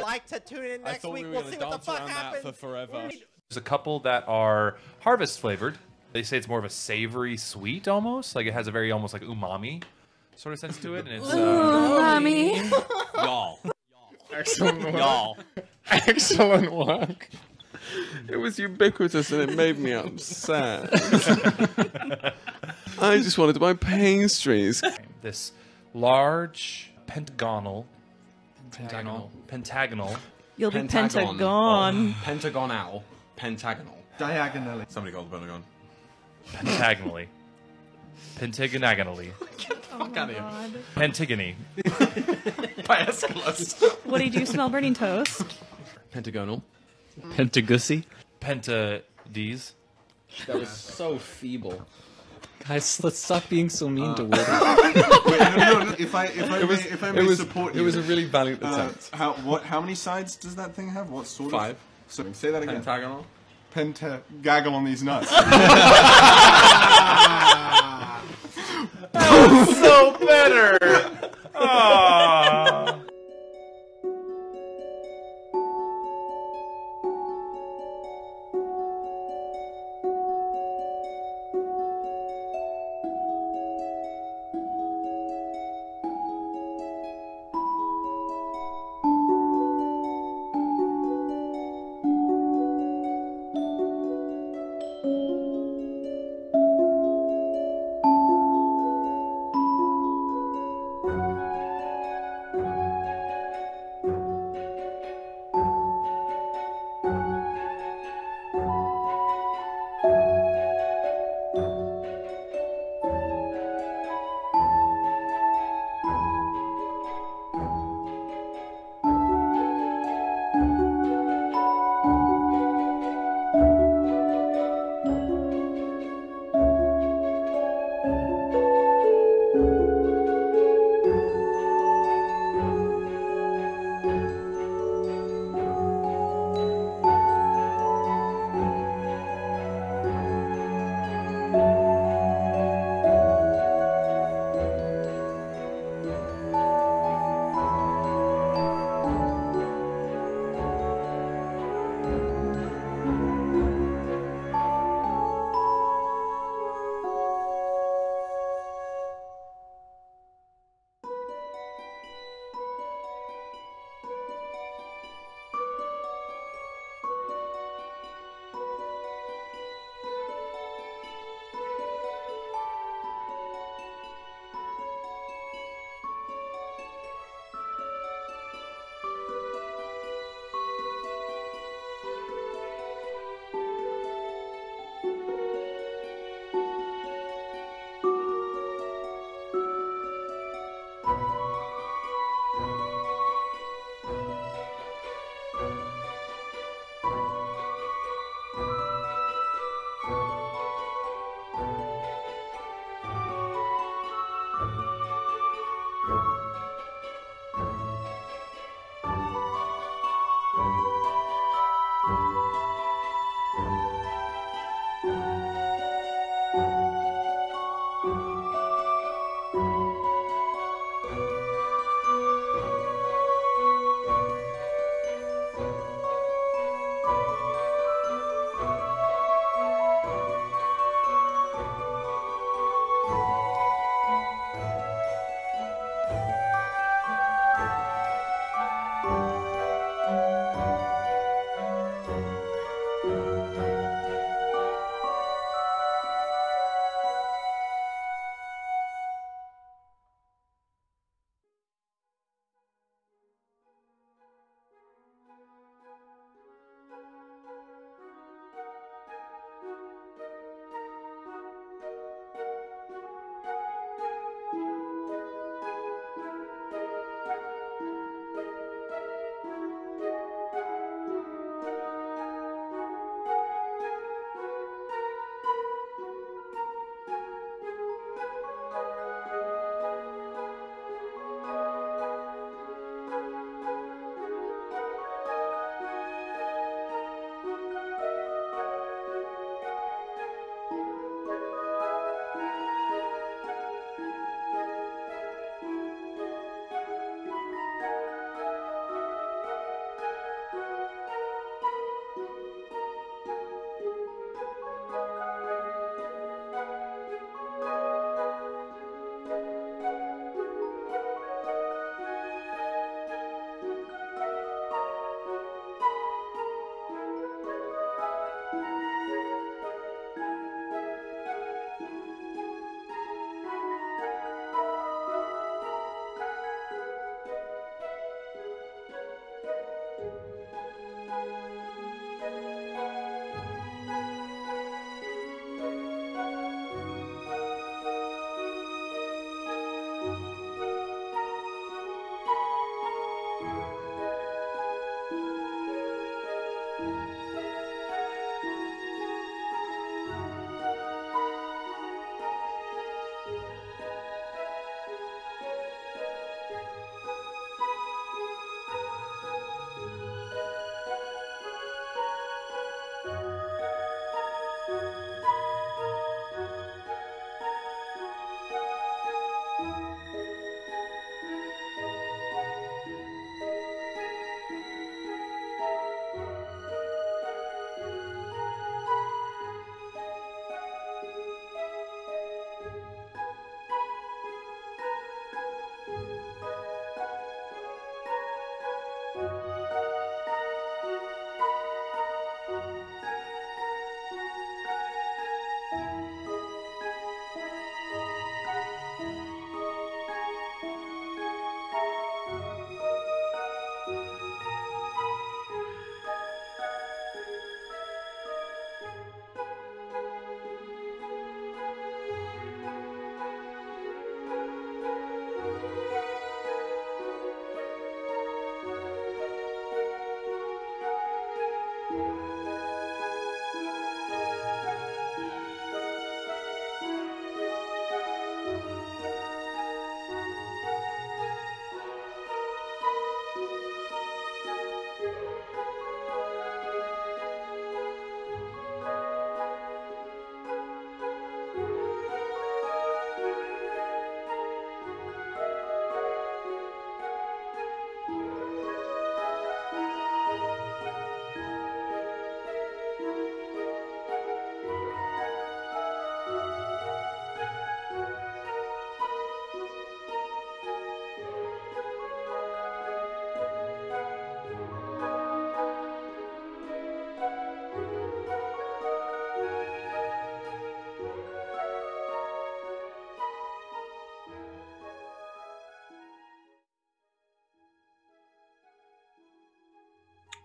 Like to tune in next week. We'll see what the fuck happens. For forever. There's a couple that are harvest flavored. They say it's more of a savory sweet almost. Like it has a very almost like umami sort of sense to it. And it's Umami. y'all. Excellent work. Y'all. Excellent work. It was ubiquitous and it made me upset. I just wanted to buy pastries. This large pentagonal. You'll be pentagon. Pentagonal. Pentagonal. Diagonally. Somebody called the Pentagon. Pentagonally. Pentagonally. Fuck out of here. Pentigony. By Aeschylus. Woody, do you smell burning toast? Pentagonal. Pentagussy. Pentades. That was so feeble. Guys, let's stop being so mean to Woody. If I may support you. It was a really valiant attempt. How many sides does that thing have? What sort 5. of? So say that again. Pentagonal. Gaggle on these nuts. So better. Aww.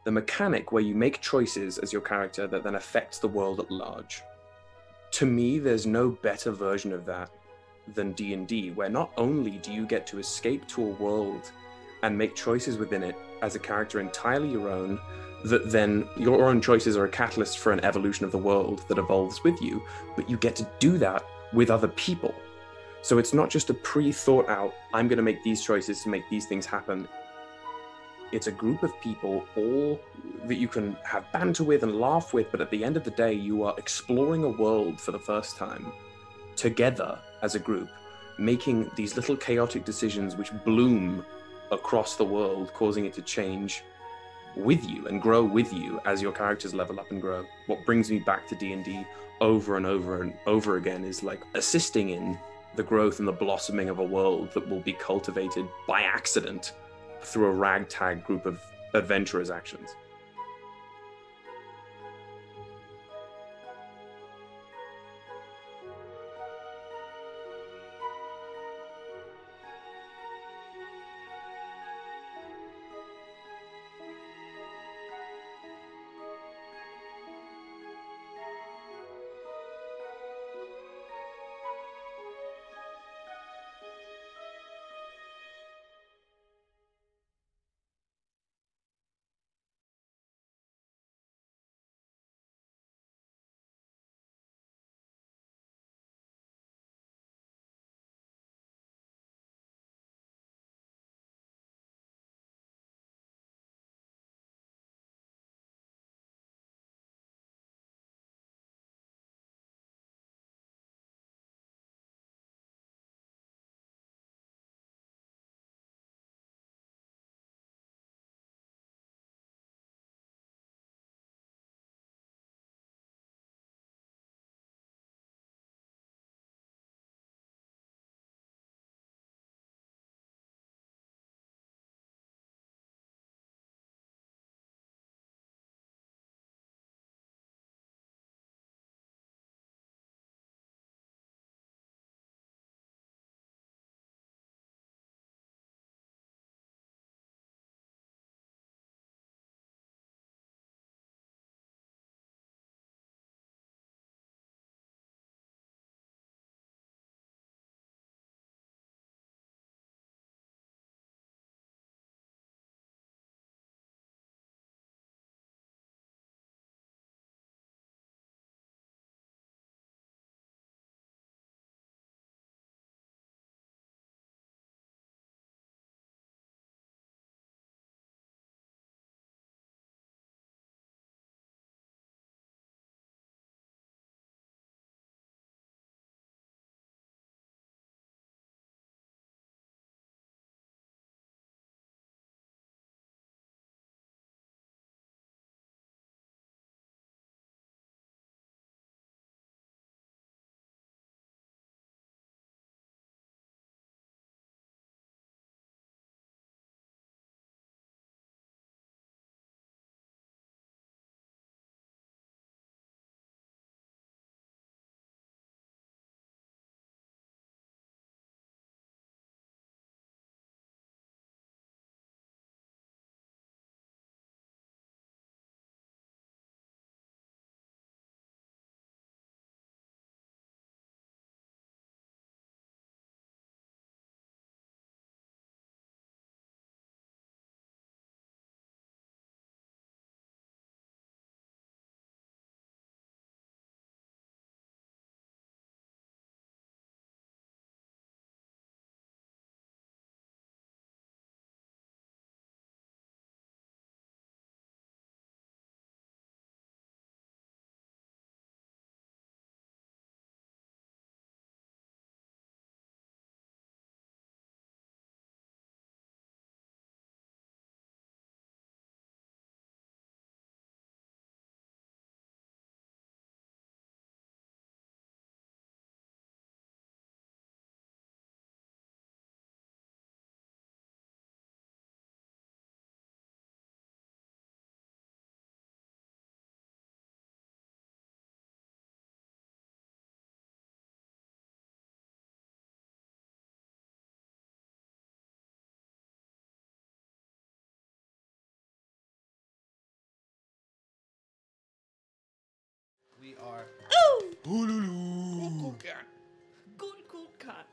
the mechanic where you make choices as your character that then affects the world at large. To me, there's no better version of that than D&D, where not only do you get to escape to a world and make choices within it as a character entirely your own, that then your own choices are a catalyst for an evolution of the world that evolves with you, but you get to do that with other people. So it's not just a pre-thought out, I'm going to make these choices to make these things happen. It's a group of people, all that you can have banter with and laugh with, but at the end of the day, you are exploring a world for the first time, together as a group, making these little chaotic decisions which bloom across the world, causing it to change with you and grow with you as your characters level up and grow. What brings me back to D&D over and over and over again is like assisting in the growth and the blossoming of a world that will be cultivated by accident through a ragtag group of adventurers' actions. We are. Ooh! Cool cat.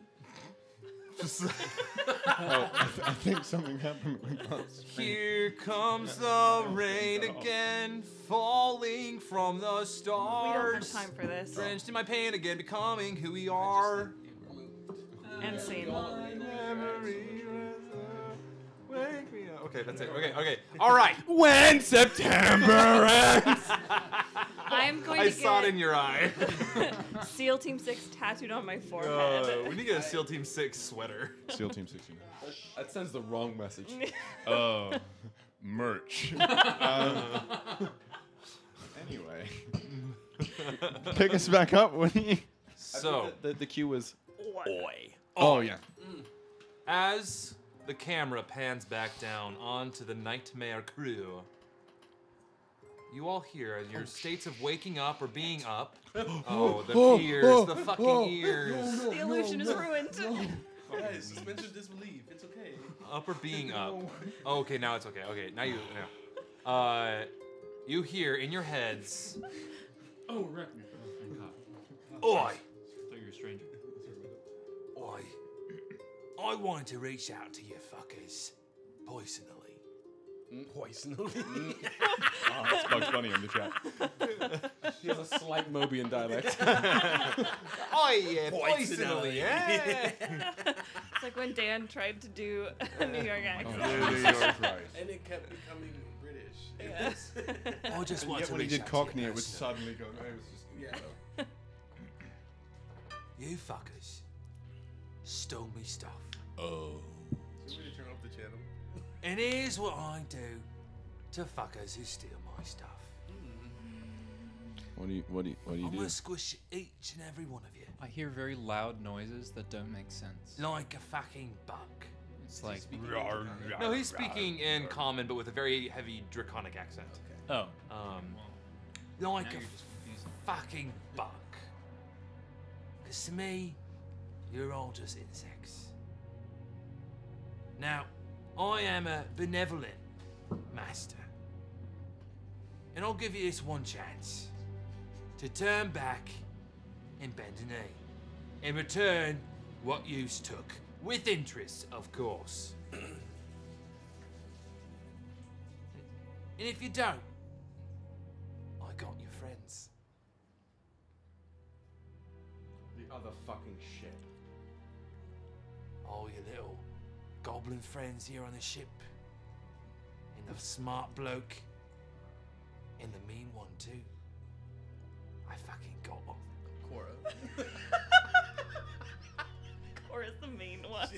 I think something happened with us. Here comes the rain again, falling from the stars. We don't have time for this. Drenched in my pain again, becoming who we are. And scene. Wake me up. Okay, that's it. Okay. All right. When September ends. I'm going to I get saw it in your eye. SEAL Team 6 tattooed on my forehead. We need to get a SEAL Team 6 sweater. SEAL Team 69. That sends the wrong message. Merch. Anyway. Pick us back up when you... So, the cue was oi. Oh, yeah. As the camera pans back down onto the Nightmare Krew, you all hear as your states of waking up or being up. Oh, the ears, the fucking ears. The illusion is ruined. Guys, suspension of disbelief. It's okay. Up or being up. Oh, okay, now it's okay. Okay, now you. You hear in your heads. Oh, wreck me. Oi! I thought you were a stranger. Oi. I wanted to reach out to you fuckers. Personally. Poisonally. Oh, that's Bugs Bunny in the chat. He has a slight Mobian dialect. Oh yeah, poisonally, yeah. It's like when Dan tried to do a New York accent. And it kept becoming British. Yes. I just want Yet to when he reach did out to Cockney, you it would personally. suddenly go. It was just. Yeah. You fuckers stole me stuff. Oh. So we need to turn off the channel. And here's what I do to fuckers who steal my stuff. What do you I'm do? gonna squish each and every one of you I hear very loud noises that don't make sense. like a fucking bug. It's like. No, he's speaking in common, but with a very heavy draconic accent. Oh. Like now a you're just confusing. fucking bug. Because to me, you're all just insects. Now, I am a benevolent master. And I'll give you this one chance to turn back and bend a knee. In return, what yous took. With interest, of course. And if you don't, I got your friends. The other fucking ship. All your little goblin friends here on the ship. And the smart bloke. And the mean one too. I fucking got them. Cora. Cora's the main one.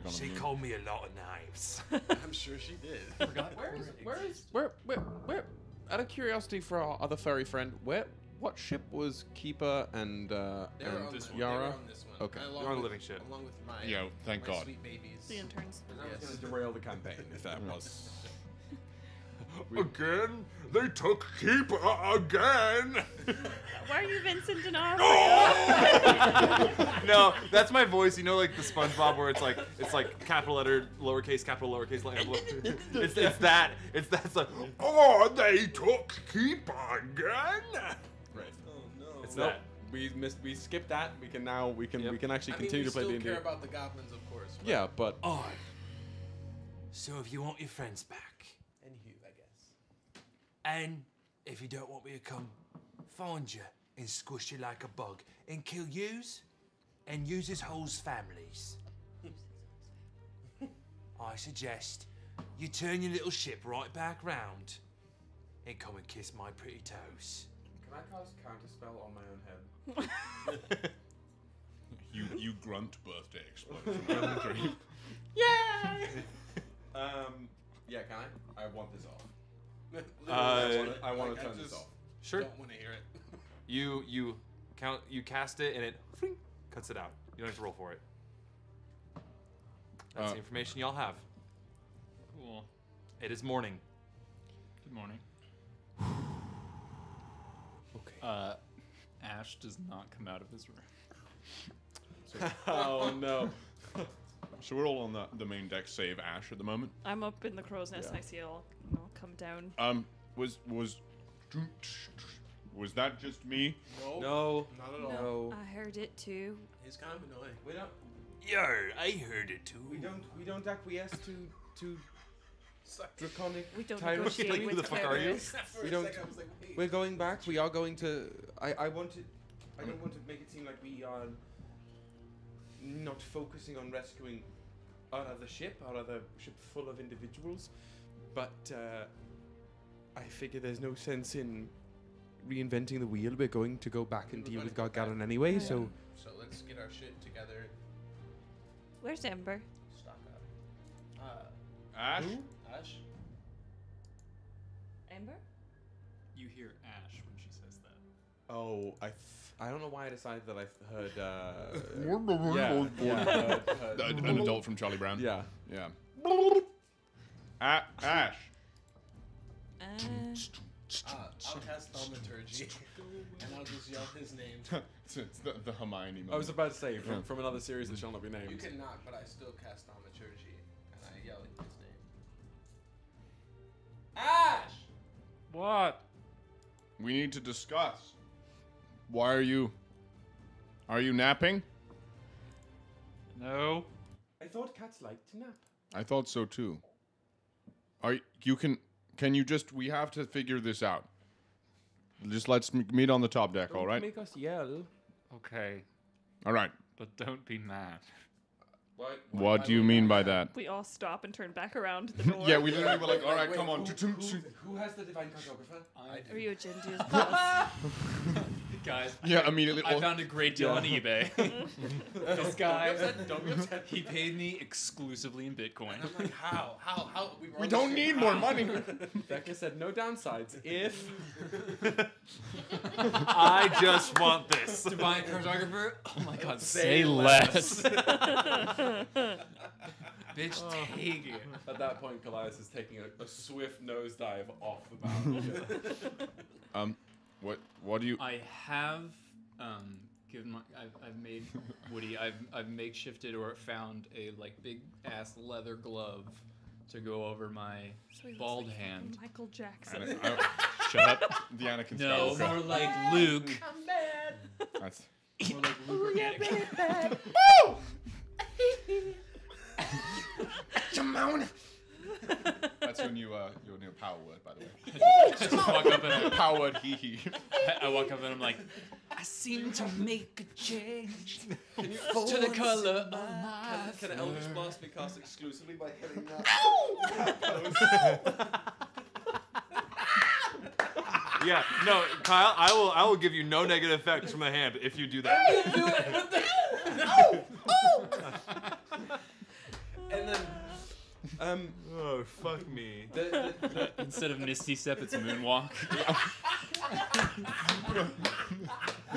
She called me a lot of names. I'm sure she did. Where? Out of curiosity for our other furry friend, what ship was Keeper and They were on this one. Yara? They were on this one. Okay. Along You're on a with- living ship. Along with my, Yeah, thank my God. sweet babies. The interns. I was going to derail the campaign if that was. Again? They took Keeper again! Why are you Vincent D'Onofrio? No, that's my voice. You know, like the SpongeBob, where it's like capital letter, lowercase, letter. It's that. It's like, Oh, they took Keeper again? Right. Oh no. it's Nope. that. We skipped that. We can actually I mean, continue we to play still D&D. care about the goblins, of course. But Yeah, but Oh. So if you want your friends back, And Hugh, I guess. and if you don't want me to come find you and squish you like a bug and kill yous and uses hoes' families, I suggest you turn your little ship right back round and come and kiss my pretty toes. Can I cast counterspell on my own head? You grunt birthday explosion. Yay! Yeah, can I? I want this off. Uh, I want Like, to I turn this just- off. Sure. Don't want to hear it. You cast it and it cuts it out. You don't have to roll for it. That's the information y'all have. Cool. It is morning. Good morning. Okay. Ash does not come out of his room. Oh no. So we're all on the main deck, save Ash at the moment. I'm up in the crow's nest and I see it all come down. Was Was that just me? No, not at all. No. I heard it too. He's kind of annoying. We don't. Yo, I heard it too. We don't acquiesce to draconic. We don't tyrants. negotiate Who with the fuck are you? terrorists. We don't. We're going back. We are going to. I don't want to make it seem like we are not focusing on rescuing our other ship full of individuals, but I figure there's no sense in reinventing the wheel. We're going to go back and deal with Garr-Gal-Onn anyway, so let's get our shit together. Where's Ember? Stock up. Ash? Who? Ash? Ember? You hear Ash when she says that. Oh, I don't know why I decided that I heard. An adult from Charlie Brown. Yeah. Yeah. Ash. I'll cast Thaumaturgy, and I'll just yell his name. It's the Hermione moment. I was about to say, from another series that shall not be named. You can knock, but I still cast Thaumaturgy, and I yell his name. Ash! What? We need to discuss. Why are you napping? No. I thought cats like to nap. I thought so too. Can you just, we have to figure this out. Just let's meet on the top deck, all right? Make us yell. Okay. All right. But don't be mad. What do you mean by that? We all stop and turn back around to the door. Yeah, we literally were like, all right, come on. Who has the divine cartographer? Ryujin does plus. Guys, Yeah, immediately. I found a great deal on eBay. This guy, Don't be upset. he paid me exclusively in Bitcoin. And I'm like, how? We don't need more money. Becca said no downsides if. I just want this. Divine cartographer. Oh my God, Say less. Bitch, take it. At that point, Kallias is taking a swift nosedive off the battleship. What do you? I have given my. I've made Woody. I've makeshifted or found a like big ass leather glove to go over my So he looks bald like hand. Michael Jackson. Shut up, the Anakin No, Skywalker. more like Luke. I'm bad. That's More like Luke. Yeah, baby, bad. That's your new power word, by the way. Just walk up and Power word, hee hee. I walk up and I'm like, I seem to make a change to the color of my Can Eldritch Blast be cast exclusively by hitting Yeah, no, Kyle, I will give you no negative effects from a hand if you do that. And then, oh fuck me. Instead of Misty Step, it's Moonwalk.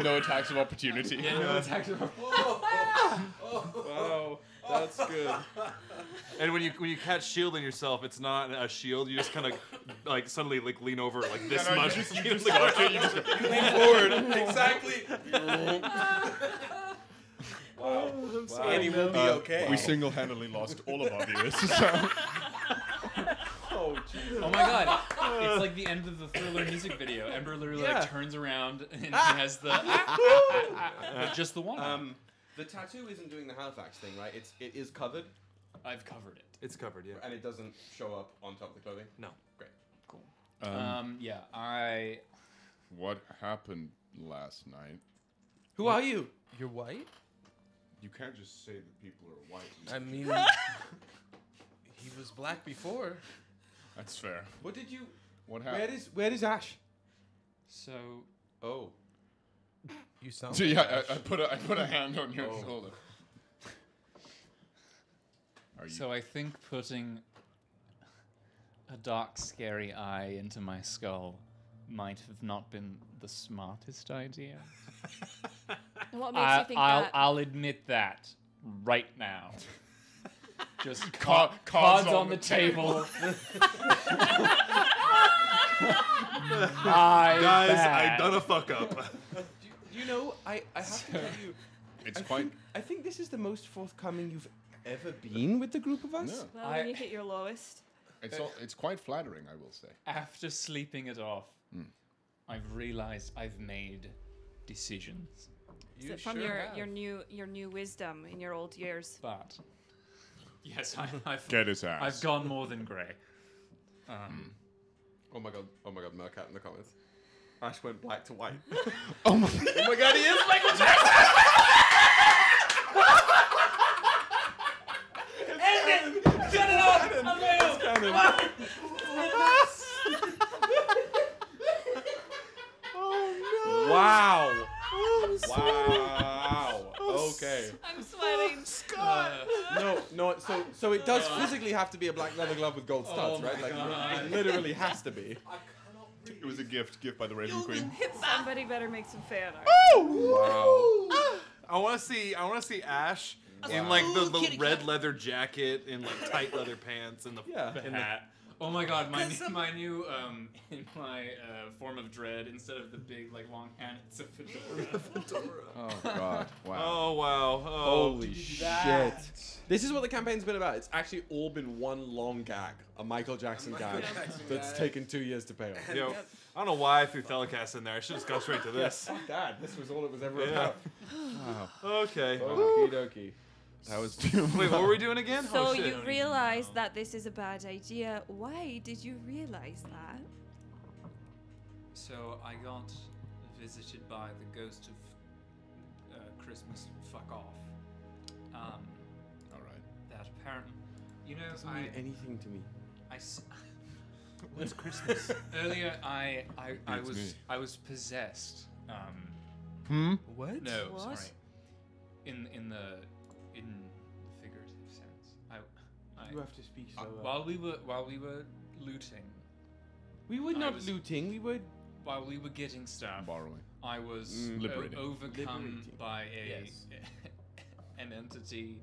No attacks of opportunity. Yeah, no attacks of Wow, that's good. And when you catch shielding yourself, it's not a shield. You just kind of like suddenly like lean over like this much. You just got it. You just lean forward. exactly. Wow. Annie will be okay. We single-handedly lost all of our viewers. So. Oh jeez. Oh my God! It's like the end of the Thriller music video. Ember literally like turns around and he has the just the one. The tattoo isn't doing the Halifax thing, right? It is covered. I've covered it. It's covered, yeah. And it doesn't show up on top of the clothing. No. Great. Cool. Yeah. What happened last night? Who are you? You're white? You can't just say that people are white. I mean, he was black before. That's fair. What did you? What happened? Where is Ash? So. Oh. You sound. So yeah, I put a hand on your shoulder. So I think putting a dark, scary eye into my skull might have not been the smartest idea. And what makes you think that? I'll admit that right now. Just cards on the table. Guys, I done a fuck up. You know, I have to tell you, It's I think this is the most forthcoming you've ever been with the group of us. Yeah. Well, when you hit your lowest. It's quite flattering, I will say. After sleeping it off, I've realized I've made decisions. Is it from your new wisdom in your old years? But yes, I've Get his ass. I've gone more than grey. Oh my god, Mercat in the comments. Ash went black to white. Oh my god, he is Michael Jackson! End it! Shut it off! Wow. Wow. Okay. I'm sweating. No. So it does physically have to be a black leather glove with gold studs, right? Like it literally has to be. It was a gift by the Raven Queen. Somebody better make some fan art. Wow. I want to see Ash in like the red leather jacket and like tight leather pants and the hat. Oh my god, my new in my form of dread, instead of the big like long hat, it's a fedora. Oh god! Wow! Oh wow! Oh, holy shit! This is what the campaign's been about. It's actually all been one long gag, a Michael Jackson gag that's taken 2 years to pay off. Yo, I don't know why I threw Telecast in there. I should just go straight to this. Fuck that. This was all it was ever about. Wow. Okay. Okie dokie. That was. Wait, what were we doing again? So oh, shit. you realize that this is a bad idea. Why did you realize that? So I got visited by the ghost of Christmas fuck off. All right. That apparently, you know, Doesn't mean anything to me. What's Christmas? Earlier, I was possessed. What? No, What? sorry. In the figurative sense. You have to speak slower. While we were looting. We were not looting. We were. While we were getting stuff. Borrowing. I was Liberating. overcome by an entity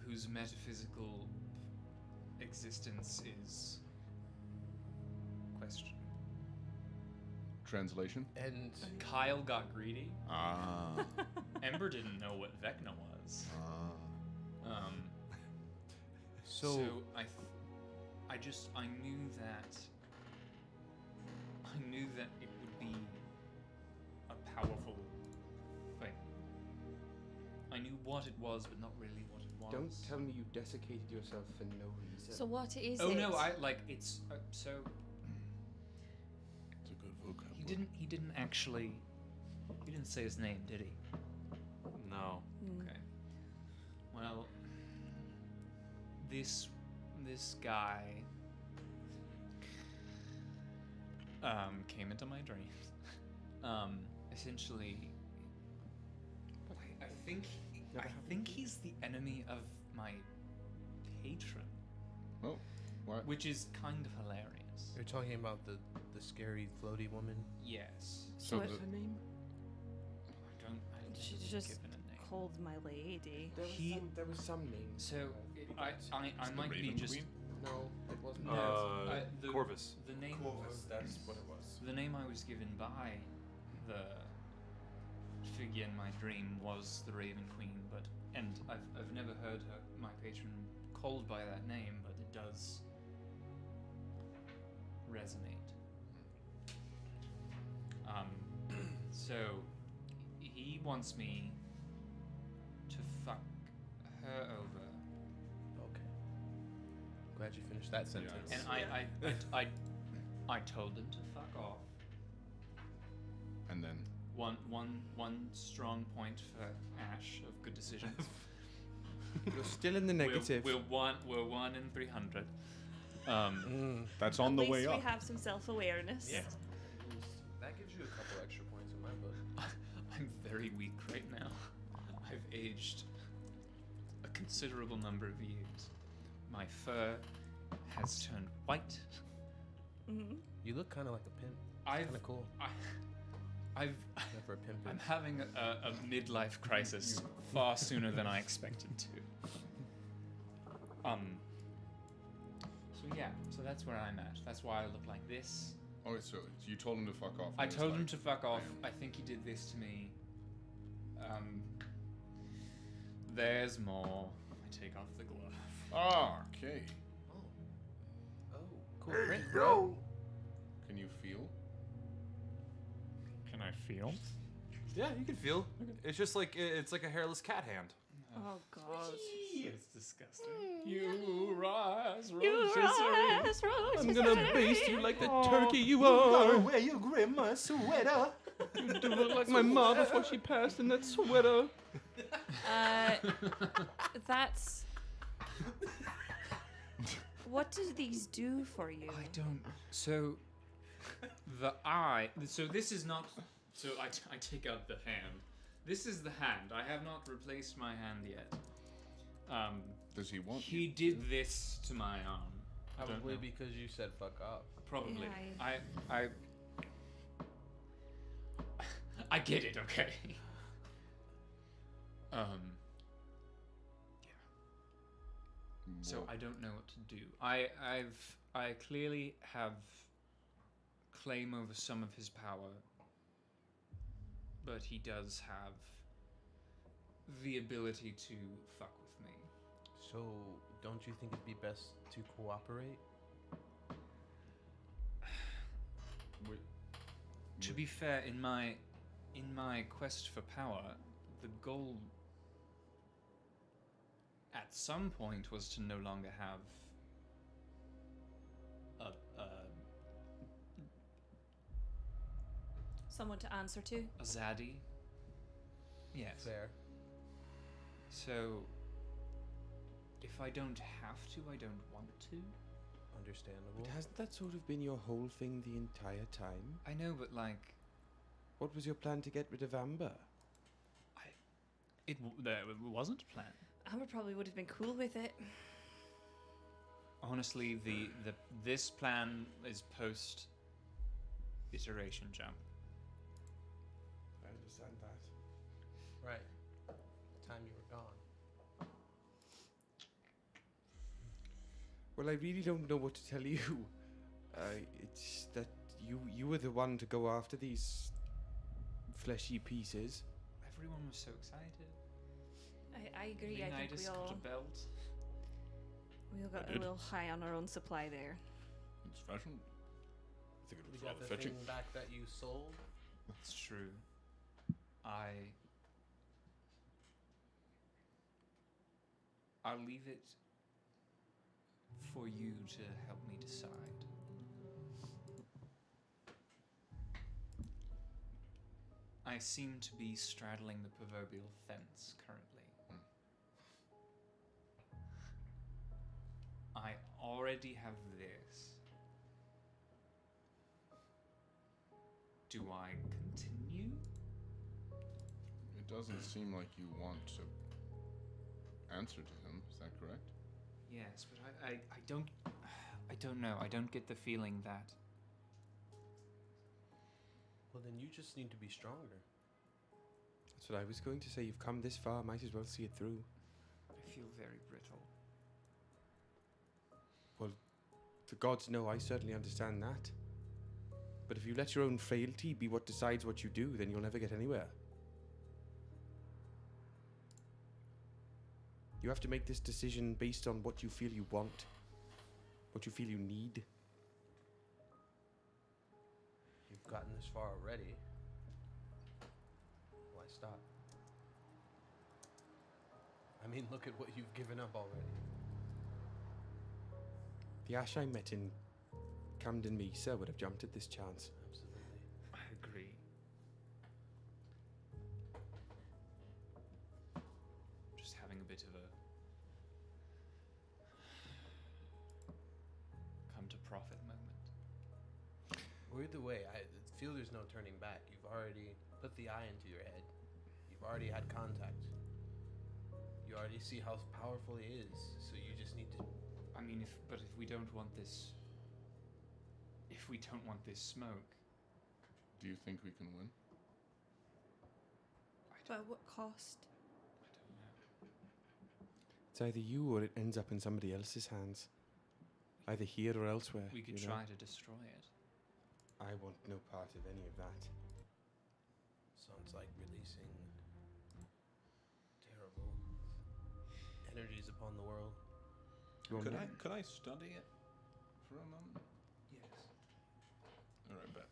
whose metaphysical existence is questioned. Translation. And Kyle got greedy. Ah. Ember didn't know what Vecna was. So I knew that it would be a powerful thing. I knew what it was, but not really what it was. Don't tell me you desiccated yourself for no reason. So what is it? Oh no, it's so. It's a good vocab. He didn't actually. He didn't say his name, did he? No. Okay. Well, this guy came into my dreams. Essentially, I think he's the enemy of my patron. Oh, what? Which is kind of hilarious. You're talking about the scary floaty woman? Yes. So What's the, her name? I She's didn't just give it a name. called my lady. There was some name. So I might be Raven just. Queen? No, it wasn't. Corvus. The name. Corvus, that's what it was. The name I was given by the figure in my dream was the Raven Queen, and I've never heard my patron called by that name, but it does resonate. So he wants me to fuck her over. Okay. Glad you finished that sentence. And I told him to fuck off. And then One strong point for Ash of good decisions. You're still in the negative. We're 1 in 300. that's on At the least way we up. have some self-awareness. Yeah. That gives you a couple extra points in my book. I'm very weak right now. I've aged a considerable number of years. My fur has turned white. Mm-hmm. You look kind of like a pimp. Kind of cool. I'm having a midlife crisis far sooner than I expected to. So that's where I'm at. That's why I look like this. Oh, so you told him to fuck off. I told him to fuck off. I think he did this to me. There's more. I take off the glove. Ah, okay. Oh, cool print, bro. Can you feel? Can I feel? Yeah, you can feel. It's just like it's like a hairless cat hand. Oh god. It's disgusting. You rise, I'm gonna baste you like the turkey you gotta are. wear your grandma's sweater. You do look like my mom before she passed in that sweater. That's. What do these do for you? I don't. So, the eye. So this is not. So I take out the hand. This is the hand. I have not replaced my hand yet. Does he want? He did this to my arm. I don't Probably know. because you said fuck off. Probably. Yeah, I get it. Okay. Yeah. So I don't know what to do. I clearly have claim over some of his power, but he does have the ability to fuck with me. So, don't you think it'd be best to cooperate? To be fair, in my quest for power, the goal at some point was to no longer have Someone to answer to? a zaddy. Yes. Fair. So, if I don't have to, I don't want to. Understandable. But hasn't that sort of been your whole thing the entire time? I know, but like, What was your plan to get rid of Amber? it wasn't a plan. Amber probably would have been cool with it. Honestly, this plan is post iteration jump. I understand that. Right. The time you were gone. Well, I really don't know what to tell you. It's that you were the one to go after these fleshy pieces. Everyone was so excited. I agree. I think Leonidas we got all a belt. got a little high on our own supply there. It's fashion. I think it You was got rather the fetching. thing back that you sold? It's true. I'll leave it for you to help me decide. I seem to be straddling the proverbial fence currently. I already have this. Do I continue? It doesn't seem like you want to answer to him. Is that correct? Yes, but I don't know. I don't get the feeling that. Well, then you just need to be stronger. That's what I was going to say. You've come this far, might as well see it through. I feel very brittle. Well, the gods know I certainly understand that. But if you let your own frailty be what decides what you do, then you'll never get anywhere. You have to make this decision based on what you feel you want, what you feel you need. You've gotten this far already. Why stop? I mean, look at what you've given up already. The Ash I met in Camden Mesa would have jumped at this chance. Absolutely. I agree. Just having a bit of a come to profit moment. Well, either way, I feel there's no turning back. You've already put the eye into your head. You've already had contact. You already see how powerful he is. So you just need to. I mean, if we don't want this, smoke, Do you think we can win? But at what cost? It's either you or it ends up in somebody else's hands. Either here or elsewhere. We could you know? try to destroy it. I want no part of any of that. Sounds like releasing terrible energies upon the world. Could I study it for a moment? Yes. All right, bet.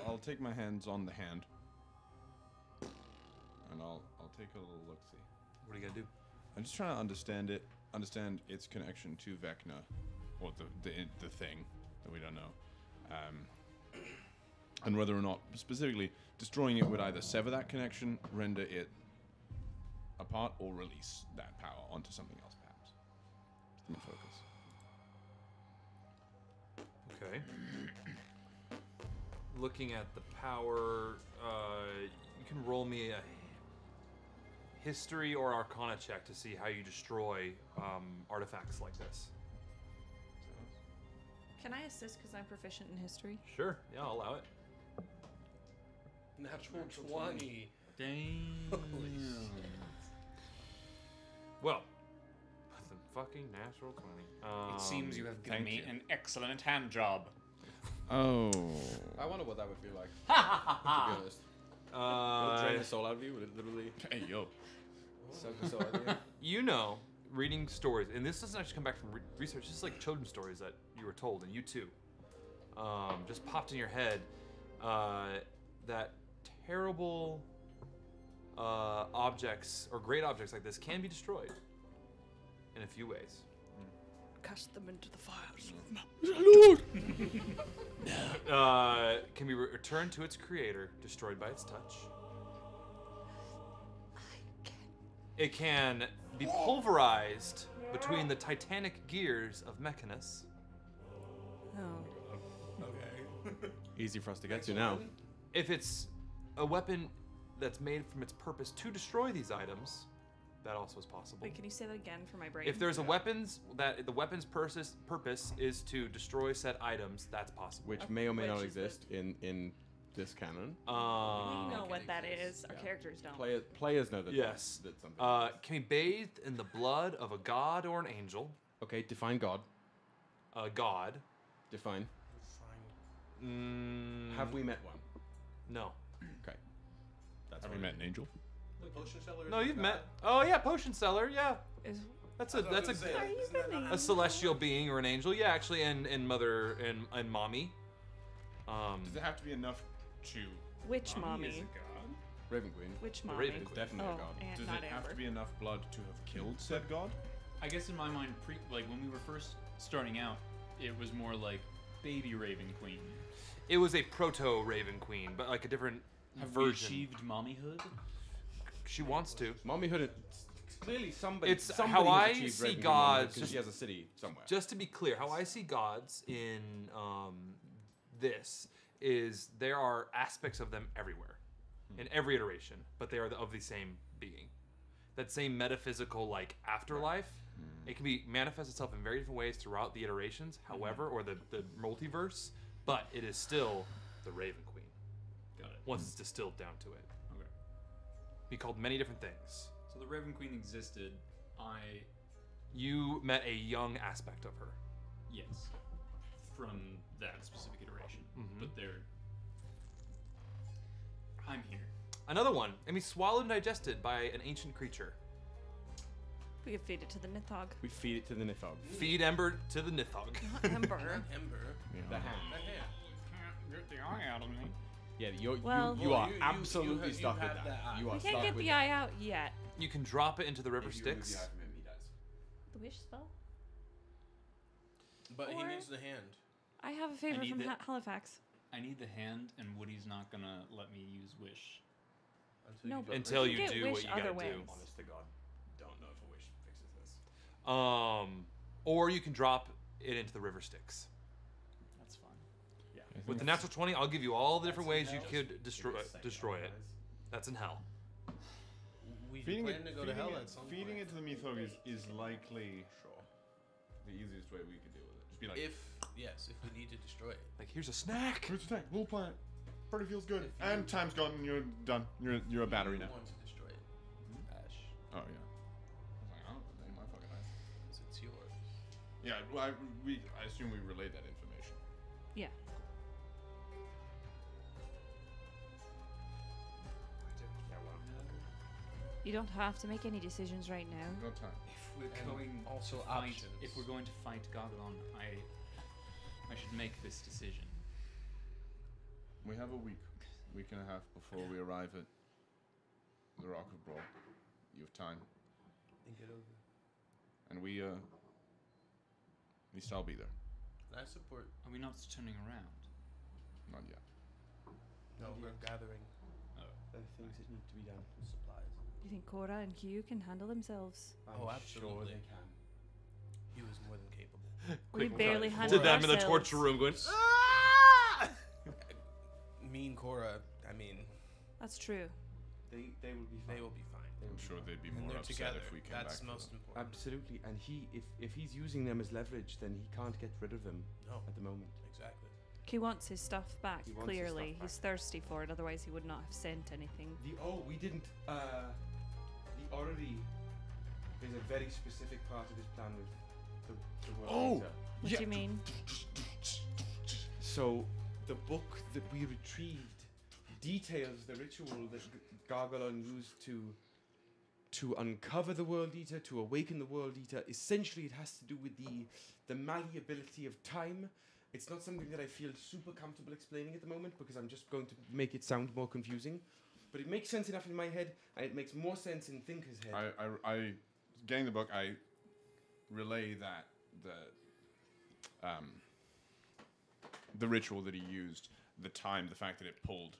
I'll take my hands on the hand, and I'll take a little look. See. What are you gonna do? I'm just trying to understand its connection to Vecna, or the thing that we don't know, and whether or not specifically destroying it would either sever that connection, render it apart, or release that power onto something else, perhaps. It's my focus. Okay. Looking at the power, you can roll me a history or arcana check to see how you destroy artifacts like this. Can I assist because I'm proficient in history? Sure. Yeah, I'll allow it. Natural 20. Dang. Well, the fucking natural 20. It seems you have given thank me you. an excellent hand job. Oh. I wonder what that would feel like. Ha To be honest. It'll drain the soul out of you. Would it literally? Hey yo. Suck the soul out of you. You know, reading stories, and this doesn't actually come back from research. This is like children's stories that you were told, and you too, just popped in your head. That terrible objects or great objects like this can be destroyed in a few ways. Cast them into the fires. Can be returned to its creator, destroyed by its touch. It can be pulverized between the titanic gears of Mechanus. Oh. Okay. Easy for us to get to now. If it's a weapon that's made from its purpose to destroy these items, that also is possible. Wait, can you say that again for my brain? If there's a weapons that the weapon's purpose is to destroy said items, that's possible. Which may or may not exist in this canon. we know what that is. Our characters don't. Players know that. Yes. That something. Can be bathed in the blood of a god or an angel. Okay, define God. God. Define. Mm, Have we met one? No. Okay. Have we met an angel? Potion seller. No, you've met. Oh yeah, potion seller. Yeah. That's a a celestial being or an angel. Yeah, actually, and mother and mommy. Does it have to be enough to? Which mommy? Is a god? Raven Queen. Which The mommy? Raven It's definitely a god. And Does not it have Amber. to be enough blood to have killed said god? I guess in my mind, like when we were first starting out, it was more like baby Raven Queen. It was a proto Raven Queen, but like a different Have we version. achieved mommyhood? She wants to. Mommyhood. Clearly, somebody. It's somebody how has I achieved see Raven Queen gods. because she has a city somewhere. Just to be clear, how I see gods in this is there are aspects of them everywhere, in every iteration, but they are of the same being. That same metaphysical like afterlife. It can be manifest itself in very different ways throughout the iterations, however, or the multiverse, but it is still the Raven Queen. Got it. Once it's distilled down to it. Okay. Be called many different things. So the Raven Queen existed. You met a young aspect of her. Yes. From that specific iteration. But I'm here. Another one. I mean, swallowed and digested by an ancient creature. We could feed it to the Nithog. We feed it to the Nithog. Feed Ember to the Nithog. Not Ember. Ember. The hand. Get the eye out of me. Yeah, Well- you are You- absolutely you stuck have with that that. eye. You are We stuck can't get with the eye out yet. You can drop it into the river If you remove Styx. the eye from him, he dies. The wish spell? But he Or- needs the hand. I have a favor need from that. Halifax. I need the hand, and Woody's not gonna let me use wish. No, but Until we you can get do wish what you other gotta ways. do. Honest to God, don't know if a wish fixes this. Or you can drop it into the river Styx. That's fine. Yeah. With the natural 20, I'll give you all the different ways you could destroy it. That's in hell. We Feeding plan to go to hell at some feeding point. it to the Mythog is likely the easiest way we could deal with it. Just be like, If we need to destroy it. Like, here's a snack. here's a snack, little planet. Pretty feels good. And time's gone and you're done. You're a battery now. You want to destroy it. Ash. Oh yeah. I was like, oh, they my fucking eyes. 'Cause it's yours. Yeah, well, I assume we relayed that information. Yeah. You don't have to make any decisions right now. No time. If we're And going also to fight, options. if we're going to fight Garr-Gal-Onn, I should make this decision. We have a week and a half before we arrive at the Rock of Brawl. You have time. Think it over. And we, at least I'll be there. And I support. Are we not turning around? Not yet. No, we're gathering the things that need to be done. Supplies. You think Cora and Hugh can handle themselves? Oh, absolutely. Sure they can. He was more than capable. We barely handle Did them in the ourselves. torture room going, Me and Cora, I mean, That's true. They will be fine. they will be fine. I'm sure they'd be And more they're upset together. if we came That's back. most important. Absolutely, and if he's using them as leverage, then he can't get rid of them No. at the moment. Exactly. He wants his stuff back, He wants his clearly. stuff He's thirsty for it, otherwise he would not have sent anything. We didn't. The orrery is a very specific part of his plan with the world eater. What do you mean? So, the book that we retrieved details the ritual that Garr-Gal-Onn used to uncover the World Eater, to awaken the World Eater. Essentially, it has to do with the malleability of time. It's not something that I feel super comfortable explaining at the moment because I'm just going to make it sound more confusing. But it makes sense enough in my head, and it makes more sense in Thinker's head. I getting the book, I relay that the ritual that he used, the time, the fact that it pulled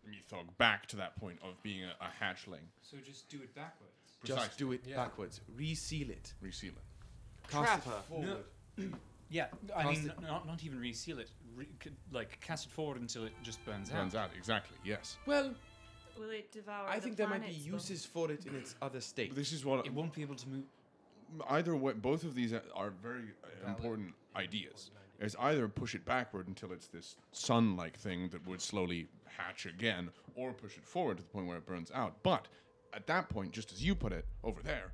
Mythog back to that point of being a hatchling. So just do it backwards. Just do it backwards. Reseal it. Reseal it. Cast it forward. Yeah, I Cast mean, it- not even reseal it. Like cast it forward until it just burns out. Burns out, exactly, yes. Well, Will it devour I the think there might be planets, though? uses for it in its other state. But this is what It won't be able to move. either way, both of these are very important ideas. Is either push it backward until it's this sun-like thing that would slowly hatch again, or push it forward to the point where it burns out. But at that point, just as you put it over there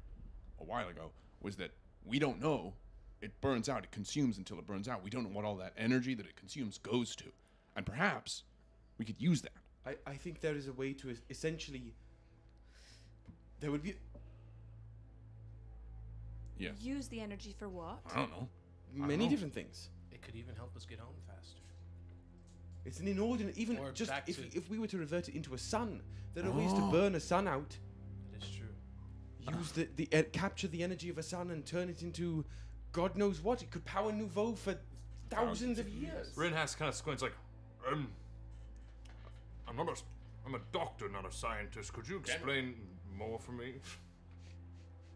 a while ago, was that we don't know. It burns out. It consumes until it burns out. We don't know what all that energy that it consumes goes to, and perhaps we could use that. I think there is a way to essentially. There would be. Yeah. Use the energy for what? I don't know. Many different things. It could even help us get home faster. It's an inordinate. Even Or just back to- if we were to revert it into a sun, there are ways to burn a sun out. It is true. Use the capture the energy of a sun and turn it into, God knows what. It could power Nouveau for thousands of years. Rinhas kind of squints like, I'm a doctor, not a scientist. Could you explain more for me?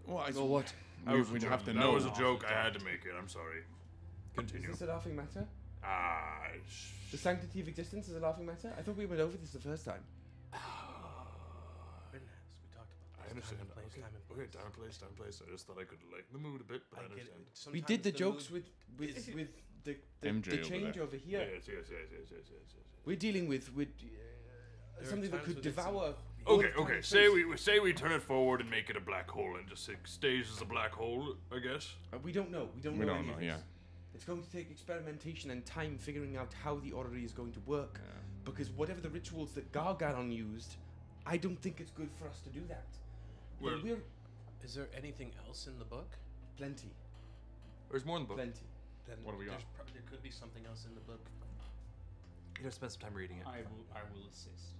Well, I Well, what? We'd have to That know. was a joke. I had to make it. I'm sorry. Continue. Is this a laughing matter? Ah, The sanctity of existence is a laughing matter? I thought we went over this the first time. We talked about I this. understand. Time and place, Okay, time and okay, time and place. I just thought I could lighten the mood a bit, but I, I get it. understand. We did the Sometimes jokes mood with the MJ the over change there. over here. Yes. We're dealing with are something that times could when it's devour. Okay, both time okay. and Say place. we turn it forward and make it a black hole, and just it stays as a black hole, I guess. We don't know. We don't We know. don't any of know, this. yeah. It's going to take experimentation and time figuring out how the orrery is going to work. Because whatever the rituals that Garr-Gal-Onn used, I don't think it's good for us to do that. Well- We're Is there anything else in the book? plenty. There's more in the book. Plenty. Then What do we got? There could be something else in the book. You gotta spend some time reading it. I will assist.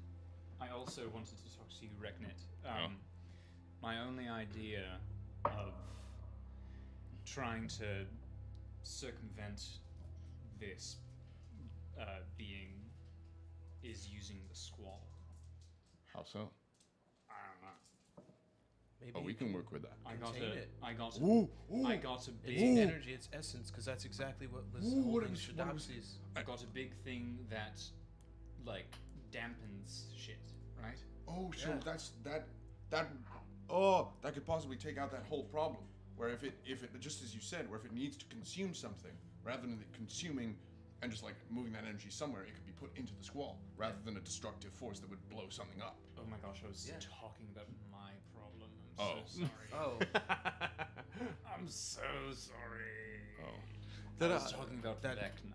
I also wanted to talk to you, Reknit. Oh. My only idea of trying to circumvent this being is using the squall. How so? I don't know. Maybe Oh, we you can work with that. I got Contain a it. big It's energy, it's essence, because that's exactly what was holding Shadapsi's. I got a big thing that like dampens shit, right? Oh, so Yeah. that's that could possibly take out that whole problem. Where if it just as you said, where if it needs to consume something, rather than it consuming and just like moving that energy somewhere, it could be put into the squall rather than a destructive force that would blow something up. Oh my gosh, I was Yeah. talking about my problem. Oh. I'm so sorry. Oh, I'm so sorry. Oh. I was talking about that- Vecna.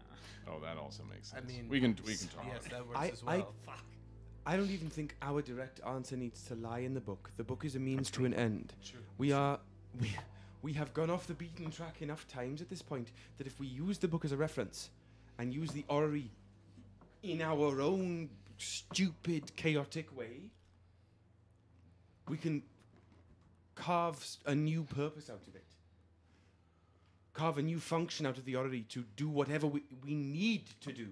Oh, that also makes sense. I mean, we can talk. yes, that works I- as well. I don't even think our direct answer needs to lie in the book. The book is a means to an end. We have gone off the beaten track enough times at this point that if we use the book as a reference and use the orrery in our own stupid, chaotic way, we can carve a new purpose out of it. Carve a new function out of the oddity to do whatever we need to do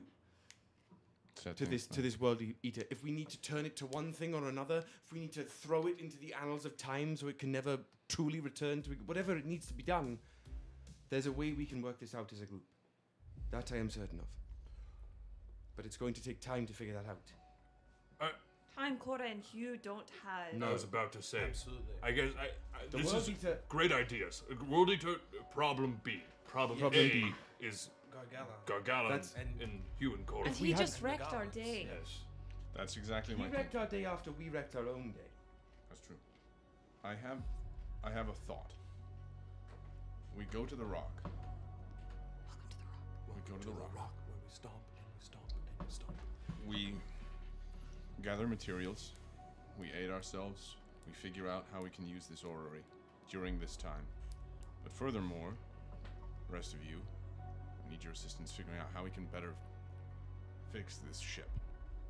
to this world eater. If we need to turn it to one thing or another, if we need to throw it into the annals of time so it can never truly return to whatever it needs to be done, there's a way we can work this out as a group. That I am certain of. But it's going to take time to figure that out. Time Cora and Hugh don't have. I was about to say. Absolutely. I guess The this world is eater- great ideas. World Eater problem B. Problem Problem A B. is Garr-Gal-Onn. Garr-Gal-Onn That's- and Hugh and Cora. And he just wrecked our day. Yes. That's exactly He my wrecked point. our day after we wrecked our own day. That's true. I have a thought. We go to the rock. We go to the rock. Where we stomp and we stomp and we stomp. We gather materials. We aid ourselves. We figure out how we can use this orrery during this time. But furthermore, the rest of you, I need your assistance figuring out how we can better fix this ship.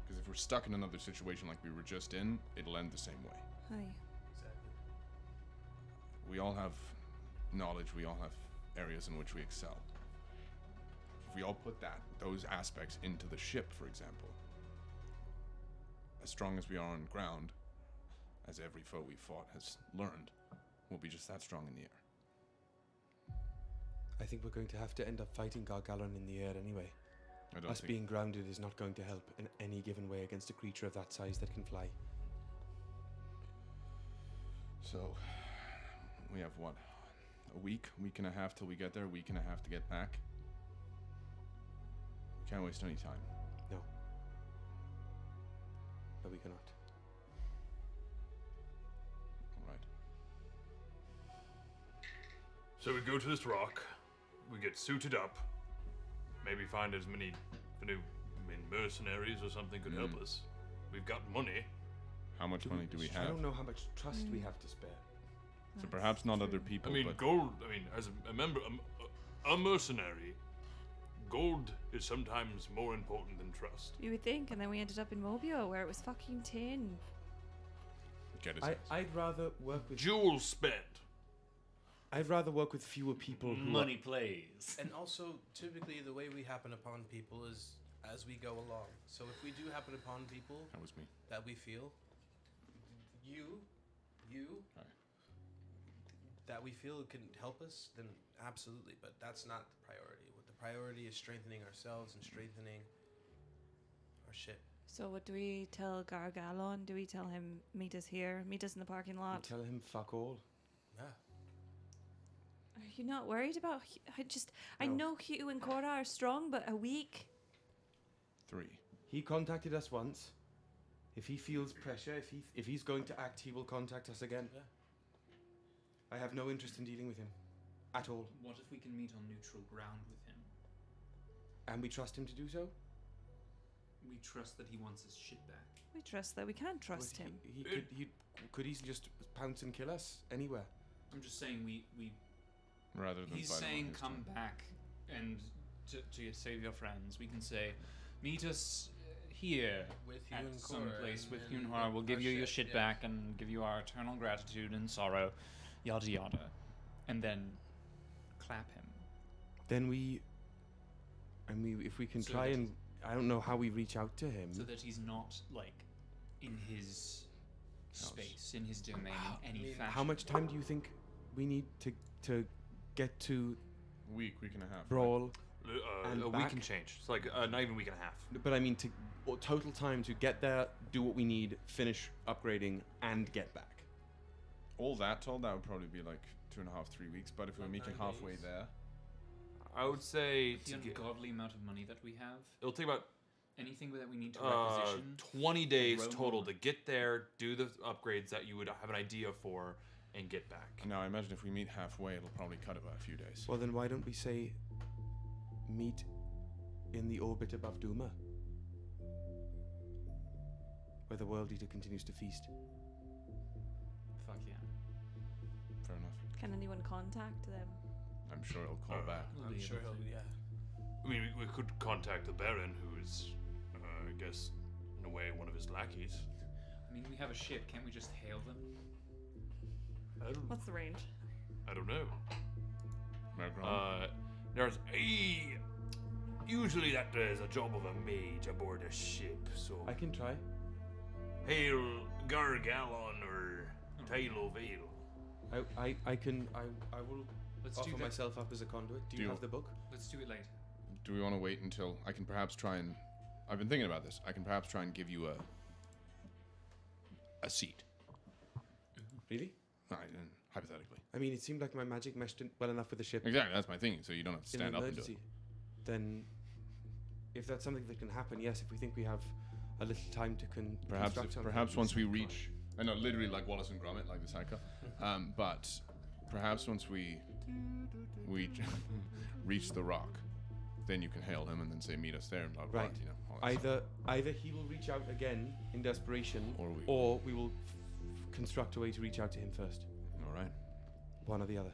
Because if we're stuck in another situation like we were just in, it'll end the same way. Hi. Exactly. We all have knowledge, we all have areas in which we excel. If we all put those aspects into the ship, for example, as strong as we are on ground, as every foe we fought has learned, we'll be just that strong in the air. I think we're going to have to end up fighting Garr-Gal-Onn in the air anyway. Us being grounded is not going to help in any given way against a creature of that size that can fly. So, we have what? A week and a half till we get there, a week and a half to get back. We can't waste any time. No. But we cannot. Alright. So we go to this rock. We get suited up. Maybe find as many mercenaries or something could help us. We've got money. How much money do we I have? don't know how much trust we have to spare. So perhaps not other people, I mean, but gold. I mean, as a member, a mercenary, gold is sometimes more important than trust. You would think, and then we ended up in Mobio where it was fucking tin. get his I'd rather work with jewels spent. I'd rather work with fewer people who Money plays. And also, typically, the way we happen upon people is as we go along. So if we do happen upon people that was me. that we feel, you, Right. that we feel can help us, then absolutely. But that's not the priority. What the priority is strengthening ourselves and strengthening our ship. So what do we tell Garr-Gal-Onn? Do we tell him meet us here, meet us in the parking lot? tell him fuck all. Yeah. Are you not worried about? I know Hugh and Cora are strong, but a week. 3. He contacted us once. If he feels pressure, if he's going to act, he will contact us again. Yeah. I have no interest in dealing with him, at all. What if we can meet on neutral ground with him? And we trust him to do so. We trust that he wants his shit back. We trust that we can trust him. He could easily just pounce and kill us anywhere. I'm just saying we Rather than he's fight him on saying his come team. back and to save your friends. We can say meet us here With you at and some Cora place and- with and you and Cora. We'll give our you your shit, shit yeah. back and give you our eternal gratitude and sorrow, yada yada, and then clap him. Then if we can So try that and I don't know how we reach out to him. So that he's not like in his space, in his domain, in any fashion. How much time do you think we need to get to week and a half? Brawl? and a back? week and change. It's like not even a week and a half. But I mean, total time to get there, do what we need, finish upgrading, and get back. All that told, that would probably be like 2.5, 3 weeks. But if we're meeting 9 halfway days. there, I would say the ungodly amount of money that we have. It'll take about anything that we need to requisition. 20 days Roam total over. to get there, do the upgrades that you would have an idea for, and get back. now I imagine if we meet halfway, it'll probably cut about a few days. Well, then why don't we say meet in the orbit above Duma, where the World Eater continues to feast? Fuck yeah. Fair enough. Can anyone contact them? I'm sure it'll call back. I'm sure he'll, yeah. I mean, we could contact the Baron, who is guess, in a way, one of his lackeys. I mean, we have a ship. Can't we just hail them? What's the range? I don't know. There's usually that is a job of a mage aboard a ship, so I can try. Hail Garr-Gal-Onn or Tail Veil. I will Let's offer do that. myself up as a conduit. Do you have the book? Let's do it later. Do we want to wait until I can perhaps try and? I've been thinking about this. I can perhaps try and give you a seat. Really? Hypothetically. I mean, it seemed like my magic meshed in well enough with the ship. Exactly, that's my thing. So you don't have to In stand an up and do it. emergency. Then, if that's something that can happen, yes. If we think we have a little time to construct something. Perhaps once we reach, I know, literally like Wallace and Gromit, like the sidecar. But perhaps once we reach the rock, then you can hail him and then say meet us there and blah blah. Right. You know, all that Either he will reach out again in desperation, or we will construct a way to reach out to him first. All right. One or the other.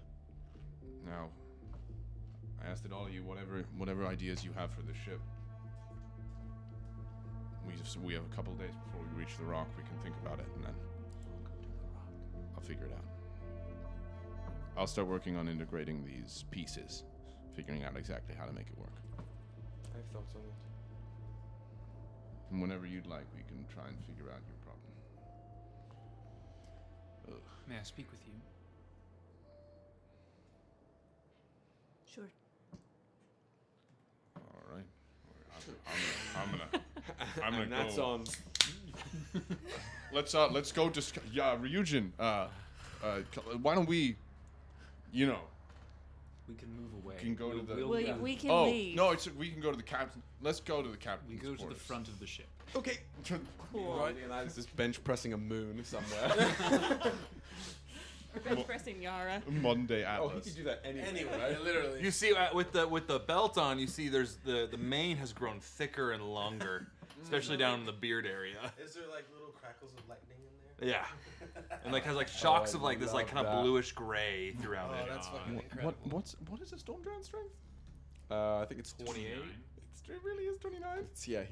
Now, I asked it all of you, whatever ideas you have for the ship. We have a couple of days before we reach the rock. We can think about it, and then I'll figure it out. I'll start working on integrating these pieces, figuring out exactly how to make it work. I have thoughts on it. And whenever you'd like, we can try and figure out your problem. Ugh. May I speak with you? Sure. All right. I'm gonna And go. that's on. Let's go to Ryujin. Why don't we, you know, we can move away. We can go to the. We can leave. No, we can go to the captain. Let's go to the captain. We go to the front of the ship. Okay. Cool. Right, Leonidas is bench pressing a moon somewhere. Bench pressing Yara. Monday Atlas. Oh, he could do that anyway. Right? Literally. You see, with the belt on, you see there's the mane has grown thicker and longer, especially down in the beard area. Is there like little crackles of lightning in there? Yeah, and like has like shocks of like this like kind of bluish gray throughout it. That's fucking incredible. What is a storm giant strength? I think it's 28. It really is 29. Yeah,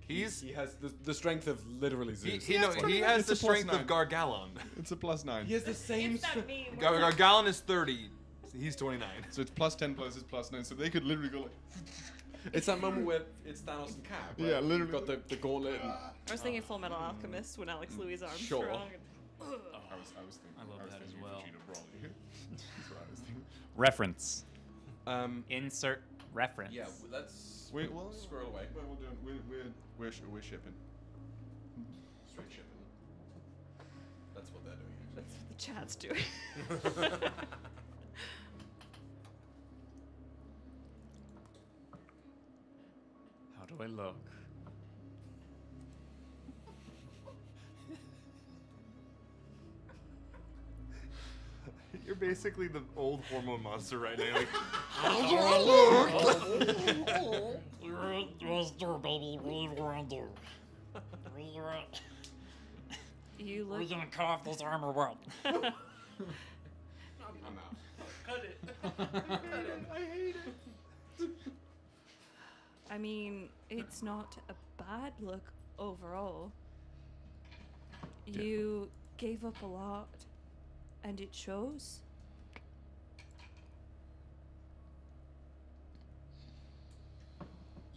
he has the strength of literally Zeus. He has the strength of Garr-Gal-Onn. It's a +9. He has the same. Garr-Gal-Onn is 30. He's 29. So it's +10 plus his +9. So they could literally go like. It's that moment where it's Thanos and Cap. Right? Yeah, literally. You've got the gauntlet. And, I was thinking Full Metal Alchemist when Alex Louis Armstrong. Sure. I was thinking. I love that as well. Vegeta Brawley. That's what I was thinking. Reference. Insert reference. Yeah, let's. We'll squirrel away. We'll do. We're shipping. Straight shipping. That's what they're doing. That's what the chat's doing. How do I look? You're basically the old hormone monster right now. Like, How do I look? Where's your baby? What do you want to do? You look. We're gonna cut off this arm or what? I'm out. Cut it. I hate it. I mean, it's not a bad look overall. You gave up a lot, and it shows.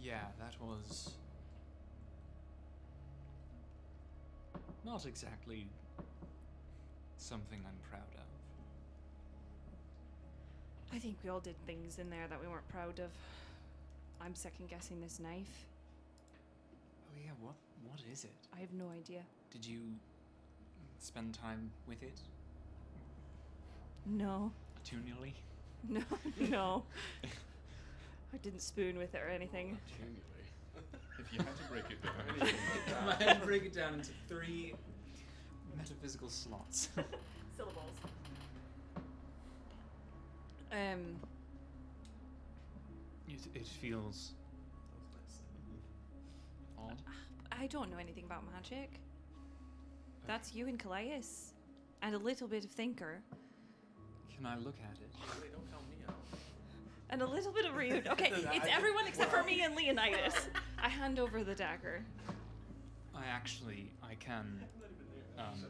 Yeah, that was not exactly something I'm proud of. I think we all did things in there that we weren't proud of. I'm second guessing this knife. Oh yeah, what is it? I have no idea. Did you spend time with it? No. Tunally? No, no. I didn't spoon with it or anything. If you had to break it down. I had to break it down into 3 metaphysical slots. Syllables. It feels odd. I don't know anything about magic. That's you and Kallias. And a little bit of thinker. Can I look at it? Wait, don't count me out. And a little bit of Ryujin. Okay, it's everyone except for me and Leonidas. I hand over the dagger. I can, and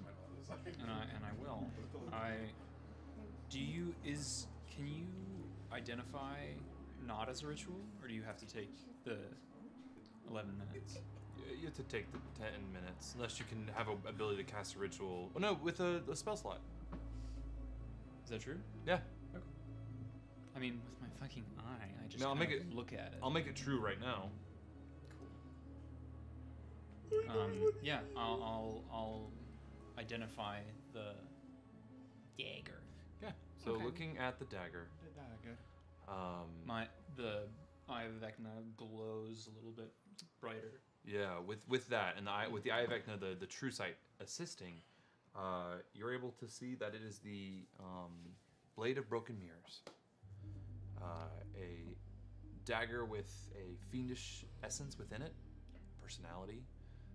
I will. Can you identify not as a ritual, or do you have to take the 11 minutes? You have to take the 10 minutes, unless you can have an ability to cast a ritual. Oh no, with a spell slot. Is that true? Yeah. Okay. I mean, with my fucking eye, I just I'll make it look at it. I'll make it true right now. Yeah, I'll identify the dagger. Yeah. So looking at the dagger. The Eye of Vecna glows a little bit brighter. Yeah, with that and with the Eye of Vecna, the true sight assisting, you're able to see that it is the Blade of Broken Mirrors. A dagger with a fiendish essence within it, personality,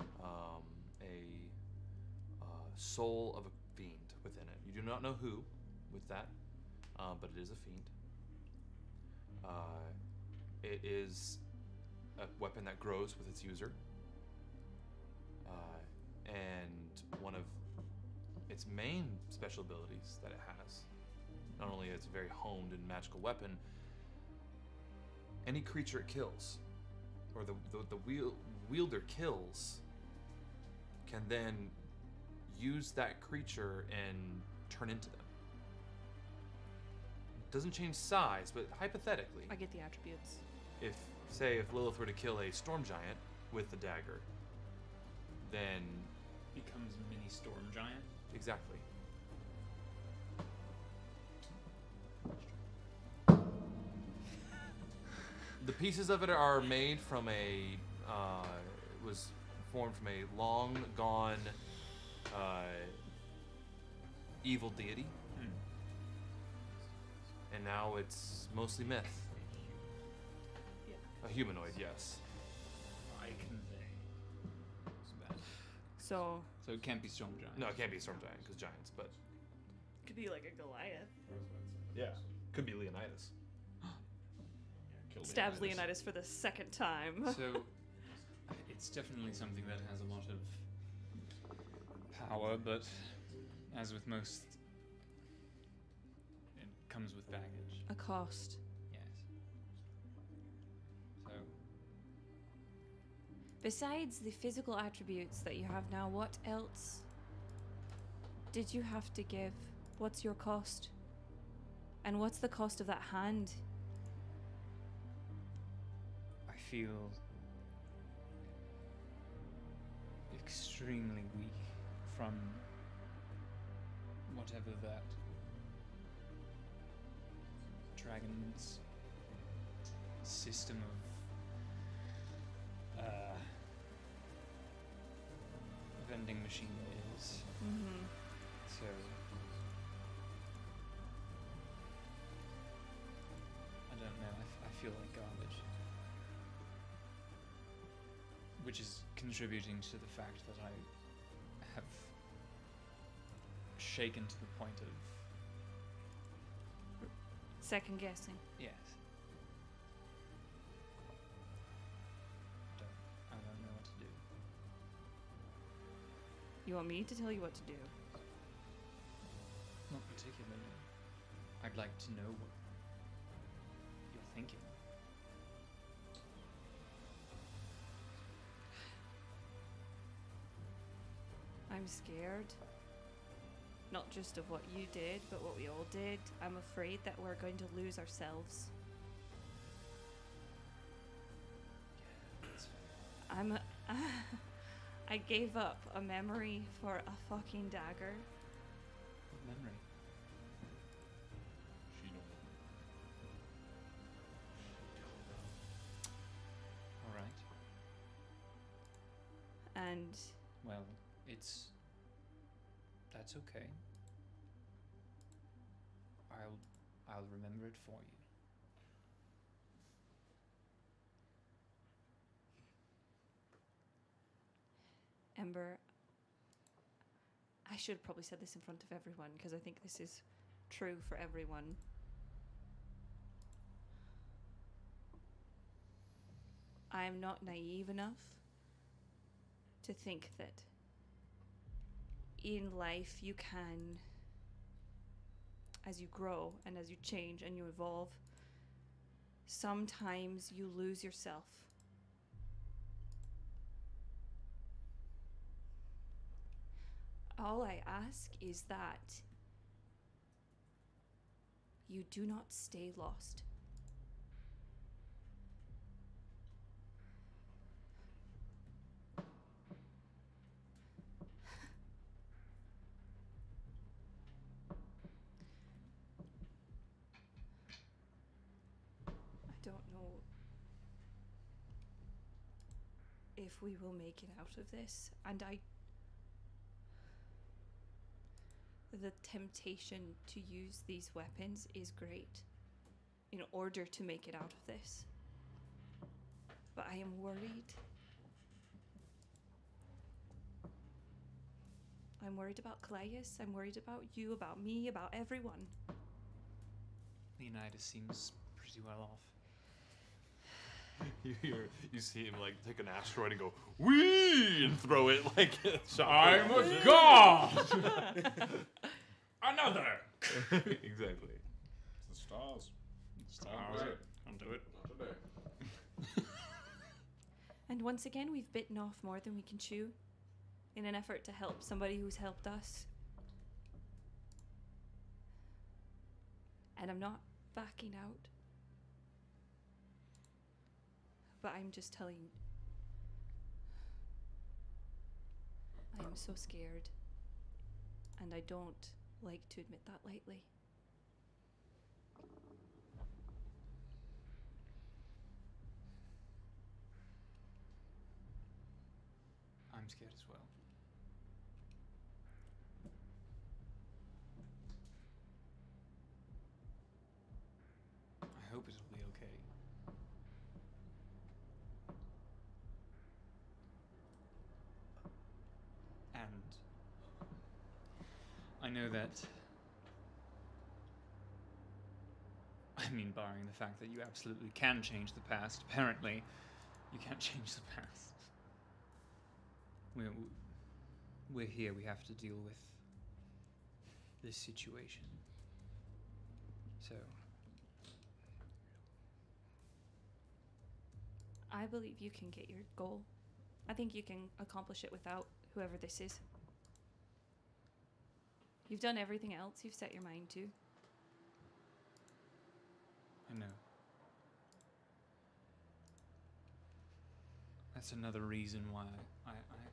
a soul of a fiend within it. You do not know who with that, but it is a fiend. It is a weapon that grows with its user, and one of its main special abilities that it has, not only is it a very honed and magical weapon, any creature it kills, or the wielder kills, can then use that creature and turn into them. Doesn't change size, but hypothetically, I get the attributes. if Lilith were to kill a storm giant with the dagger, then becomes a mini storm giant. Exactly. The pieces of it are made from was formed from a long gone evil deity. And now it's mostly myth. Yeah. A humanoid, yes. I convey. So it can't be storm giant. No, it can't be storm giant because giants, but could be like a Goliath. yeah, could be Leonidas. Stabs Leonidas for the second time. So it's definitely something that has a lot of power, but as with most, it comes with baggage. A cost. Yes. So besides the physical attributes that you have now, what else did you have to give? What's your cost? And what's the cost of that hand? I feel extremely weak from whatever that dragon's system of vending machine is. Mm-hmm. So I don't know. I feel like garbage, which is contributing to the fact that I have shaken to the point of second guessing. yes. I don't know what to do. You want me to tell you what to do? Not particularly. I'd like to know what you're thinking. I'm scared. Not just of what you did, but what we all did. I'm afraid that we're going to lose ourselves. I gave up a memory for a fucking dagger. What memory? She don't know. All right. And Well, that's okay. I'll remember it for you. Ember, I should have probably said this in front of everyone because I think this is true for everyone. I'm not naive enough to think that in life you can, as you grow and as you change and you evolve, sometimes you lose yourself. All I ask is that you do not stay lost. I don't know if we will make it out of this, and the temptation to use these weapons is great in order to make it out of this. But I am worried. I'm worried about Kallias. I'm worried about you, about me, about everyone. Leonidas seems pretty well off. You see him like take an asteroid and go wee and throw it like I'm a god. Another. Exactly. It's the stars. Stars. I'll do it. Not today. And once again, we've bitten off more than we can chew in an effort to help somebody who's helped us. And I'm not backing out. But I'm just telling you, I'm so scared. And I don't like to admit that lightly. I'm scared as well. I hope it'll be okay. And I know that, I mean, barring the fact that you absolutely can change the past, apparently, you can't change the past. We're here, we have to deal with this situation. So, I believe you can get your goal. I think you can accomplish it without whoever this is. You've done everything else you've set your mind to. I know. That's another reason why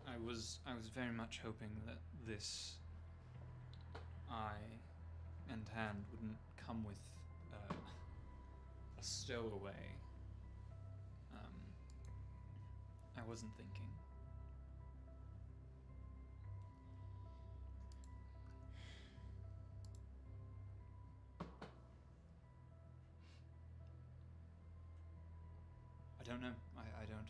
I was very much hoping that this eye and hand wouldn't come with a stowaway. I wasn't thinking. I don't know. I don't.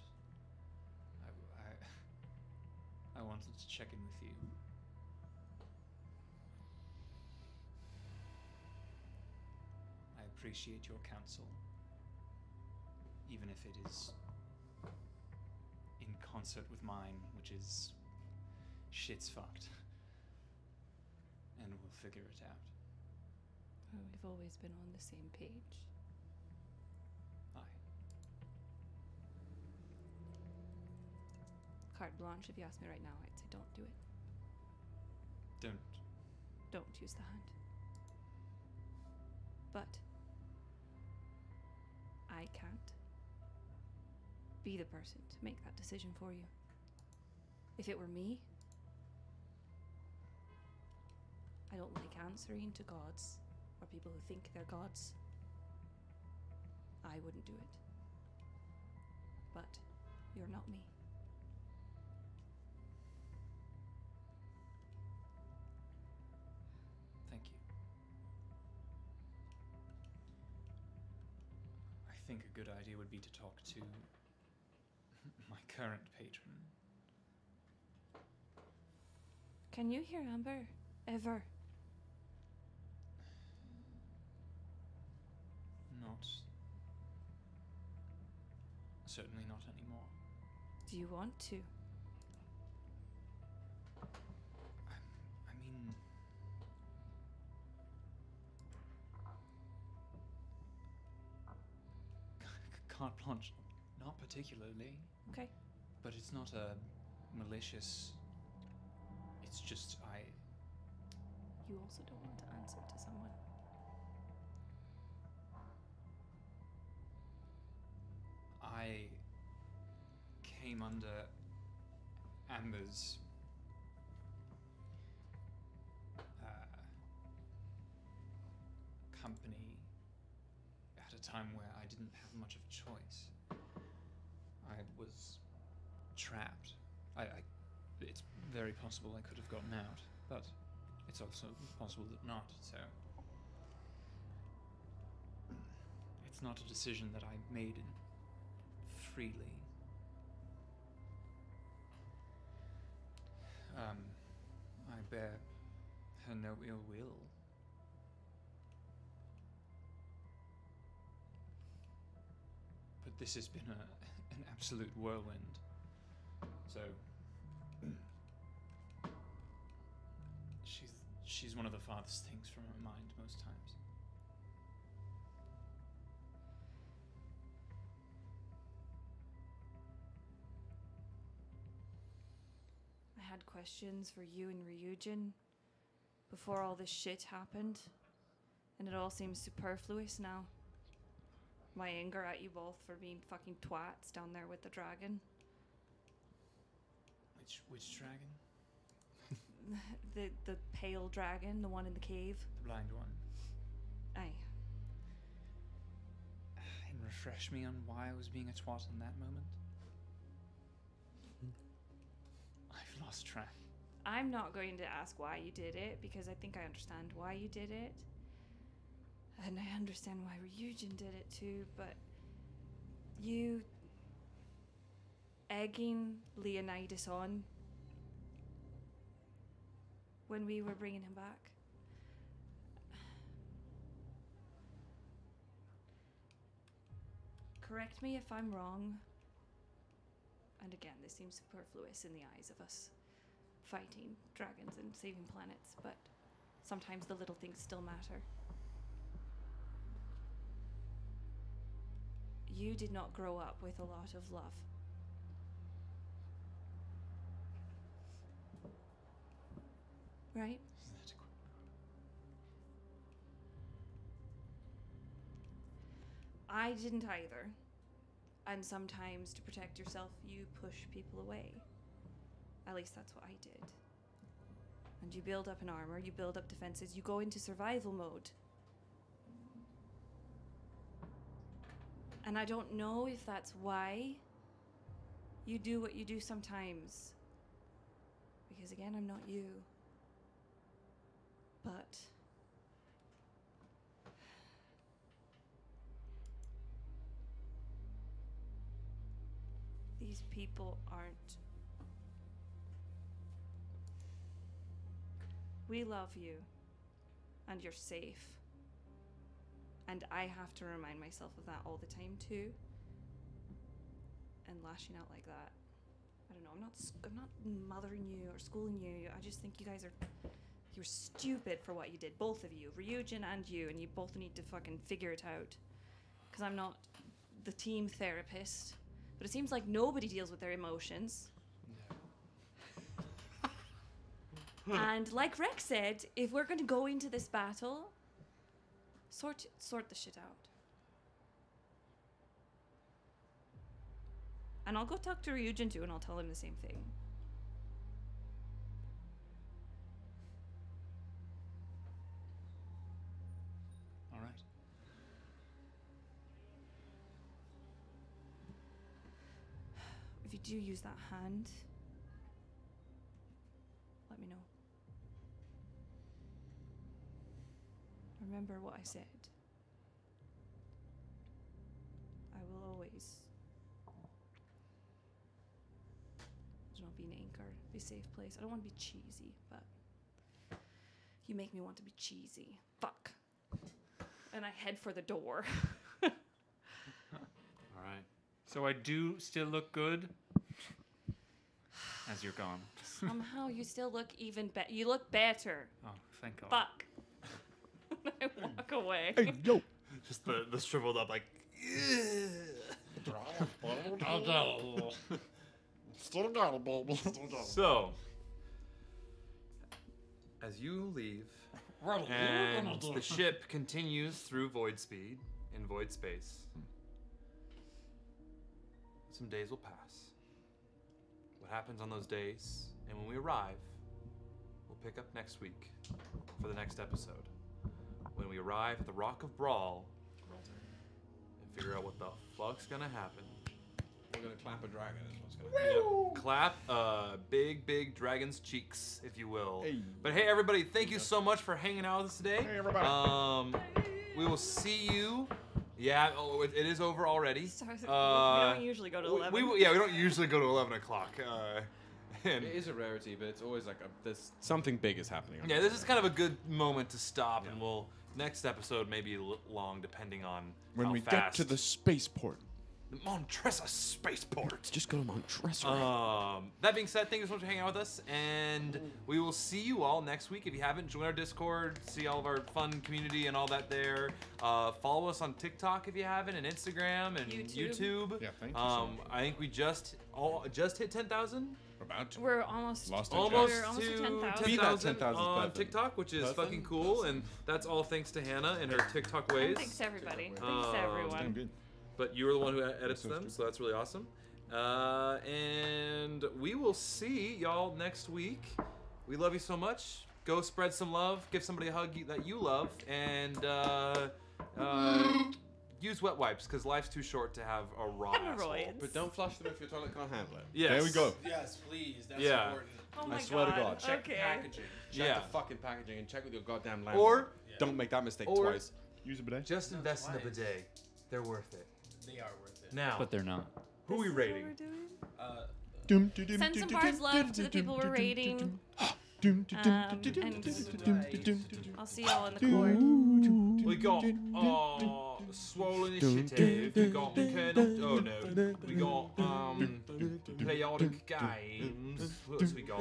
I wanted to check in with you. I appreciate your counsel, even if it is in concert with mine, which is shit's fucked. And we'll figure it out. Oh, we've always been on the same page. Carte blanche, if you ask me right now, I'd say don't do it. Don't use the hand. But I can't be the person to make that decision for you. If it were me, I don't like answering to gods or people who think they're gods. I wouldn't do it. But you're not me. Thank you. I think a good idea would be to talk to my current patron. Can you hear Amber? Ever? Not Certainly not anymore. Do you want to? I mean, carte blanche, not particularly. Okay. But it's not a malicious. It's just You also don't want to answer to someone. I came under Amber's company at a time where I didn't have much of a choice. I was trapped. It's very possible I could have gotten out, but it's also possible that not, so it's not a decision that I made freely. I bear her no ill will. But this has been an absolute whirlwind. So she's one of the farthest things from her mind most times. I had questions for you and Ryujin before all this shit happened, and it all seems superfluous now. My anger at you both for being fucking twats down there with the dragon. Which dragon? The pale dragon, the one in the cave. The blind one. Aye. And refresh me on why I was being a twat in that moment. I've lost track. I'm not going to ask why you did it, because I think I understand why you did it. And I understand why Ryujin did it too, but you egging Leonidas on when we were bringing him back. Correct me if I'm wrong. And again, this seems superfluous in the eyes of us fighting dragons and saving planets, but sometimes the little things still matter. You did not grow up with a lot of love. Right? I didn't either. And sometimes to protect yourself, you push people away. At least that's what I did. And you build up an armor, you build up defenses, you go into survival mode. And I don't know if that's why you do what you do sometimes. Because again, I'm not you. But these people aren't. We love you, and you're safe. And I have to remind myself of that all the time too. And lashing out like that, I don't know. I'm not mothering you or schooling you. I just think you're stupid for what you did, both of you, Ryujin and you both need to fucking figure it out. Because I'm not the team therapist, but it seems like nobody deals with their emotions. And like Rex said, if we're going to go into this battle, sort the shit out. And I'll go talk to Ryujin too, and I'll tell him the same thing. All right. If you do use that hand, let me know. Remember what I said. I will always be an anchor, be a safe place. I don't want to be cheesy, but you make me want to be cheesy. Fuck. And I head for the door. All right. So I do still look good as you're gone. Somehow you still look even better. You look better. Oh, thank God. Fuck. I walk away. Hey, yo. Just the shriveled up, like. Still got it, baby. Still got it. So, as you leave, and the ship continues through void speed in void space, some days will pass. What happens on those days, and when we arrive, we'll pick up next week for the next episode. When we arrive at the Rock of Brawl, and figure out what the fuck's gonna happen. We're gonna clap a dragon. Is what's gonna happen. Yep. Clap big dragon's cheeks, if you will. Hey. But hey, everybody, thank you so much for hanging out with us today. Hey, everybody. We will see you. Yeah, it is over already. Sorry, we don't usually go to 11. We don't usually go to 11 o'clock. And it is a rarity, but it's always like there's something big is happening. Yeah, this is kind of a good moment to stop, and we'll next episode may be long, depending on when how we fast. get to the spaceport. The Montressa spaceport. Just go to Montressa. That being said, thank you so much for hanging out with us, and we will see you all next week. If you haven't, join our Discord, see all of our fun community and all that there. Follow us on TikTok if you haven't, and Instagram and YouTube. Yeah, thank you so much. I think we just hit 10,000. About to. We're almost Almost to to 10,000. 10,000 on TikTok, which is fucking cool, and that's all thanks to Hannah and her TikTok ways. And thanks to everybody. Thanks to everyone. Good. But you were the one who edits them, so that's really awesome. And we will see y'all next week. We love you so much. Go spread some love. Give somebody a hug that you love. And use wet wipes, because life's too short to have a raw asshole. But don't flush them if your toilet can't handle it. Yes. There we go. Yes, please. That's Yeah. important. Oh my I swear God. to God. Check Okay. packaging. Check Yeah. the fucking packaging and check with your goddamn landlord. Or don't make that mistake or- twice. Use a bidet. just invest in a bidet. They're worth it. They are worth it. Now, But they're not. who are we rating? Send some Bards love to the people we're rating. And I'll see y'all in the court. We got Swollen Initiative. We got oh no. We got Chaotic Games. What else we got?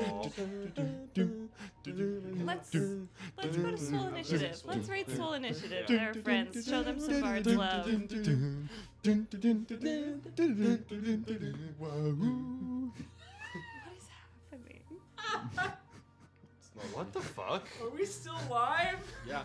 Let's go to Swole Initiative. Let's rate Swole Initiative. They're friends. Show them some Bards love. What is happening? What the fuck? Are we still live? Yeah.